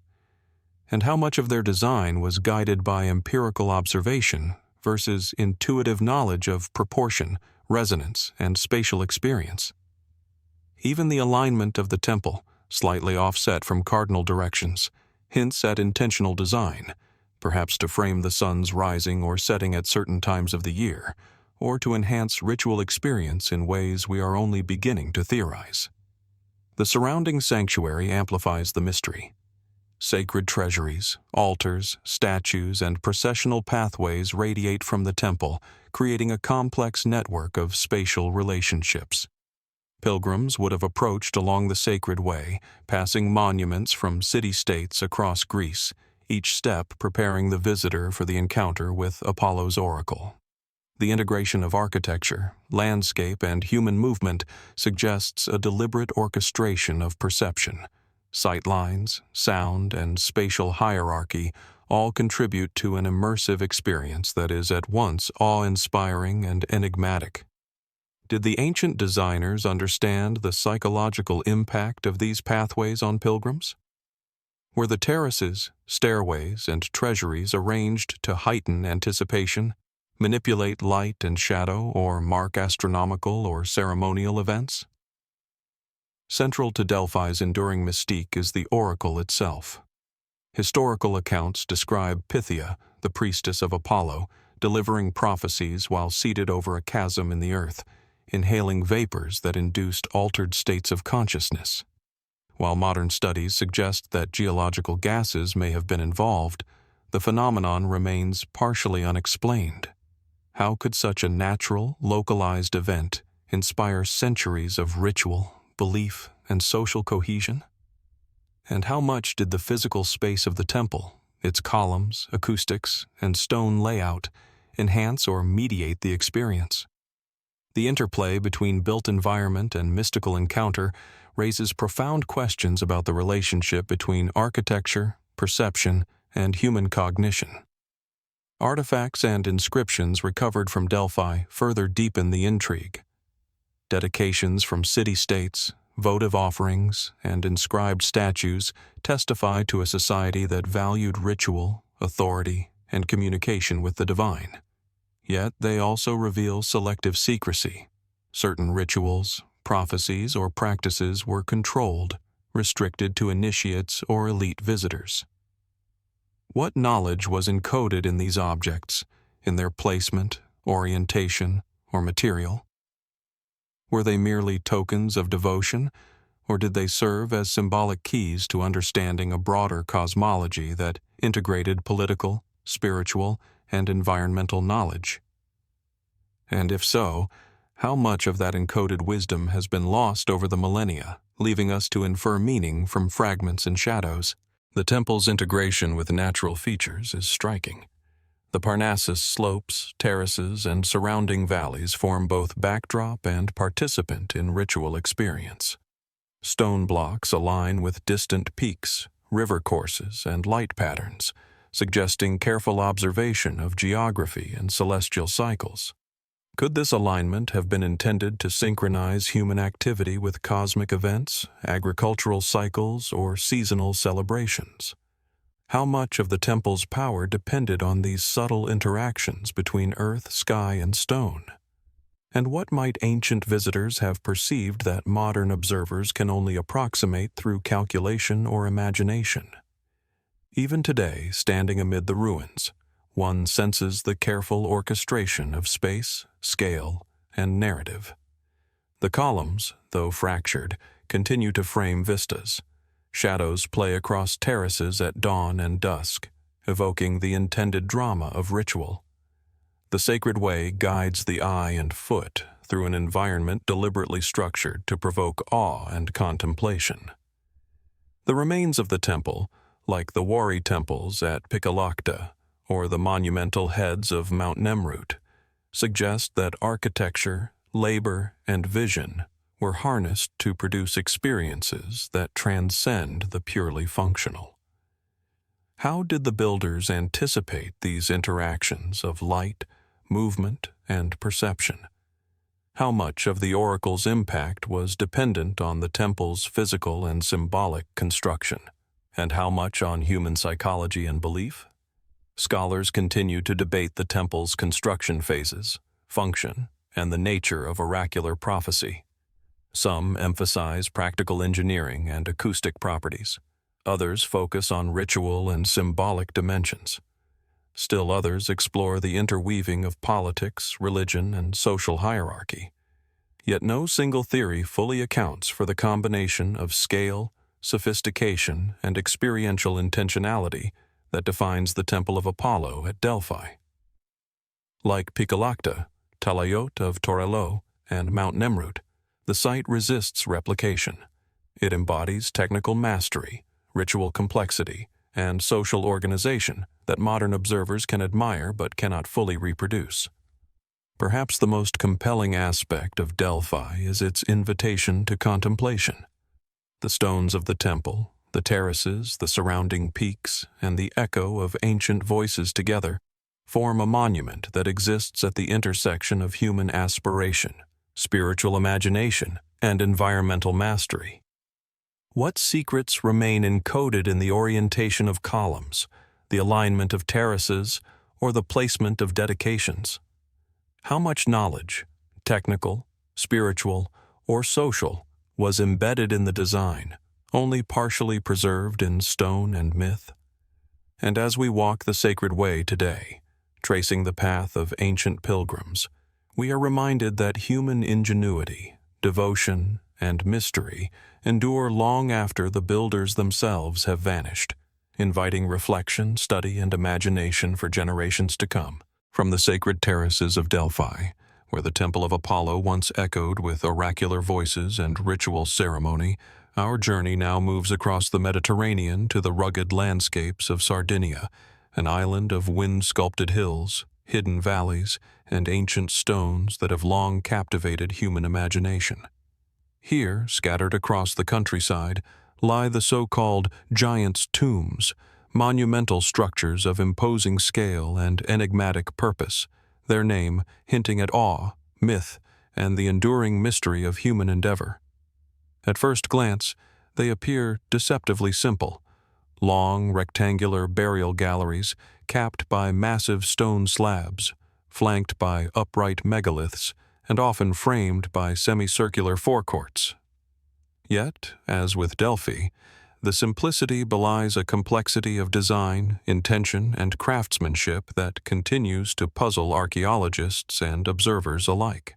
And how much of their design was guided by empirical observation versus intuitive knowledge of proportion, resonance, and spatial experience? Even the alignment of the temple, slightly offset from cardinal directions, hints at intentional design, perhaps to frame the sun's rising or setting at certain times of the year, or to enhance ritual experience in ways we are only beginning to theorize. The surrounding sanctuary amplifies the mystery. Sacred treasuries, altars, statues, and processional pathways radiate from the temple, creating a complex network of spatial relationships. Pilgrims would have approached along the sacred way, passing monuments from city-states across Greece, each step preparing the visitor for the encounter with Apollo's oracle. The integration of architecture, landscape, and human movement suggests a deliberate orchestration of perception. Sightlines, sound, and spatial hierarchy all contribute to an immersive experience that is at once awe-inspiring and enigmatic. Did the ancient designers understand the psychological impact of these pathways on pilgrims? Were the terraces, stairways, and treasuries arranged to heighten anticipation, manipulate light and shadow, or mark astronomical or ceremonial events? Central to Delphi's enduring mystique is the oracle itself. Historical accounts describe Pythia, the priestess of Apollo, delivering prophecies while seated over a chasm in the earth, inhaling vapors that induced altered states of consciousness. While modern studies suggest that geological gases may have been involved, the phenomenon remains partially unexplained. How could such a natural, localized event inspire centuries of ritual, belief, and social cohesion? And how much did the physical space of the temple, its columns, acoustics, and stone layout, enhance or mediate the experience? The interplay between built environment and mystical encounter raises profound questions about the relationship between architecture, perception, and human cognition. Artifacts and inscriptions recovered from Delphi further deepen the intrigue. Dedications from city-states, votive offerings, and inscribed statues testify to a society that valued ritual, authority, and communication with the divine. Yet they also reveal selective secrecy. Certain rituals, prophecies, or practices were controlled, restricted to initiates or elite visitors. What knowledge was encoded in these objects, in their placement, orientation, or material? Were they merely tokens of devotion, or did they serve as symbolic keys to understanding a broader cosmology that integrated political, spiritual, and environmental knowledge? And if so, how much of that encoded wisdom has been lost over the millennia, leaving us to infer meaning from fragments and shadows? The temple's integration with natural features is striking. The Parnassus slopes, terraces, and surrounding valleys form both backdrop and participant in ritual experience. Stone blocks align with distant peaks, river courses, and light patterns, suggesting careful observation of geography and celestial cycles. Could this alignment have been intended to synchronize human activity with cosmic events, agricultural cycles, or seasonal celebrations? How much of the temple's power depended on these subtle interactions between earth, sky, and stone? And what might ancient visitors have perceived that modern observers can only approximate through calculation or imagination? Even today, standing amid the ruins, one senses the careful orchestration of space, scale, and narrative. The columns, though fractured, continue to frame vistas. Shadows play across terraces at dawn and dusk, evoking the intended drama of ritual. The sacred way guides the eye and foot through an environment deliberately structured to provoke awe and contemplation. The remains of the temple, like the Wari temples at Pikillaqta or the monumental heads of Mount Nemrut, suggest that architecture, labor, and vision were harnessed to produce experiences that transcend the purely functional. How did the builders anticipate these interactions of light, movement, and perception? How much of the oracle's impact was dependent on the temple's physical and symbolic construction, and how much on human psychology and belief? Scholars continue to debate the temple's construction phases, function, and the nature of oracular prophecy. Some emphasize practical engineering and acoustic properties. Others focus on ritual and symbolic dimensions. Still others explore the interweaving of politics, religion, and social hierarchy. Yet no single theory fully accounts for the combination of scale, sophistication, and experiential intentionality that defines the Temple of Apollo at Delphi. Like Pikillaqta, Talayot of Torelló, and Mount Nemrut, the site resists replication. It embodies technical mastery, ritual complexity, and social organization that modern observers can admire but cannot fully reproduce. Perhaps the most compelling aspect of Delphi is its invitation to contemplation. The stones of the temple, the terraces, the surrounding peaks, and the echo of ancient voices together form a monument that exists at the intersection of human aspiration, spiritual imagination, and environmental mastery. What secrets remain encoded in the orientation of columns, the alignment of terraces, or the placement of dedications? How much knowledge, technical, spiritual, or social, was embedded in the design, only partially preserved in stone and myth? And as we walk the sacred way today, tracing the path of ancient pilgrims, we are reminded that human ingenuity, devotion, and mystery endure long after the builders themselves have vanished, inviting reflection, study, and imagination for generations to come. From the sacred terraces of Delphi, where the Temple of Apollo once echoed with oracular voices and ritual ceremony, our journey now moves across the Mediterranean to the rugged landscapes of Sardinia, an island of wind-sculpted hills, hidden valleys, and ancient stones that have long captivated human imagination. Here, scattered across the countryside, lie the so-called giants' tombs, monumental structures of imposing scale and enigmatic purpose, their name hinting at awe, myth, and the enduring mystery of human endeavor. At first glance, they appear deceptively simple: long, rectangular burial galleries capped by massive stone slabs, flanked by upright megaliths, and often framed by semicircular forecourts. Yet, as with Delphi, the simplicity belies a complexity of design, intention, and craftsmanship that continues to puzzle archaeologists and observers alike.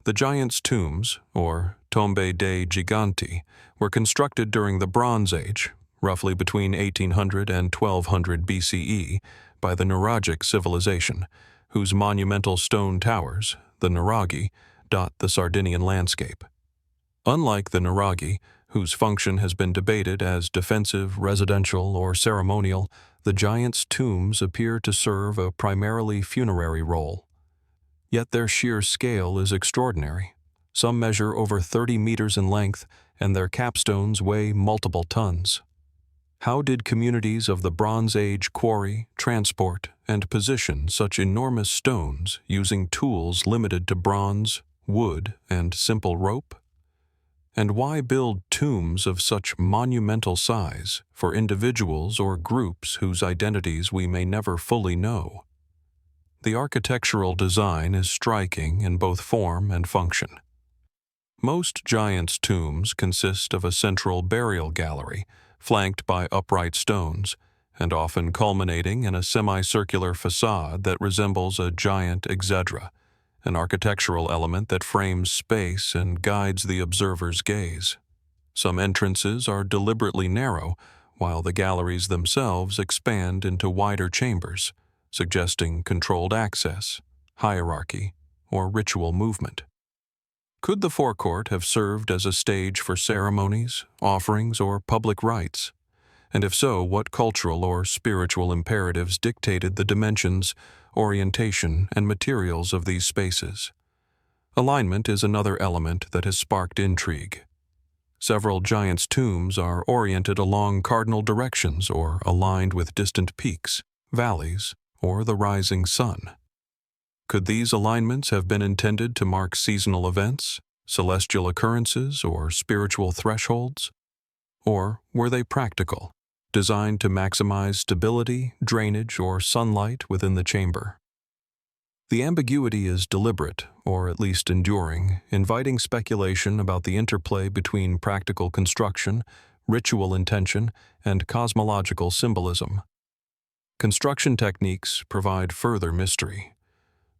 The giants' tombs, or Tombe dei Giganti, were constructed during the Bronze Age, roughly between 1800 and 1200 BCE, by the Nuragic civilization, whose monumental stone towers, the Nuraghi, dot the Sardinian landscape. Unlike the Nuraghi, whose function has been debated as defensive, residential, or ceremonial, the giants' tombs appear to serve a primarily funerary role. Yet their sheer scale is extraordinary. Some measure over 30 meters in length, and their capstones weigh multiple tons. How did communities of the Bronze Age quarry, transport, and position such enormous stones using tools limited to bronze, wood, and simple rope? And why build tombs of such monumental size for individuals or groups whose identities we may never fully know? The architectural design is striking in both form and function. Most giants' tombs consist of a central burial gallery, flanked by upright stones, and often culminating in a semicircular facade that resembles a giant exedra, an architectural element that frames space and guides the observer's gaze. Some entrances are deliberately narrow, while the galleries themselves expand into wider chambers, suggesting controlled access, hierarchy, or ritual movement. Could the forecourt have served as a stage for ceremonies, offerings, or public rites? And if so, what cultural or spiritual imperatives dictated the dimensions, orientation, and materials of these spaces? Alignment is another element that has sparked intrigue. Several giants' tombs are oriented along cardinal directions or aligned with distant peaks, valleys, or the rising sun. Could these alignments have been intended to mark seasonal events, celestial occurrences, or spiritual thresholds? Or were they practical, designed to maximize stability, drainage, or sunlight within the chamber? The ambiguity is deliberate, or at least enduring, inviting speculation about the interplay between practical construction, ritual intention, and cosmological symbolism. Construction techniques provide further mystery.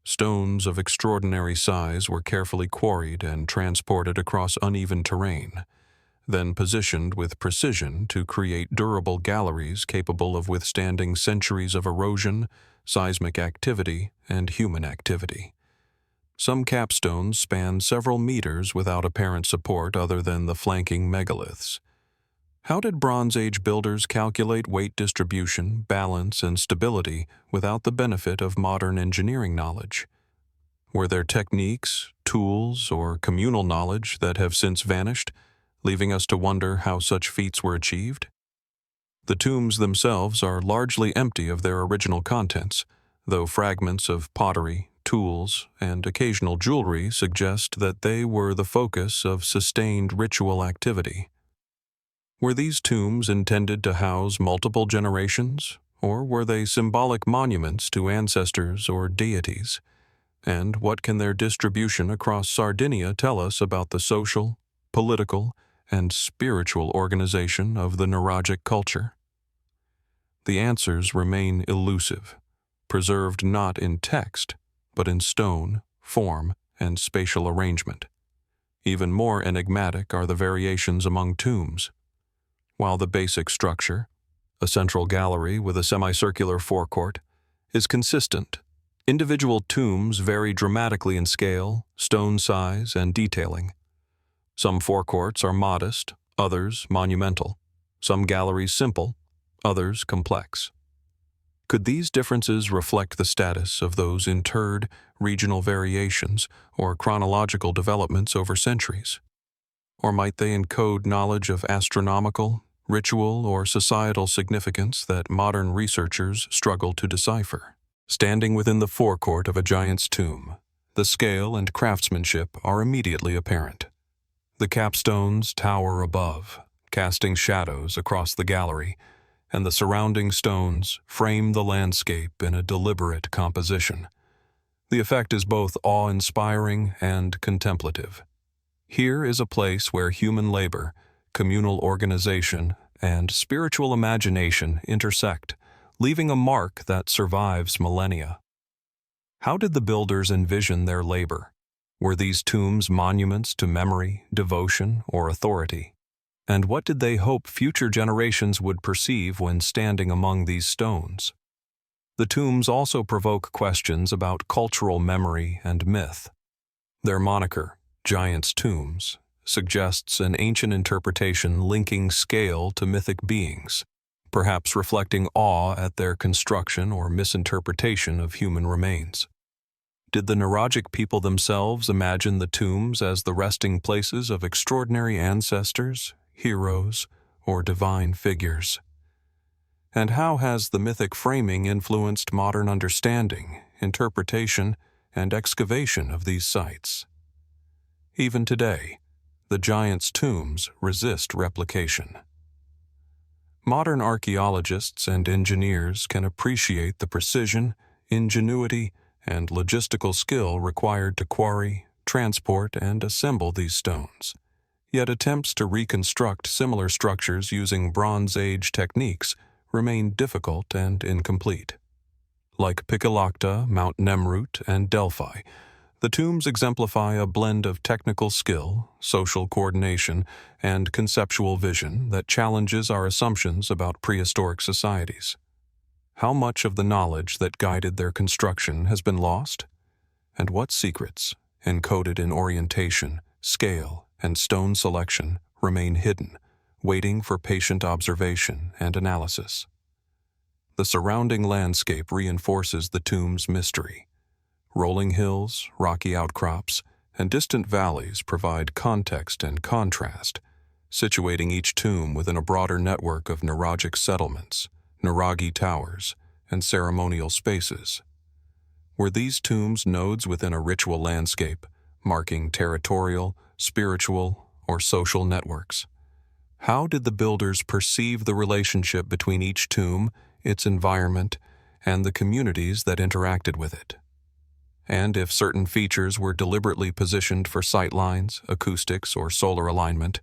Stones of extraordinary size were carefully quarried and transported across uneven terrain, then positioned with precision to create durable galleries capable of withstanding centuries of erosion, seismic activity, and human activity. Some capstones span several meters without apparent support other than the flanking megaliths. How did Bronze Age builders calculate weight distribution, balance, and stability without the benefit of modern engineering knowledge? Were there techniques, tools, or communal knowledge that have since vanished, leaving us to wonder how such feats were achieved? The tombs themselves are largely empty of their original contents, though fragments of pottery, tools, and occasional jewelry suggest that they were the focus of sustained ritual activity. Were these tombs intended to house multiple generations, or were they symbolic monuments to ancestors or deities? And what can their distribution across Sardinia tell us about the social, political, and spiritual organization of the Nuragic culture? The answers remain elusive, preserved not in text, but in stone, form, and spatial arrangement. Even more enigmatic are the variations among tombs. While the basic structure, a central gallery with a semicircular forecourt, is consistent, individual tombs vary dramatically in scale, stone size, and detailing. Some forecourts are modest, others monumental, some galleries simple, others complex. Could these differences reflect the status of those interred, regional variations, or chronological developments over centuries? Or might they encode knowledge of astronomical, ritual, or societal significance that modern researchers struggle to decipher? Standing within the forecourt of a giant's tomb, the scale and craftsmanship are immediately apparent. The capstones tower above, casting shadows across the gallery, and the surrounding stones frame the landscape in a deliberate composition. The effect is both awe-inspiring and contemplative. Here is a place where human labor, communal organization, and spiritual imagination intersect, leaving a mark that survives millennia. How did the builders envision their labor? Were these tombs monuments to memory, devotion, or authority? And what did they hope future generations would perceive when standing among these stones? The tombs also provoke questions about cultural memory and myth. Their moniker, Giants' Tombs, suggests an ancient interpretation linking scale to mythic beings, perhaps reflecting awe at their construction or misinterpretation of human remains. Did the Nuragic people themselves imagine the tombs as the resting places of extraordinary ancestors, heroes, or divine figures? And how has the mythic framing influenced modern understanding, interpretation, and excavation of these sites? Even today, the giants' tombs resist replication. Modern archaeologists and engineers can appreciate the precision, ingenuity, and logistical skill required to quarry, transport, and assemble these stones. Yet attempts to reconstruct similar structures using Bronze Age techniques remain difficult and incomplete. Like Pikillaqta, Mount Nemrut, and Delphi, the tombs exemplify a blend of technical skill, social coordination, and conceptual vision that challenges our assumptions about prehistoric societies. How much of the knowledge that guided their construction has been lost? And what secrets, encoded in orientation, scale, and stone selection, remain hidden, waiting for patient observation and analysis? The surrounding landscape reinforces the tomb's mystery. Rolling hills, rocky outcrops, and distant valleys provide context and contrast, situating each tomb within a broader network of Nuragic settlements, Nuragi towers, and ceremonial spaces. Were these tombs nodes within a ritual landscape, marking territorial, spiritual, or social networks? How did the builders perceive the relationship between each tomb, its environment, and the communities that interacted with it? And if certain features were deliberately positioned for sightlines, acoustics, or solar alignment,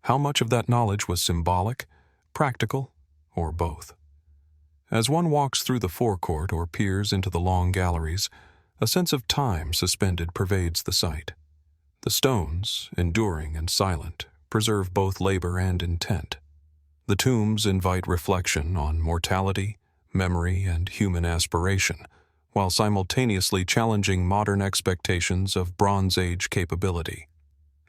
how much of that knowledge was symbolic, practical, or both? As one walks through the forecourt or peers into the long galleries, a sense of time suspended pervades the site. The stones, enduring and silent, preserve both labor and intent. The tombs invite reflection on mortality, memory, and human aspiration, while simultaneously challenging modern expectations of Bronze Age capability.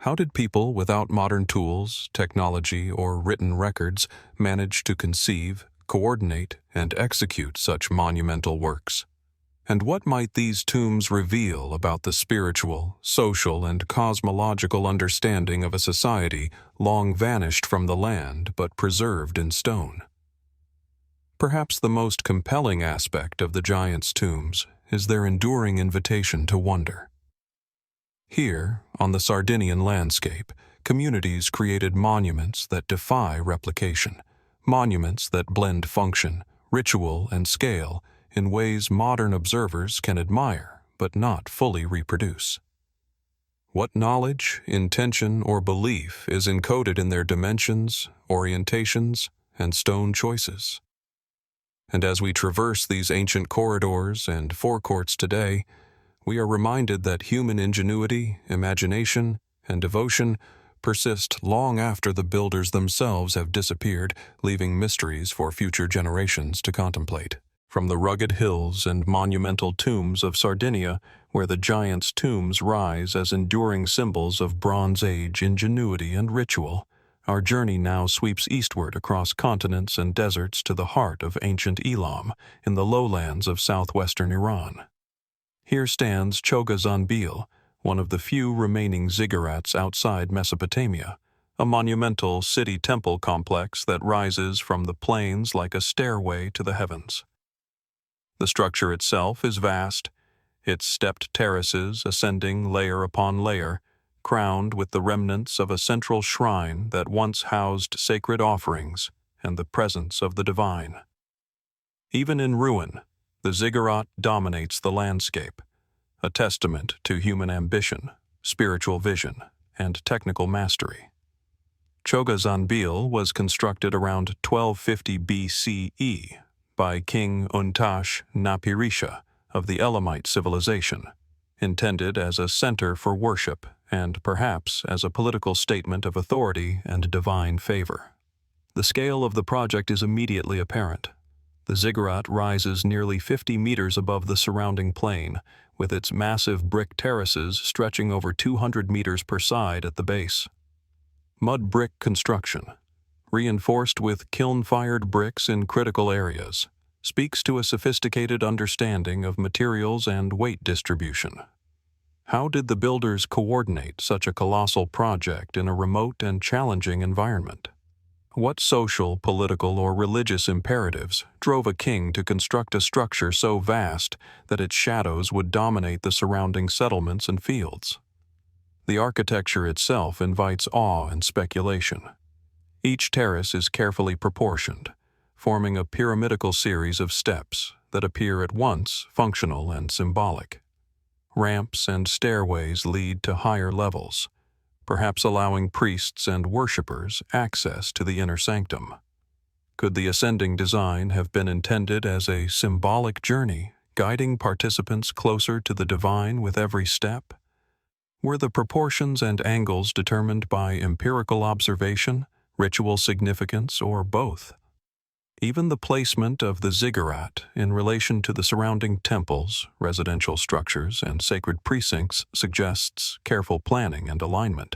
How did people without modern tools, technology, or written records manage to conceive, coordinate, and execute such monumental works? And what might these tombs reveal about the spiritual, social, and cosmological understanding of a society long vanished from the land but preserved in stone? Perhaps the most compelling aspect of the giants' tombs is their enduring invitation to wonder. Here, on the Sardinian landscape, communities created monuments that defy replication, monuments that blend function, ritual, and scale in ways modern observers can admire but not fully reproduce. What knowledge, intention, or belief is encoded in their dimensions, orientations, and stone choices? And as we traverse these ancient corridors and forecourts today, we are reminded that human ingenuity, imagination, and devotion persist long after the builders themselves have disappeared, leaving mysteries for future generations to contemplate. From the rugged hills and monumental tombs of Sardinia, where the giants' tombs rise as enduring symbols of Bronze Age ingenuity and ritual, our journey now sweeps eastward across continents and deserts to the heart of ancient Elam in the lowlands of southwestern Iran. Here stands Chogha Zanbil, one of the few remaining ziggurats outside Mesopotamia, a monumental city-temple complex that rises from the plains like a stairway to the heavens. The structure itself is vast, its stepped terraces ascending layer upon layer, crowned with the remnants of a central shrine that once housed sacred offerings and the presence of the divine. Even in ruin, the ziggurat dominates the landscape, a testament to human ambition, spiritual vision, and technical mastery. Chogha Zanbil was constructed around 1250 BCE by King Untash Napirisha of the Elamite civilization, intended as a center for worship and perhaps as a political statement of authority and divine favor. The scale of the project is immediately apparent. The ziggurat rises nearly 50 meters above the surrounding plain, with its massive brick terraces stretching over 200 meters per side at the base. Mud brick construction, reinforced with kiln-fired bricks in critical areas, speaks to a sophisticated understanding of materials and weight distribution. How did the builders coordinate such a colossal project in a remote and challenging environment? What social, political, or religious imperatives drove a king to construct a structure so vast that its shadows would dominate the surrounding settlements and fields? The architecture itself invites awe and speculation. Each terrace is carefully proportioned, forming a pyramidical series of steps that appear at once functional and symbolic. Ramps and stairways lead to higher levels, perhaps allowing priests and worshippers access to the inner sanctum. Could the ascending design have been intended as a symbolic journey, guiding participants closer to the divine with every step? Were the proportions and angles determined by empirical observation, ritual significance, or both? Even the placement of the ziggurat in relation to the surrounding temples, residential structures, and sacred precincts suggests careful planning and alignment.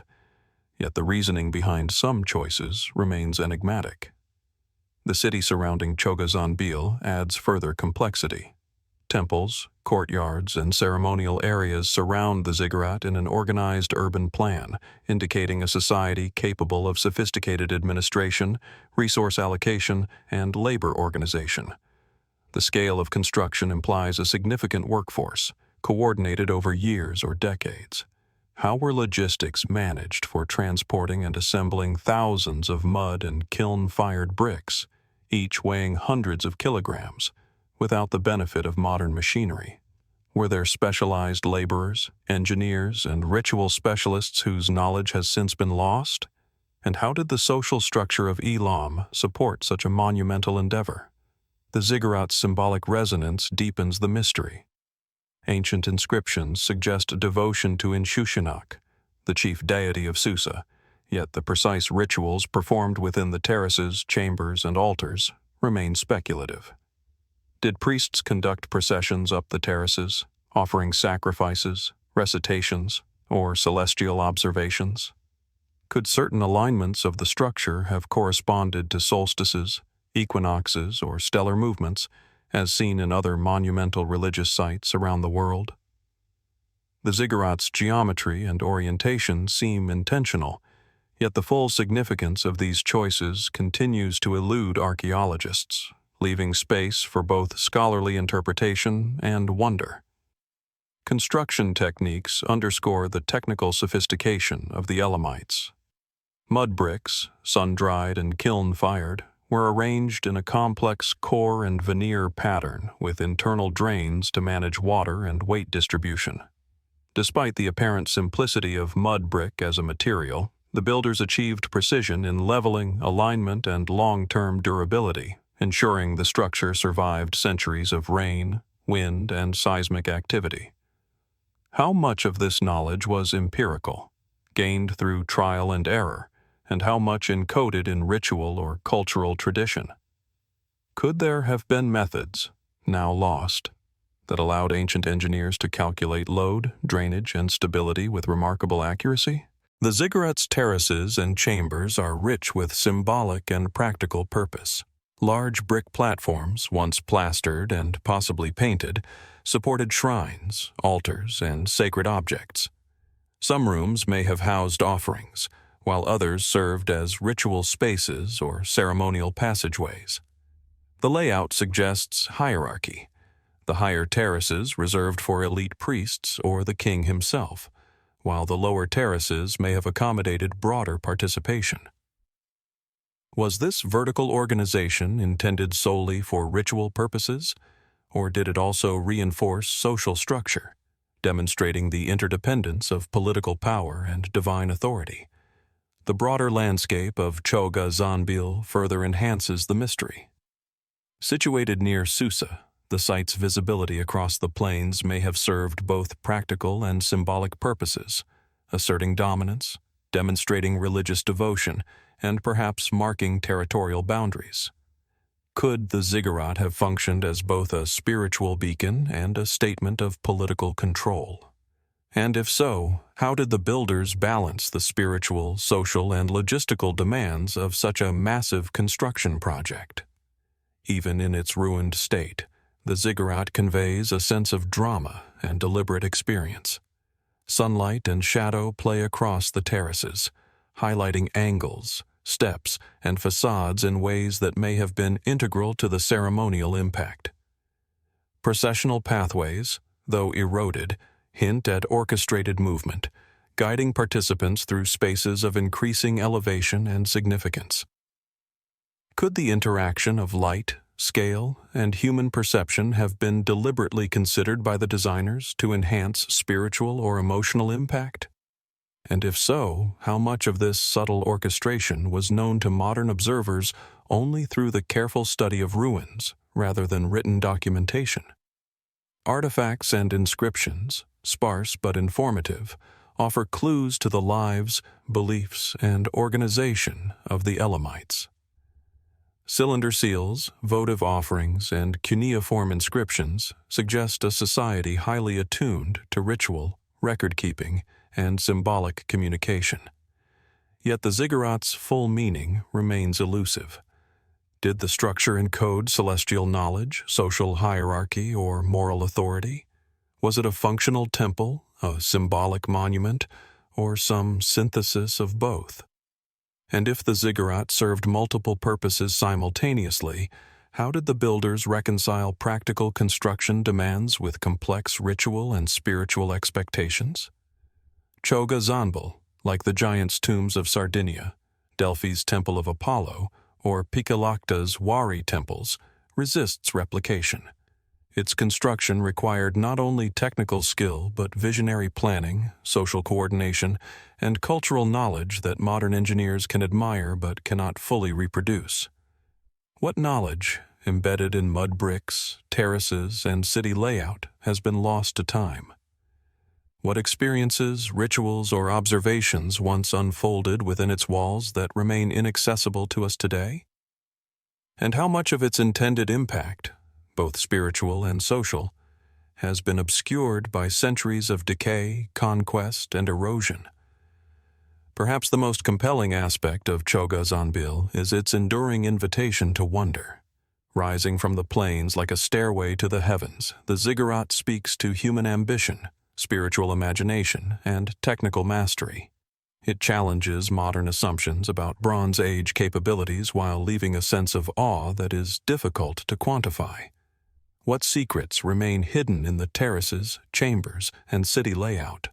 Yet the reasoning behind some choices remains enigmatic. The city surrounding Chogha Zanbil adds further complexity. Temples, courtyards, and ceremonial areas surround the ziggurat in an organized urban plan, indicating a society capable of sophisticated administration, resource allocation, and labor organization. The scale of construction implies a significant workforce, coordinated over years or decades. How were logistics managed for transporting and assembling thousands of mud and kiln-fired bricks, each weighing hundreds of kilograms, without the benefit of modern machinery? Were there specialized laborers, engineers, and ritual specialists whose knowledge has since been lost? And how did the social structure of Elam support such a monumental endeavor? The ziggurat's symbolic resonance deepens the mystery. Ancient inscriptions suggest a devotion to Inshushinak, the chief deity of Susa, yet the precise rituals performed within the terraces, chambers, and altars remain speculative. Did priests conduct processions up the terraces, offering sacrifices, recitations, or celestial observations? Could certain alignments of the structure have corresponded to solstices, equinoxes, or stellar movements, as seen in other monumental religious sites around the world? The ziggurat's geometry and orientation seem intentional, yet the full significance of these choices continues to elude archaeologists, leaving space for both scholarly interpretation and wonder. Construction techniques underscore the technical sophistication of the Elamites. Mud bricks, sun-dried and kiln-fired, were arranged in a complex core and veneer pattern with internal drains to manage water and weight distribution. Despite the apparent simplicity of mud brick as a material, the builders achieved precision in leveling, alignment, and long-term durability, ensuring the structure survived centuries of rain, wind, and seismic activity. How much of this knowledge was empirical, gained through trial and error, and how much encoded in ritual or cultural tradition? Could there have been methods, now lost, that allowed ancient engineers to calculate load, drainage, and stability with remarkable accuracy? The ziggurat's terraces and chambers are rich with symbolic and practical purpose. Large brick platforms, once plastered and possibly painted, supported shrines, altars, and sacred objects. Some rooms may have housed offerings, while others served as ritual spaces or ceremonial passageways. The layout suggests hierarchy, the higher terraces reserved for elite priests or the king himself, while the lower terraces may have accommodated broader participation. Was this vertical organization intended solely for ritual purposes, or did it also reinforce social structure, demonstrating the interdependence of political power and divine authority? The broader landscape of Chogha Zanbil further enhances the mystery. Situated near Susa, The site's visibility across the plains may have served both practical and symbolic purposes, asserting dominance, demonstrating religious devotion, and perhaps marking territorial boundaries. Could the ziggurat have functioned as both a spiritual beacon and a statement of political control? And if so, how did the builders balance the spiritual, social, and logistical demands of such a massive construction project? Even in its ruined state, the ziggurat conveys a sense of drama and deliberate experience. Sunlight and shadow play across the terraces, highlighting angles, steps, and facades in ways that may have been integral to the ceremonial impact. Processional pathways, though eroded, hint at orchestrated movement, guiding participants through spaces of increasing elevation and significance. Could the interaction of light, scale, and human perception have been deliberately considered by the designers to enhance spiritual or emotional impact? And if so, how much of this subtle orchestration was known to modern observers only through the careful study of ruins rather than written documentation? Artifacts and inscriptions, sparse but informative, offer clues to the lives, beliefs, and organization of the Elamites. Cylinder seals, votive offerings, and cuneiform inscriptions suggest a society highly attuned to ritual, record-keeping, and symbolic communication. Yet the ziggurat's full meaning remains elusive. Did the structure encode celestial knowledge, social hierarchy, or moral authority? Was it a functional temple, a symbolic monument, or some synthesis of both? And if the ziggurat served multiple purposes simultaneously, how did the builders reconcile practical construction demands with complex ritual and spiritual expectations? Chogha Zanbil, like the giant's tombs of Sardinia, Delphi's Temple of Apollo, or Pikillaqta's Wari temples, resists replication. Its construction required not only technical skill but visionary planning, social coordination, and cultural knowledge that modern engineers can admire but cannot fully reproduce. What knowledge, embedded in mud bricks, terraces, and city layout, has been lost to time? What experiences, rituals, or observations once unfolded within its walls that remain inaccessible to us today? And how much of its intended impact, both spiritual and social, has been obscured by centuries of decay, conquest, and erosion? Perhaps the most compelling aspect of Chogha Zanbil is its enduring invitation to wonder. Rising from the plains like a stairway to the heavens, the ziggurat speaks to human ambition, spiritual imagination, and technical mastery. It challenges modern assumptions about Bronze Age capabilities while leaving a sense of awe that is difficult to quantify. What secrets remain hidden in the terraces, chambers, and city layout?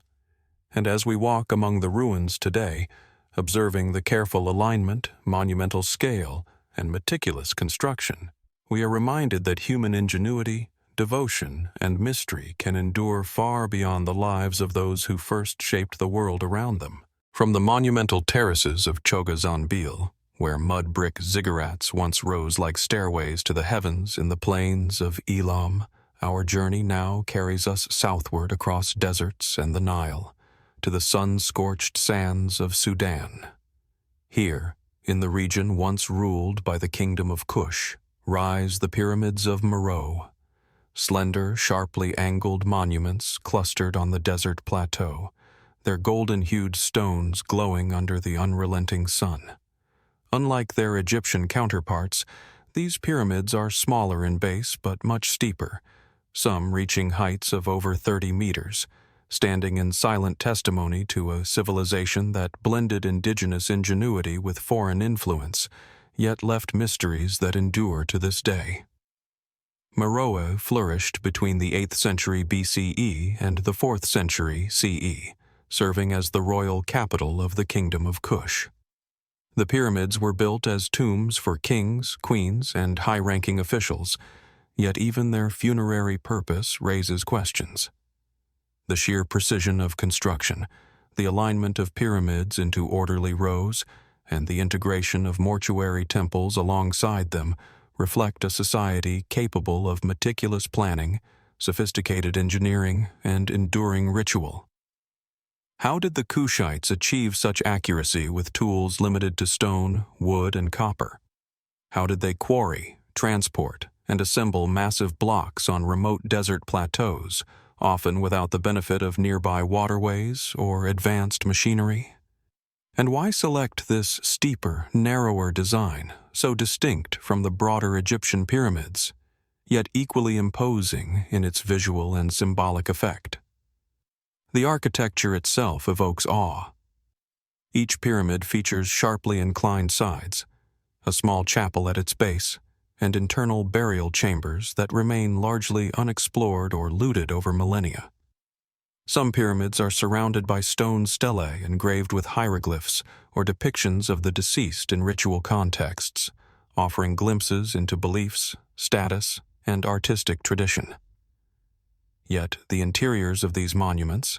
And as we walk among the ruins today, observing the careful alignment, monumental scale, and meticulous construction, we are reminded that human ingenuity, devotion, and mystery can endure far beyond the lives of those who first shaped the world around them. From the monumental terraces of Chogha Zanbil, where mud brick ziggurats once rose like stairways to the heavens in the plains of Elam, our journey now carries us southward across deserts and the Nile, to the sun-scorched sands of Sudan. Here, in the region once ruled by the kingdom of Kush, rise the pyramids of Meroe, slender, sharply angled monuments clustered on the desert plateau, their golden-hued stones glowing under the unrelenting sun. Unlike their Egyptian counterparts, these pyramids are smaller in base but much steeper, some reaching heights of over 30 meters, standing in silent testimony to a civilization that blended indigenous ingenuity with foreign influence, yet left mysteries that endure to this day. Meroe flourished between the 8th century BCE and the 4th century CE, serving as the royal capital of the Kingdom of Kush. The pyramids were built as tombs for kings, queens, and high-ranking officials, yet even their funerary purpose raises questions. The sheer precision of construction, the alignment of pyramids into orderly rows, and the integration of mortuary temples alongside them reflect a society capable of meticulous planning, sophisticated engineering, and enduring ritual. How did the Kushites achieve such accuracy with tools limited to stone, wood, and copper? How did they quarry, transport, and assemble massive blocks on remote desert plateaus, often without the benefit of nearby waterways or advanced machinery? And why select this steeper, narrower design, so distinct from the broader Egyptian pyramids, yet equally imposing in its visual and symbolic effect? The architecture itself evokes awe. Each pyramid features sharply inclined sides, a small chapel at its base, and internal burial chambers that remain largely unexplored or looted over millennia. Some pyramids are surrounded by stone stelae engraved with hieroglyphs or depictions of the deceased in ritual contexts, offering glimpses into beliefs, status, and artistic tradition. Yet the interiors of these monuments,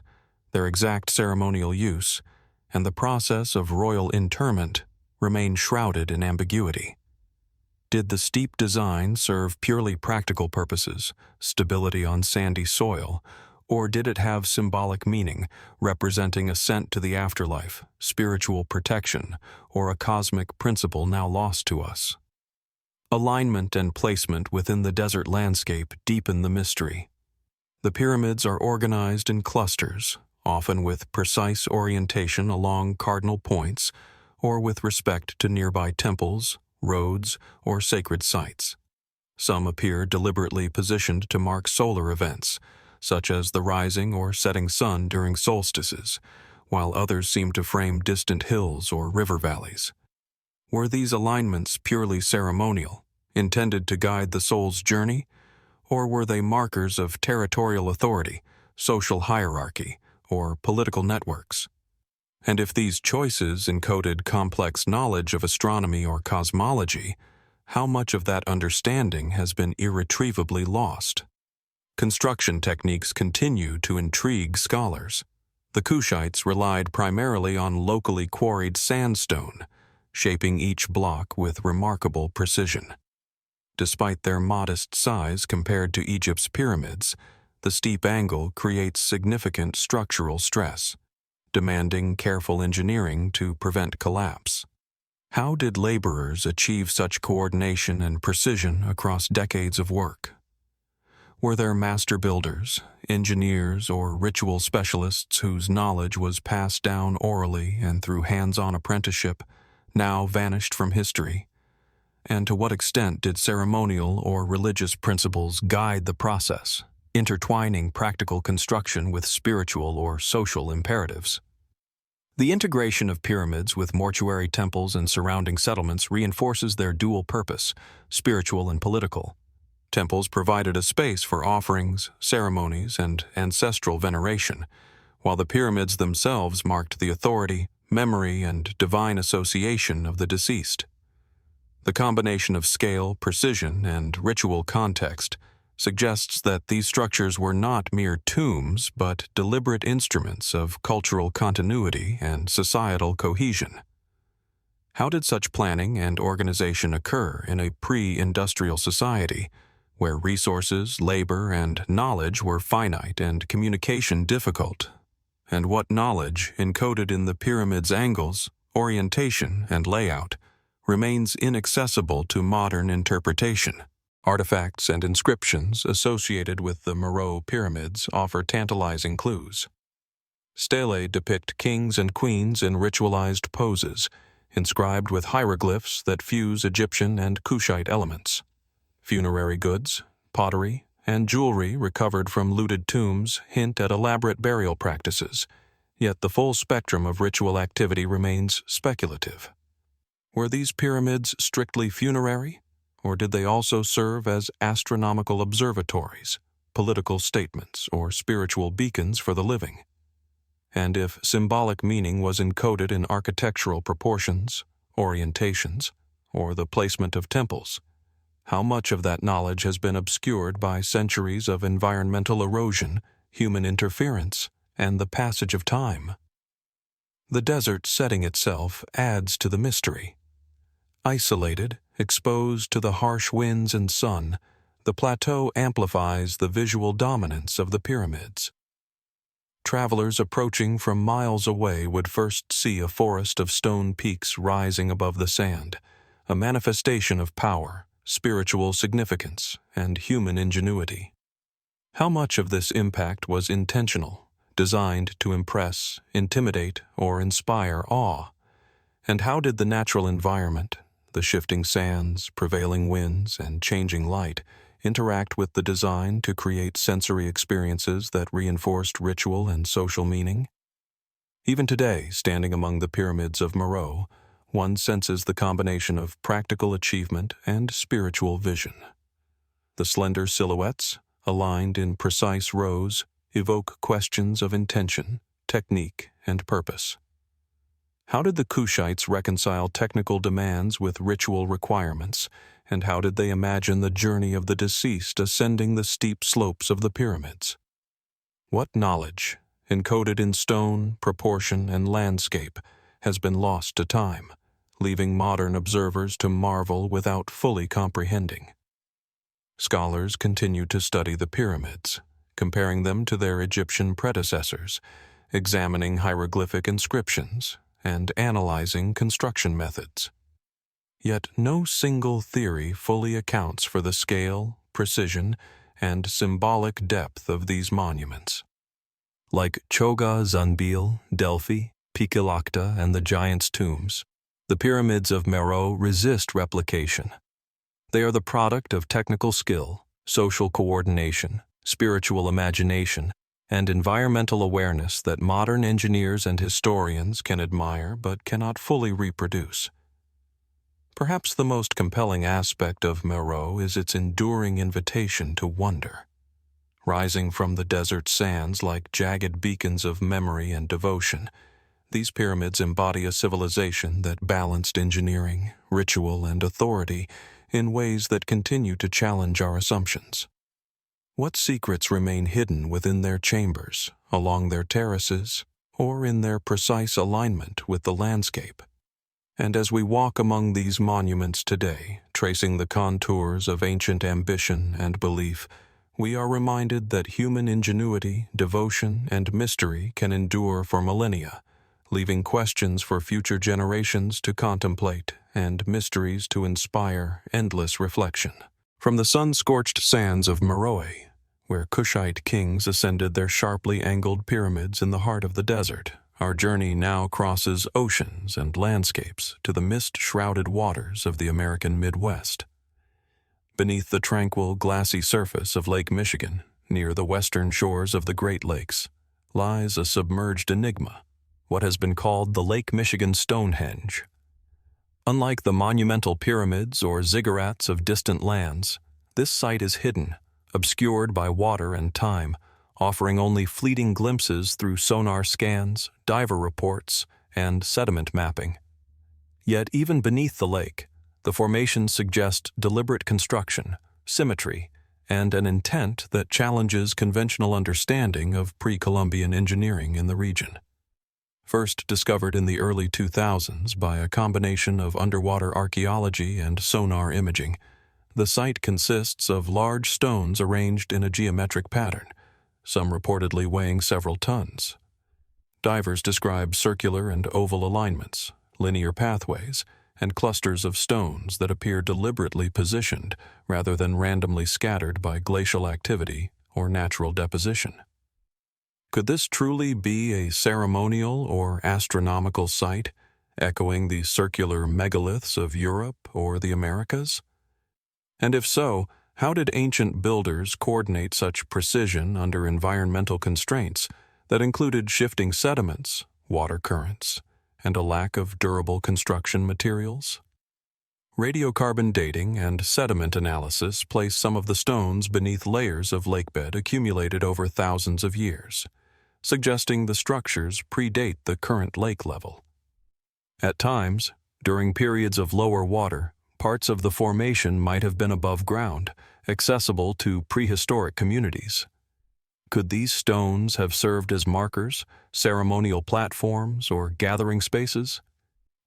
their exact ceremonial use, and the process of royal interment remain shrouded in ambiguity. Did the steep design serve purely practical purposes, stability on sandy soil, or did it have symbolic meaning, representing ascent to the afterlife, spiritual protection, or a cosmic principle now lost to us? Alignment and placement within the desert landscape deepen the mystery. The pyramids are organized in clusters, often with precise orientation along cardinal points, or with respect to nearby temples, roads, or sacred sites. Some appear deliberately positioned to mark solar events, such as the rising or setting sun during solstices, while others seem to frame distant hills or river valleys. Were these alignments purely ceremonial, intended to guide the soul's journey, or were they markers of territorial authority, social hierarchy, or political networks? And if these choices encoded complex knowledge of astronomy or cosmology, how much of that understanding has been irretrievably lost? Construction techniques continue to intrigue scholars. The Kushites relied primarily on locally quarried sandstone, shaping each block with remarkable precision. Despite their modest size compared to Egypt's pyramids, the steep angle creates significant structural stress, demanding careful engineering to prevent collapse. How did laborers achieve such coordination and precision across decades of work? Were there master builders, engineers, or ritual specialists whose knowledge was passed down orally and through hands-on apprenticeship, now vanished from history? And to what extent did ceremonial or religious principles guide the process, intertwining practical construction with spiritual or social imperatives? The integration of pyramids with mortuary temples and surrounding settlements reinforces their dual purpose, spiritual and political. Temples provided a space for offerings, ceremonies, and ancestral veneration, while the pyramids themselves marked the authority, memory, and divine association of the deceased. The combination of scale, precision, and ritual context suggests that these structures were not mere tombs but deliberate instruments of cultural continuity and societal cohesion. How did such planning and organization occur in a pre-industrial society, where resources, labor, and knowledge were finite and communication difficult? And what knowledge, encoded in the pyramid's angles, orientation, and layout, remains inaccessible to modern interpretation? Artifacts and inscriptions associated with the Meroe pyramids offer tantalizing clues. Stelae depict kings and queens in ritualized poses, inscribed with hieroglyphs that fuse Egyptian and Kushite elements. Funerary goods, pottery, and jewelry recovered from looted tombs hint at elaborate burial practices, yet the full spectrum of ritual activity remains speculative. Were these pyramids strictly funerary, or did they also serve as astronomical observatories, political statements, or spiritual beacons for the living? And if symbolic meaning was encoded in architectural proportions, orientations, or the placement of temples, how much of that knowledge has been obscured by centuries of environmental erosion, human interference, and the passage of time? The desert setting itself adds to the mystery. Isolated, exposed to the harsh winds and sun, the plateau amplifies the visual dominance of the pyramids. Travelers approaching from miles away would first see a forest of stone peaks rising above the sand, a manifestation of power, spiritual significance, and human ingenuity. How much of this impact was intentional, designed to impress, intimidate, or inspire awe? And how did the natural environment, the shifting sands, prevailing winds, and changing light, interact with the design to create sensory experiences that reinforced ritual and social meaning? Even today, standing among the pyramids of Meroe, one senses the combination of practical achievement and spiritual vision. The slender silhouettes, aligned in precise rows, evoke questions of intention, technique, and purpose. How did the Kushites reconcile technical demands with ritual requirements, and how did they imagine the journey of the deceased ascending the steep slopes of the pyramids? What knowledge, encoded in stone, proportion, and landscape, has been lost to time, leaving modern observers to marvel without fully comprehending? Scholars continue to study the pyramids, comparing them to their Egyptian predecessors, examining hieroglyphic inscriptions, and analyzing construction methods. Yet no single theory fully accounts for the scale, precision, and symbolic depth of these monuments. Like Chogha, Zanbil, Delphi, Pikillaqta, and the giants' tombs, the pyramids of Meroe resist replication. They are the product of technical skill, social coordination, spiritual imagination, and environmental awareness that modern engineers and historians can admire but cannot fully reproduce. Perhaps the most compelling aspect of Meroe is its enduring invitation to wonder. Rising from the desert sands like jagged beacons of memory and devotion, these pyramids embody a civilization that balanced engineering, ritual, and authority in ways that continue to challenge our assumptions. What secrets remain hidden within their chambers, along their terraces, or in their precise alignment with the landscape? And as we walk among these monuments today, tracing the contours of ancient ambition and belief, we are reminded that human ingenuity, devotion, and mystery can endure for millennia, leaving questions for future generations to contemplate and mysteries to inspire endless reflection. From the sun-scorched sands of Meroe, where Kushite kings ascended their sharply angled pyramids in the heart of the desert, our journey now crosses oceans and landscapes to the mist-shrouded waters of the American Midwest. Beneath the tranquil, glassy surface of Lake Michigan, near the western shores of the Great Lakes, lies a submerged enigma, what has been called the Lake Michigan Stonehenge. Unlike the monumental pyramids or ziggurats of distant lands, this site is hidden, obscured by water and time, offering only fleeting glimpses through sonar scans, diver reports, and sediment mapping. Yet even beneath the lake, the formations suggest deliberate construction, symmetry, and an intent that challenges conventional understanding of pre-Columbian engineering in the region. First discovered in the early 2000s by a combination of underwater archaeology and sonar imaging, the site consists of large stones arranged in a geometric pattern, some reportedly weighing several tons. Divers describe circular and oval alignments, linear pathways, and clusters of stones that appear deliberately positioned rather than randomly scattered by glacial activity or natural deposition. Could this truly be a ceremonial or astronomical site, echoing the circular megaliths of Europe or the Americas? And if so, how did ancient builders coordinate such precision under environmental constraints that included shifting sediments, water currents, and a lack of durable construction materials? Radiocarbon dating and sediment analysis place some of the stones beneath layers of lakebed accumulated over thousands of years, suggesting the structures predate the current lake level. At times, during periods of lower water, parts of the formation might have been above ground, accessible to prehistoric communities. Could these stones have served as markers, ceremonial platforms, or gathering spaces?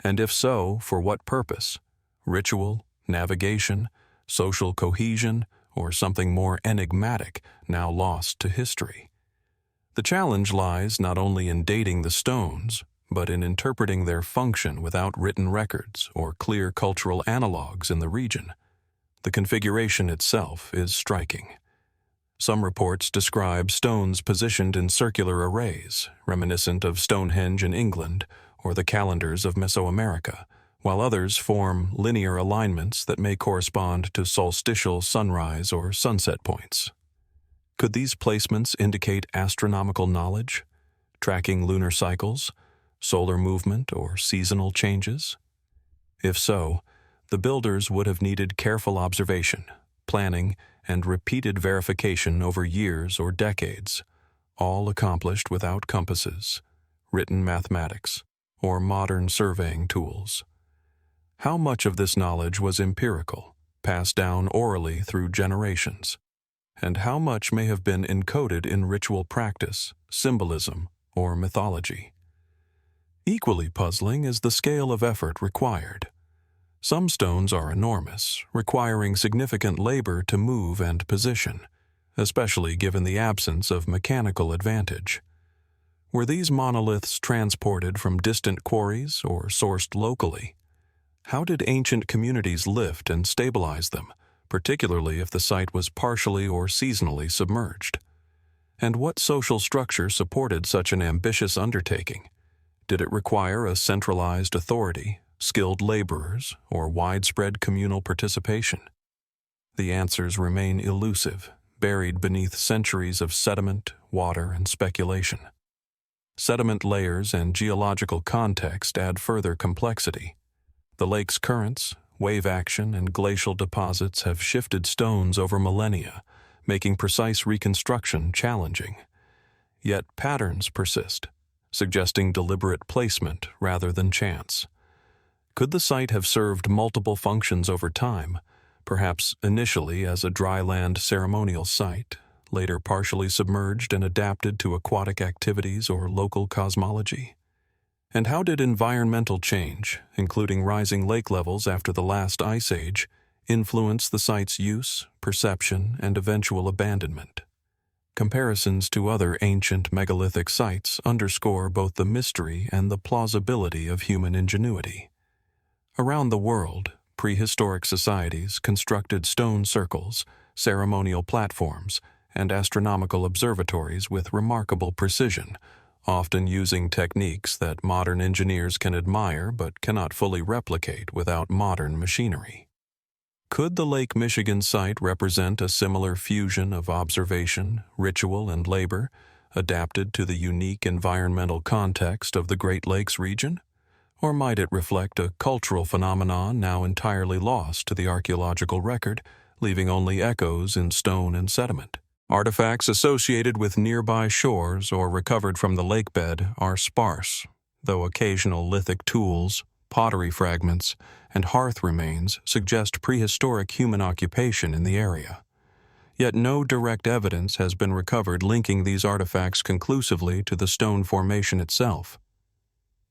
And if so, for what purpose? Ritual, navigation, social cohesion, or something more enigmatic now lost to history? The challenge lies not only in dating the stones, but in interpreting their function without written records or clear cultural analogues in the region. The configuration itself is striking. Some reports describe stones positioned in circular arrays, reminiscent of Stonehenge in England or the calendars of Mesoamerica, while others form linear alignments that may correspond to solstitial sunrise or sunset points. Could these placements indicate astronomical knowledge, tracking lunar cycles, solar movement, or seasonal changes? If so, the builders would have needed careful observation, planning, and repeated verification over years or decades, all accomplished without compasses, written mathematics, or modern surveying tools. How much of this knowledge was empirical, passed down orally through generations, and how much may have been encoded in ritual practice, symbolism, or mythology? Equally puzzling is the scale of effort required. Some stones are enormous, requiring significant labor to move and position, especially given the absence of mechanical advantage. Were these monoliths transported from distant quarries or sourced locally? How did ancient communities lift and stabilize them, particularly if the site was partially or seasonally submerged? And what social structure supported such an ambitious undertaking? Did it require a centralized authority, skilled laborers, or widespread communal participation? The answers remain elusive, buried beneath centuries of sediment, water, and speculation. Sediment layers and geological context add further complexity. The lake's currents, wave action, and glacial deposits have shifted stones over millennia, making precise reconstruction challenging. Yet patterns persist, suggesting deliberate placement rather than chance. Could the site have served multiple functions over time, perhaps initially as a dryland ceremonial site, later partially submerged and adapted to aquatic activities or local cosmology? And how did environmental change, including rising lake levels after the last ice age, influence the site's use, perception, and eventual abandonment? Comparisons to other ancient megalithic sites underscore both the mystery and the plausibility of human ingenuity. Around the world, prehistoric societies constructed stone circles, ceremonial platforms, and astronomical observatories with remarkable precision, often using techniques that modern engineers can admire but cannot fully replicate without modern machinery. Could the Lake Michigan site represent a similar fusion of observation, ritual, and labor, adapted to the unique environmental context of the Great Lakes region? Or might it reflect a cultural phenomenon now entirely lost to the archaeological record, leaving only echoes in stone and sediment? Artifacts associated with nearby shores or recovered from the lake bed are sparse, though occasional lithic tools, pottery fragments, and hearth remains suggest prehistoric human occupation in the area. Yet no direct evidence has been recovered linking these artifacts conclusively to the stone formation itself.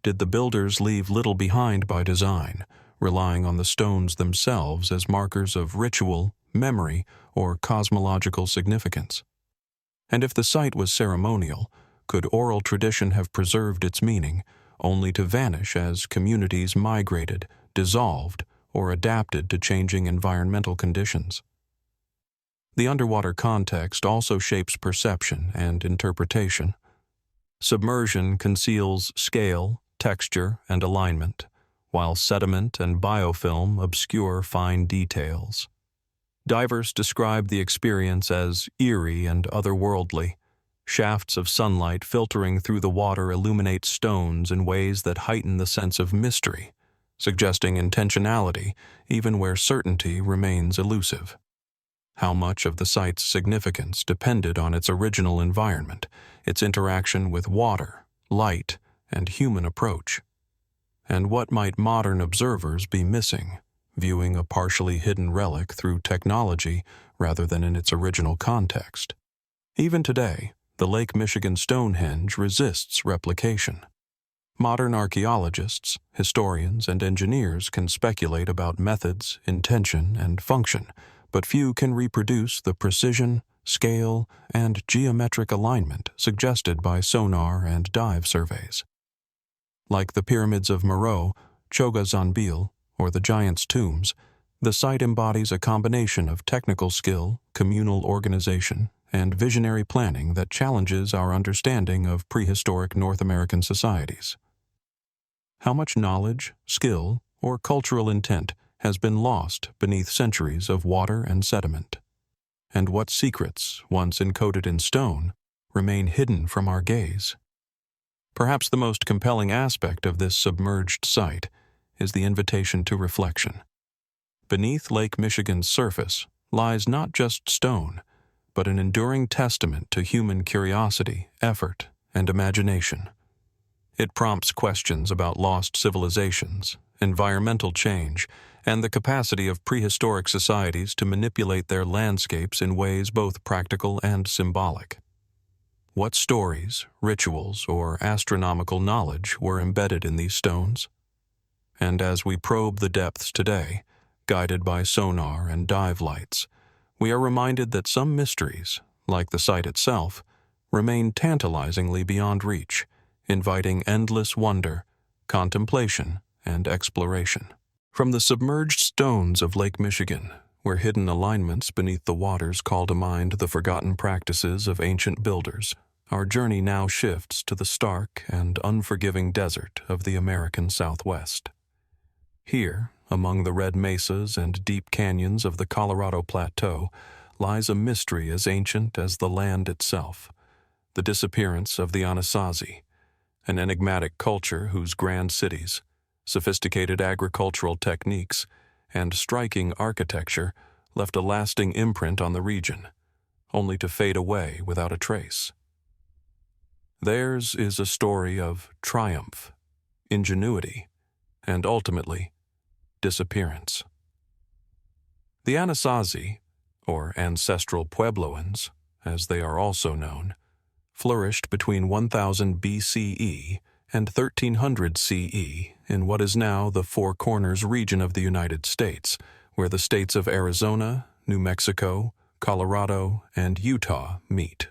Did the builders leave little behind by design, relying on the stones themselves as markers of ritual, memory, or cosmological significance? And if the site was ceremonial, could oral tradition have preserved its meaning, only to vanish as communities migrated, dissolved, or adapted to changing environmental conditions? The underwater context also shapes perception and interpretation. Submersion conceals scale, texture, and alignment, while sediment and biofilm obscure fine details. Divers describe the experience as eerie and otherworldly. Shafts of sunlight filtering through the water illuminate stones in ways that heighten the sense of mystery, suggesting intentionality even where certainty remains elusive. How much of the site's significance depended on its original environment, its interaction with water, light, and human approach? And what might modern observers be missing, viewing a partially hidden relic through technology rather than in its original context? Even today, the Lake Michigan Stonehenge resists replication. Modern archaeologists, historians, and engineers can speculate about methods, intention, and function, but few can reproduce the precision, scale, and geometric alignment suggested by sonar and dive surveys. Like the pyramids of Meroe, Chogha Zanbil, or the giants' tombs, the site embodies a combination of technical skill, communal organization, and visionary planning that challenges our understanding of prehistoric North American societies. How much knowledge, skill, or cultural intent has been lost beneath centuries of water and sediment? And what secrets, once encoded in stone, remain hidden from our gaze? Perhaps the most compelling aspect of this submerged site is the invitation to reflection. Beneath Lake Michigan's surface lies not just stone, but an enduring testament to human curiosity, effort, and imagination. It prompts questions about lost civilizations, environmental change, and the capacity of prehistoric societies to manipulate their landscapes in ways both practical and symbolic. What stories, rituals, or astronomical knowledge were embedded in these stones? And as we probe the depths today, guided by sonar and dive lights, we are reminded that some mysteries, like the site itself, remain tantalizingly beyond reach, inviting endless wonder, contemplation, and exploration. From the submerged stones of Lake Michigan, where hidden alignments beneath the waters call to mind the forgotten practices of ancient builders, our journey now shifts to the stark and unforgiving desert of the American Southwest. Here, among the red mesas and deep canyons of the Colorado Plateau, lies a mystery as ancient as the land itself, the disappearance of the Anasazi, an enigmatic culture whose grand cities, sophisticated agricultural techniques, and striking architecture left a lasting imprint on the region, only to fade away without a trace. Theirs is a story of triumph, ingenuity, and ultimately, disappearance. The Anasazi, or ancestral Puebloans, as they are also known, flourished between 1000 BCE and 1300 CE in what is now the Four Corners region of the United States, where the states of Arizona, New Mexico, Colorado, and Utah meet.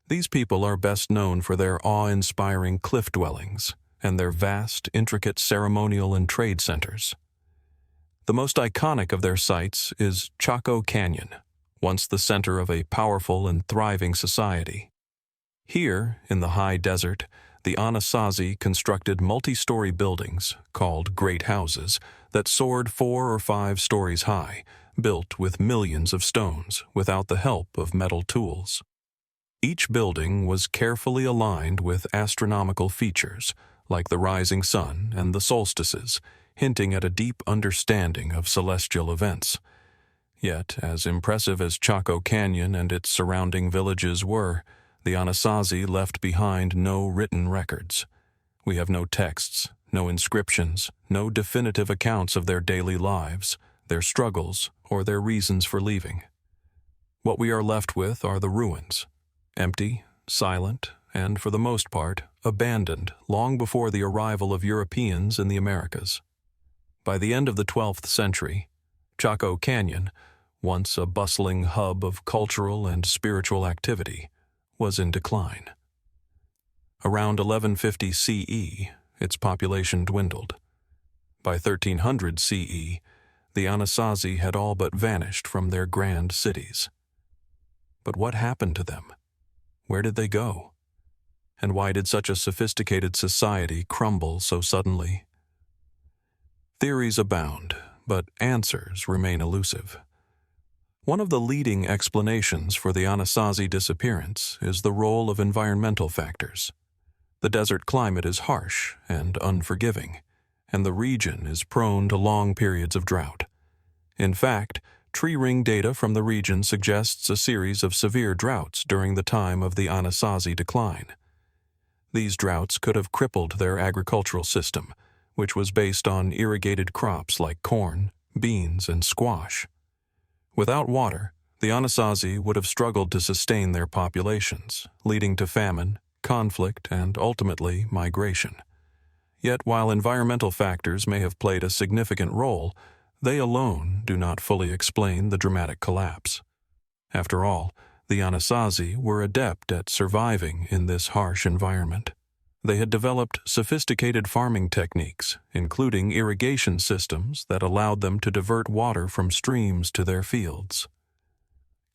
These people are best known for their awe-inspiring cliff dwellings and their vast, intricate ceremonial and trade centers. The most iconic of their sites is Chaco Canyon, once the center of a powerful and thriving society. Here, in the high desert, the Anasazi constructed multi-story buildings, called great houses, that soared 4 or 5 stories high, built with millions of stones without the help of metal tools. Each building was carefully aligned with astronomical features, like the rising sun and the solstices, hinting at a deep understanding of celestial events. Yet, as impressive as Chaco Canyon and its surrounding villages were, the Anasazi left behind no written records. We have no texts, no inscriptions, no definitive accounts of their daily lives, their struggles, or their reasons for leaving. What we are left with are the ruins, empty, silent, and for the most part, abandoned long before the arrival of Europeans in the Americas. By the end of the 12th century, Chaco Canyon, once a bustling hub of cultural and spiritual activity, was in decline. Around 1150 CE, its population dwindled. By 1300 CE, the Anasazi had all but vanished from their grand cities. But what happened to them? Where did they go? And why did such a sophisticated society crumble so suddenly? Theories abound, but answers remain elusive. One of the leading explanations for the Anasazi disappearance is the role of environmental factors. The desert climate is harsh and unforgiving, and the region is prone to long periods of drought. In fact, tree ring data from the region suggests a series of severe droughts during the time of the Anasazi decline. These droughts could have crippled their agricultural system, which was based on irrigated crops like corn, beans, and squash. Without water, the Anasazi would have struggled to sustain their populations, leading to famine, conflict, and ultimately migration. Yet while environmental factors may have played a significant role, they alone do not fully explain the dramatic collapse. After all, the Anasazi were adept at surviving in this harsh environment. They had developed sophisticated farming techniques, including irrigation systems that allowed them to divert water from streams to their fields.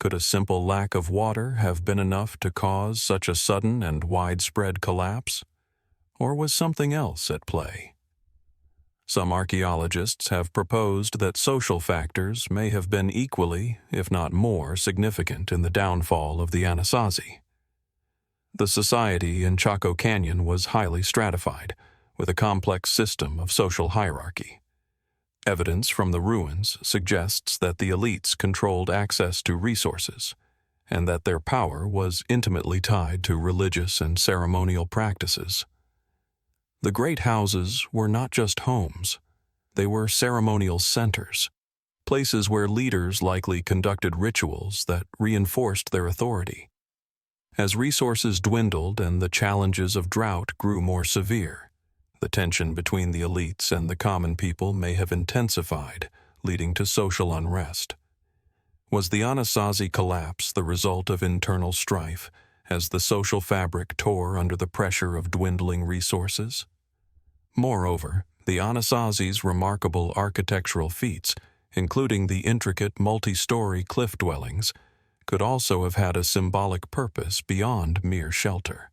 Could a simple lack of water have been enough to cause such a sudden and widespread collapse? Or was something else at play? Some archaeologists have proposed that social factors may have been equally, if not more, significant in the downfall of the Anasazi. The society in Chaco Canyon was highly stratified, with a complex system of social hierarchy. Evidence from the ruins suggests that the elites controlled access to resources, and that their power was intimately tied to religious and ceremonial practices. The great houses were not just homes. They were ceremonial centers, places where leaders likely conducted rituals that reinforced their authority. As resources dwindled and the challenges of drought grew more severe, the tension between the elites and the common people may have intensified, leading to social unrest. Was the Anasazi collapse the result of internal strife, as the social fabric tore under the pressure of dwindling resources? Moreover, the Anasazi's remarkable architectural feats, including the intricate multi-story cliff dwellings, could also have had a symbolic purpose beyond mere shelter.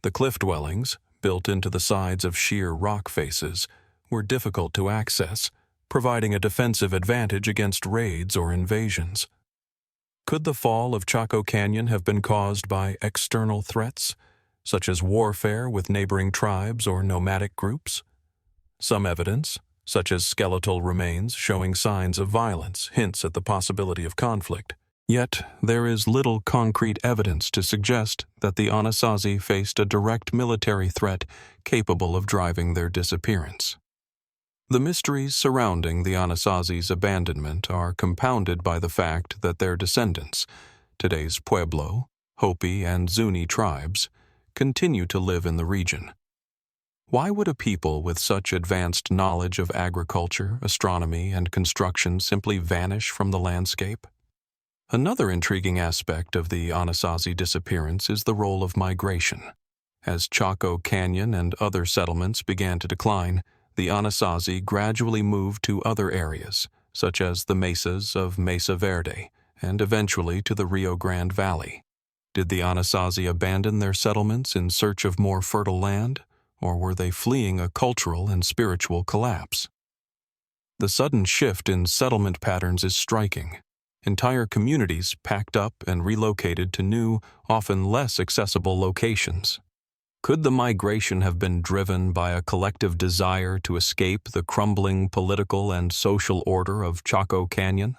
The cliff dwellings, built into the sides of sheer rock faces, were difficult to access, providing a defensive advantage against raids or invasions. Could the fall of Chaco Canyon have been caused by external threats, such as warfare with neighboring tribes or nomadic groups? Some evidence, such as skeletal remains showing signs of violence, hints at the possibility of conflict. Yet, there is little concrete evidence to suggest that the Anasazi faced a direct military threat capable of driving their disappearance. The mysteries surrounding the Anasazi's abandonment are compounded by the fact that their descendants, today's Pueblo, Hopi, and Zuni tribes, continue to live in the region. Why would a people with such advanced knowledge of agriculture, astronomy, and construction simply vanish from the landscape? Another intriguing aspect of the Anasazi disappearance is the role of migration. As Chaco Canyon and other settlements began to decline, the Anasazi gradually moved to other areas, such as the mesas of Mesa Verde, and eventually to the Rio Grande Valley. Did the Anasazi abandon their settlements in search of more fertile land, or were they fleeing a cultural and spiritual collapse? The sudden shift in settlement patterns is striking. Entire communities packed up and relocated to new, often less accessible locations. Could the migration have been driven by a collective desire to escape the crumbling political and social order of Chaco Canyon?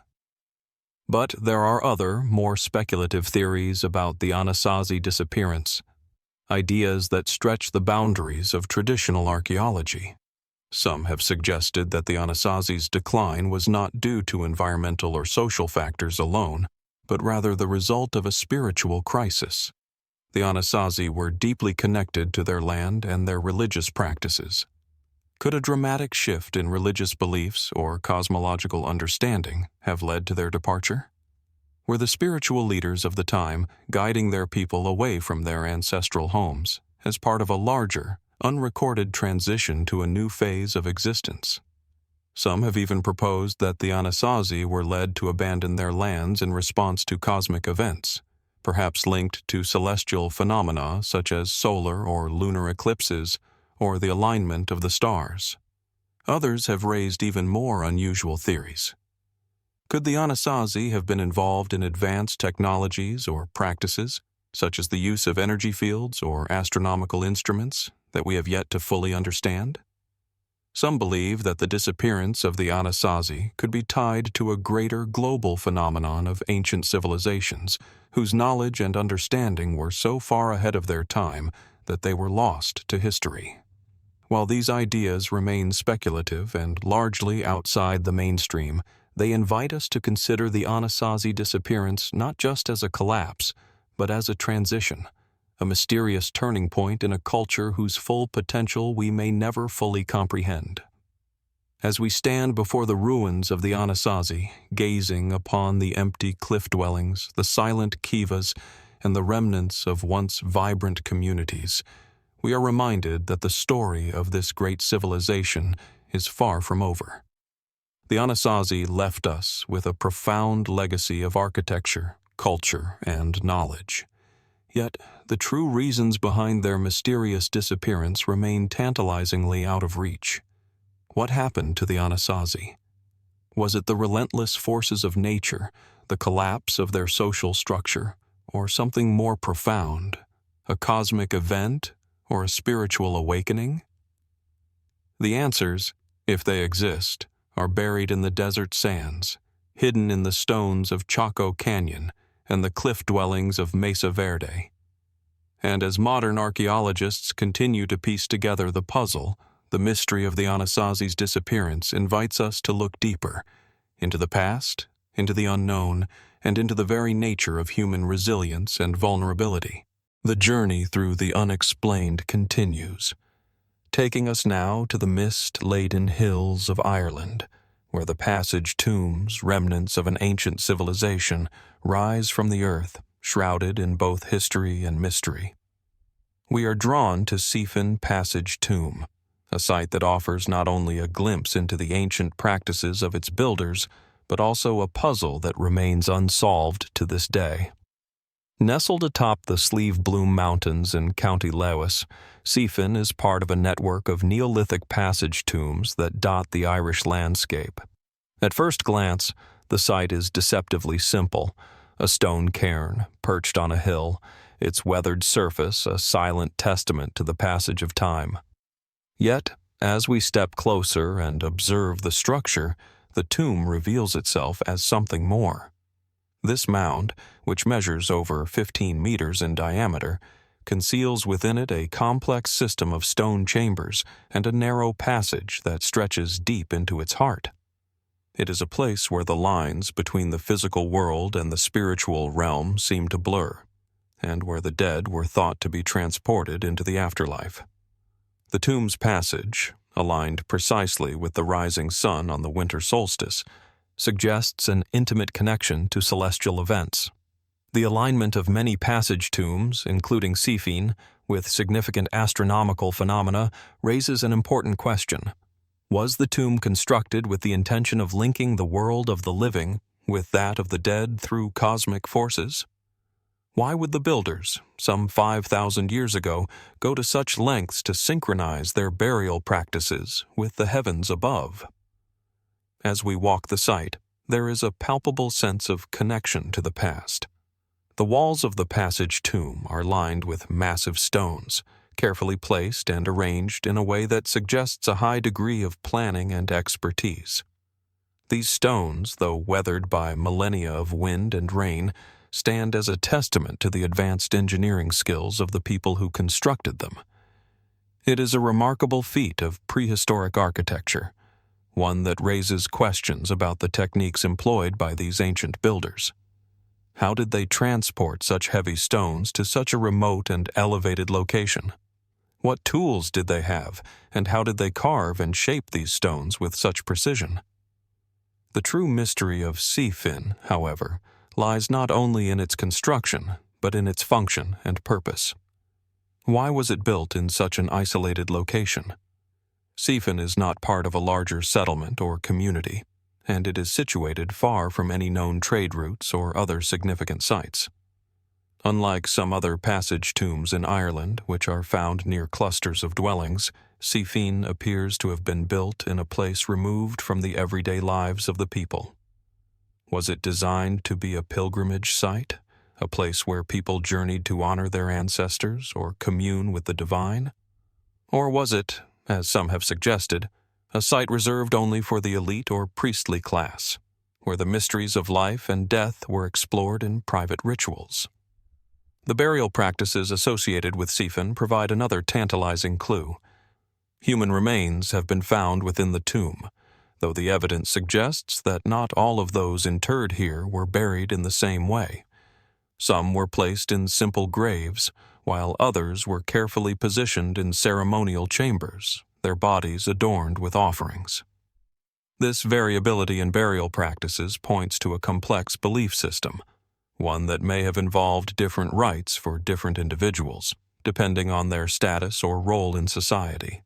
But there are other, more speculative theories about the Anasazi disappearance, ideas that stretch the boundaries of traditional archaeology. Some have suggested that the Anasazi's decline was not due to environmental or social factors alone, but rather the result of a spiritual crisis. The Anasazi were deeply connected to their land and their religious practices. Could a dramatic shift in religious beliefs or cosmological understanding have led to their departure? Were the spiritual leaders of the time guiding their people away from their ancestral homes as part of a larger, unrecorded transition to a new phase of existence? Some have even proposed that the Anasazi were led to abandon their lands in response to cosmic events, perhaps linked to celestial phenomena such as solar or lunar eclipses or the alignment of the stars. Others have raised even more unusual theories. Could the Anasazi have been involved in advanced technologies or practices, such as the use of energy fields or astronomical instruments, that we have yet to fully understand? Some believe that the disappearance of the Anasazi could be tied to a greater global phenomenon of ancient civilizations whose knowledge and understanding were so far ahead of their time that they were lost to history. While these ideas remain speculative and largely outside the mainstream, they invite us to consider the Anasazi disappearance not just as a collapse, but as a transition, a mysterious turning point in a culture whose full potential we may never fully comprehend. As we stand before the ruins of the Anasazi, gazing upon the empty cliff dwellings, the silent kivas, and the remnants of once vibrant communities, we are reminded that the story of this great civilization is far from over. The Anasazi left us with a profound legacy of architecture, culture, and knowledge. Yet, the true reasons behind their mysterious disappearance remain tantalizingly out of reach. What happened to the Anasazi? Was it the relentless forces of nature, the collapse of their social structure, or something more profound, a cosmic event, or a spiritual awakening? The answers, if they exist, are buried in the desert sands, hidden in the stones of Chaco Canyon and the cliff dwellings of Mesa Verde. And as modern archaeologists continue to piece together the puzzle, the mystery of the Anasazi's disappearance invites us to look deeper, into the past, into the unknown, and into the very nature of human resilience and vulnerability. The journey through the unexplained continues, taking us now to the mist-laden hills of Ireland, where the passage tombs, remnants of an ancient civilization, rise from the earth, shrouded in both history and mystery. We are drawn to Cibrán Passage Tomb, a site that offers not only a glimpse into the ancient practices of its builders, but also a puzzle that remains unsolved to this day. Nestled atop the Slieve Bloom Mountains in County Lewis, Cibrán is part of a network of Neolithic passage tombs that dot the Irish landscape. At first glance, the site is deceptively simple, a stone cairn perched on a hill, its weathered surface a silent testament to the passage of time. Yet, as we step closer and observe the structure, the tomb reveals itself as something more. This mound, which measures over 15 meters in diameter, conceals within it a complex system of stone chambers and a narrow passage that stretches deep into its heart. It is a place where the lines between the physical world and the spiritual realm seem to blur, and where the dead were thought to be transported into the afterlife. The tomb's passage, aligned precisely with the rising sun on the winter solstice, suggests an intimate connection to celestial events. The alignment of many passage tombs, including Cibrán, with significant astronomical phenomena raises an important question. Was the tomb constructed with the intention of linking the world of the living with that of the dead through cosmic forces? Why would the builders, some 5,000 years ago, go to such lengths to synchronize their burial practices with the heavens above? As we walk the site, there is a palpable sense of connection to the past. The walls of the passage tomb are lined with massive stones, carefully placed and arranged in a way that suggests a high degree of planning and expertise. These stones, though weathered by millennia of wind and rain, stand as a testament to the advanced engineering skills of the people who constructed them. It is a remarkable feat of prehistoric architecture, one that raises questions about the techniques employed by these ancient builders. How did they transport such heavy stones to such a remote and elevated location? What tools did they have, and how did they carve and shape these stones with such precision? The true mystery of Cibrán, however, lies not only in its construction, but in its function and purpose. Why was it built in such an isolated location? Cibrán is not part of a larger settlement or community, and it is situated far from any known trade routes or other significant sites. Unlike some other passage tombs in Ireland, which are found near clusters of dwellings, Cibrán appears to have been built in a place removed from the everyday lives of the people. Was it designed to be a pilgrimage site, a place where people journeyed to honor their ancestors or commune with the divine? Or was it, as some have suggested, a site reserved only for the elite or priestly class, where the mysteries of life and death were explored in private rituals? The burial practices associated with Cibrán provide another tantalizing clue. Human remains have been found within the tomb, though the evidence suggests that not all of those interred here were buried in the same way. Some were placed in simple graves, while others were carefully positioned in ceremonial chambers, their bodies adorned with offerings. This variability in burial practices points to a complex belief system, one that may have involved different rites for different individuals, depending on their status or role in society.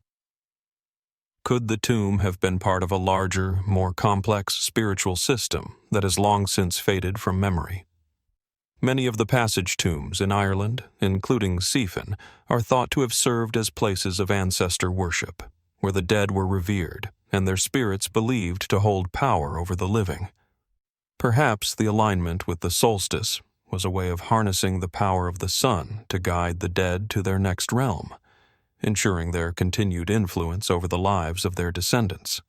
Could the tomb have been part of a larger, more complex spiritual system that has long since faded from memory? Many of the passage tombs in Ireland, including Cibrán, are thought to have served as places of ancestor worship, where the dead were revered and their spirits believed to hold power over the living. Perhaps the alignment with the solstice was a way of harnessing the power of the sun to guide the dead to their next realm, ensuring their continued influence over the lives of their descendants.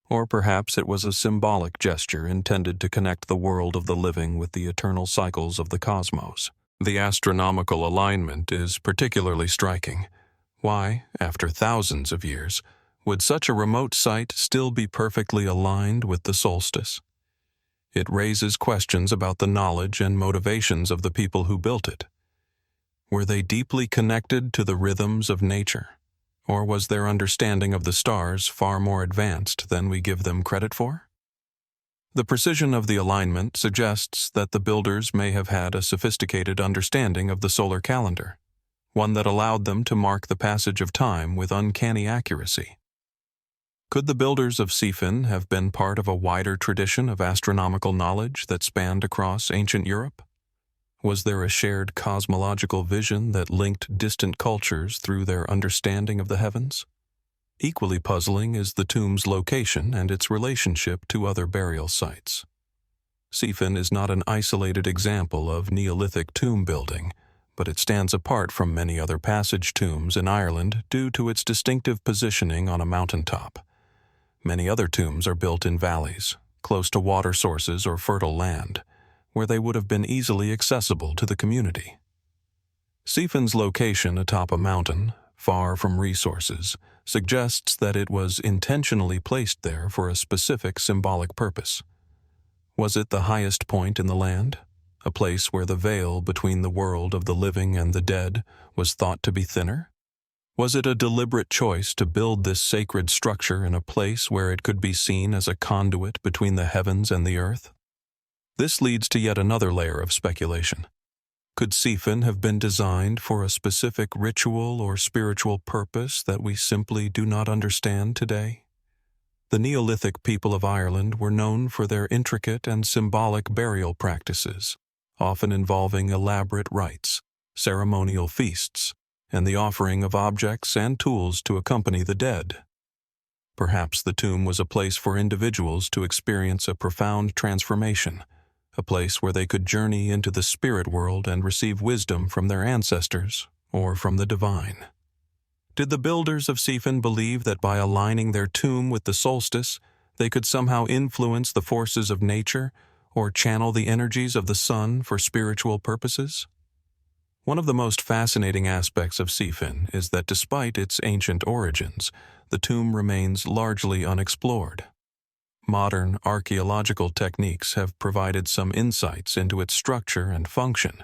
Or perhaps it was a symbolic gesture intended to connect the world of the living with the eternal cycles of the cosmos. The astronomical alignment is particularly striking. Why, after thousands of years, would such a remote site still be perfectly aligned with the solstice? It raises questions about the knowledge and motivations of the people who built it. Were they deeply connected to the rhythms of nature, or was their understanding of the stars far more advanced than we give them credit for? The precision of the alignment suggests that the builders may have had a sophisticated understanding of the solar calendar, one that allowed them to mark the passage of time with uncanny accuracy. Could the builders of Cibrán have been part of a wider tradition of astronomical knowledge that spanned across ancient Europe? Was there a shared cosmological vision that linked distant cultures through their understanding of the heavens? Equally puzzling is the tomb's location and its relationship to other burial sites. Cibrán is not an isolated example of Neolithic tomb building, but it stands apart from many other passage tombs in Ireland due to its distinctive positioning on a mountaintop. Many other tombs are built in valleys, close to water sources or fertile land, where they would have been easily accessible to the community. Cibrán's location atop a mountain, far from resources, suggests that it was intentionally placed there for a specific symbolic purpose. Was it the highest point in the land, a place where the veil between the world of the living and the dead was thought to be thinner? Was it a deliberate choice to build this sacred structure in a place where it could be seen as a conduit between the heavens and the earth? This leads to yet another layer of speculation. Could Cibrán have been designed for a specific ritual or spiritual purpose that we simply do not understand today? The Neolithic people of Ireland were known for their intricate and symbolic burial practices, often involving elaborate rites, ceremonial feasts, and the offering of objects and tools to accompany the dead. Perhaps the tomb was a place for individuals to experience a profound transformation, a place where they could journey into the spirit world and receive wisdom from their ancestors or from the divine. Did the builders of Cibrán believe that by aligning their tomb with the solstice, they could somehow influence the forces of nature or channel the energies of the sun for spiritual purposes? One of the most fascinating aspects of Cibrán is that despite its ancient origins, the tomb remains largely unexplored. Modern archaeological techniques have provided some insights into its structure and function,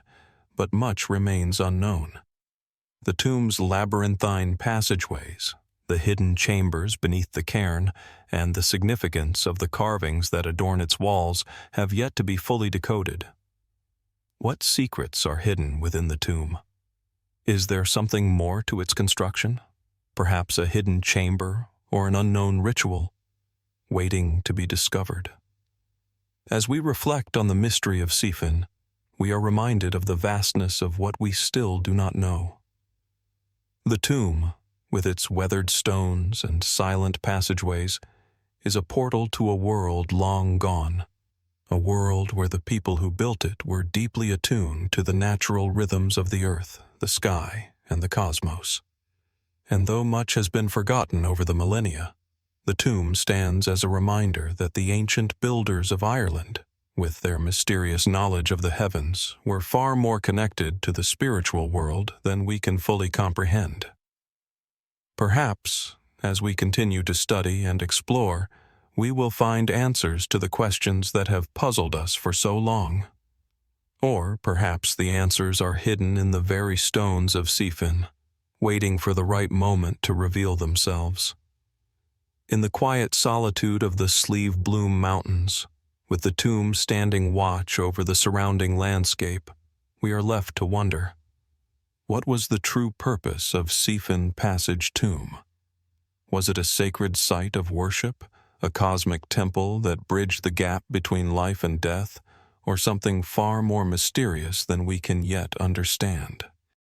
but much remains unknown. The tomb's labyrinthine passageways, the hidden chambers beneath the cairn, and the significance of the carvings that adorn its walls have yet to be fully decoded. What secrets are hidden within the tomb? Is there something more to its construction? Perhaps a hidden chamber or an unknown ritual, waiting to be discovered? As we reflect on the mystery of Cibrán, we are reminded of the vastness of what we still do not know. The tomb, with its weathered stones and silent passageways, is a portal to a world long gone, a world where the people who built it were deeply attuned to the natural rhythms of the earth, the sky, and the cosmos. And though much has been forgotten over the millennia, the tomb stands as a reminder that the ancient builders of Ireland, with their mysterious knowledge of the heavens, were far more connected to the spiritual world than we can fully comprehend. Perhaps, as we continue to study and explore, we will find answers to the questions that have puzzled us for so long. Or perhaps the answers are hidden in the very stones of Sifin, waiting for the right moment to reveal themselves. In the quiet solitude of the Sleeve Bloom Mountains, with the tomb standing watch over the surrounding landscape, we are left to wonder, what was the true purpose of Sifin Passage Tomb? Was it a sacred site of worship, a cosmic temple that bridged the gap between life and death, or something far more mysterious than we can yet understand?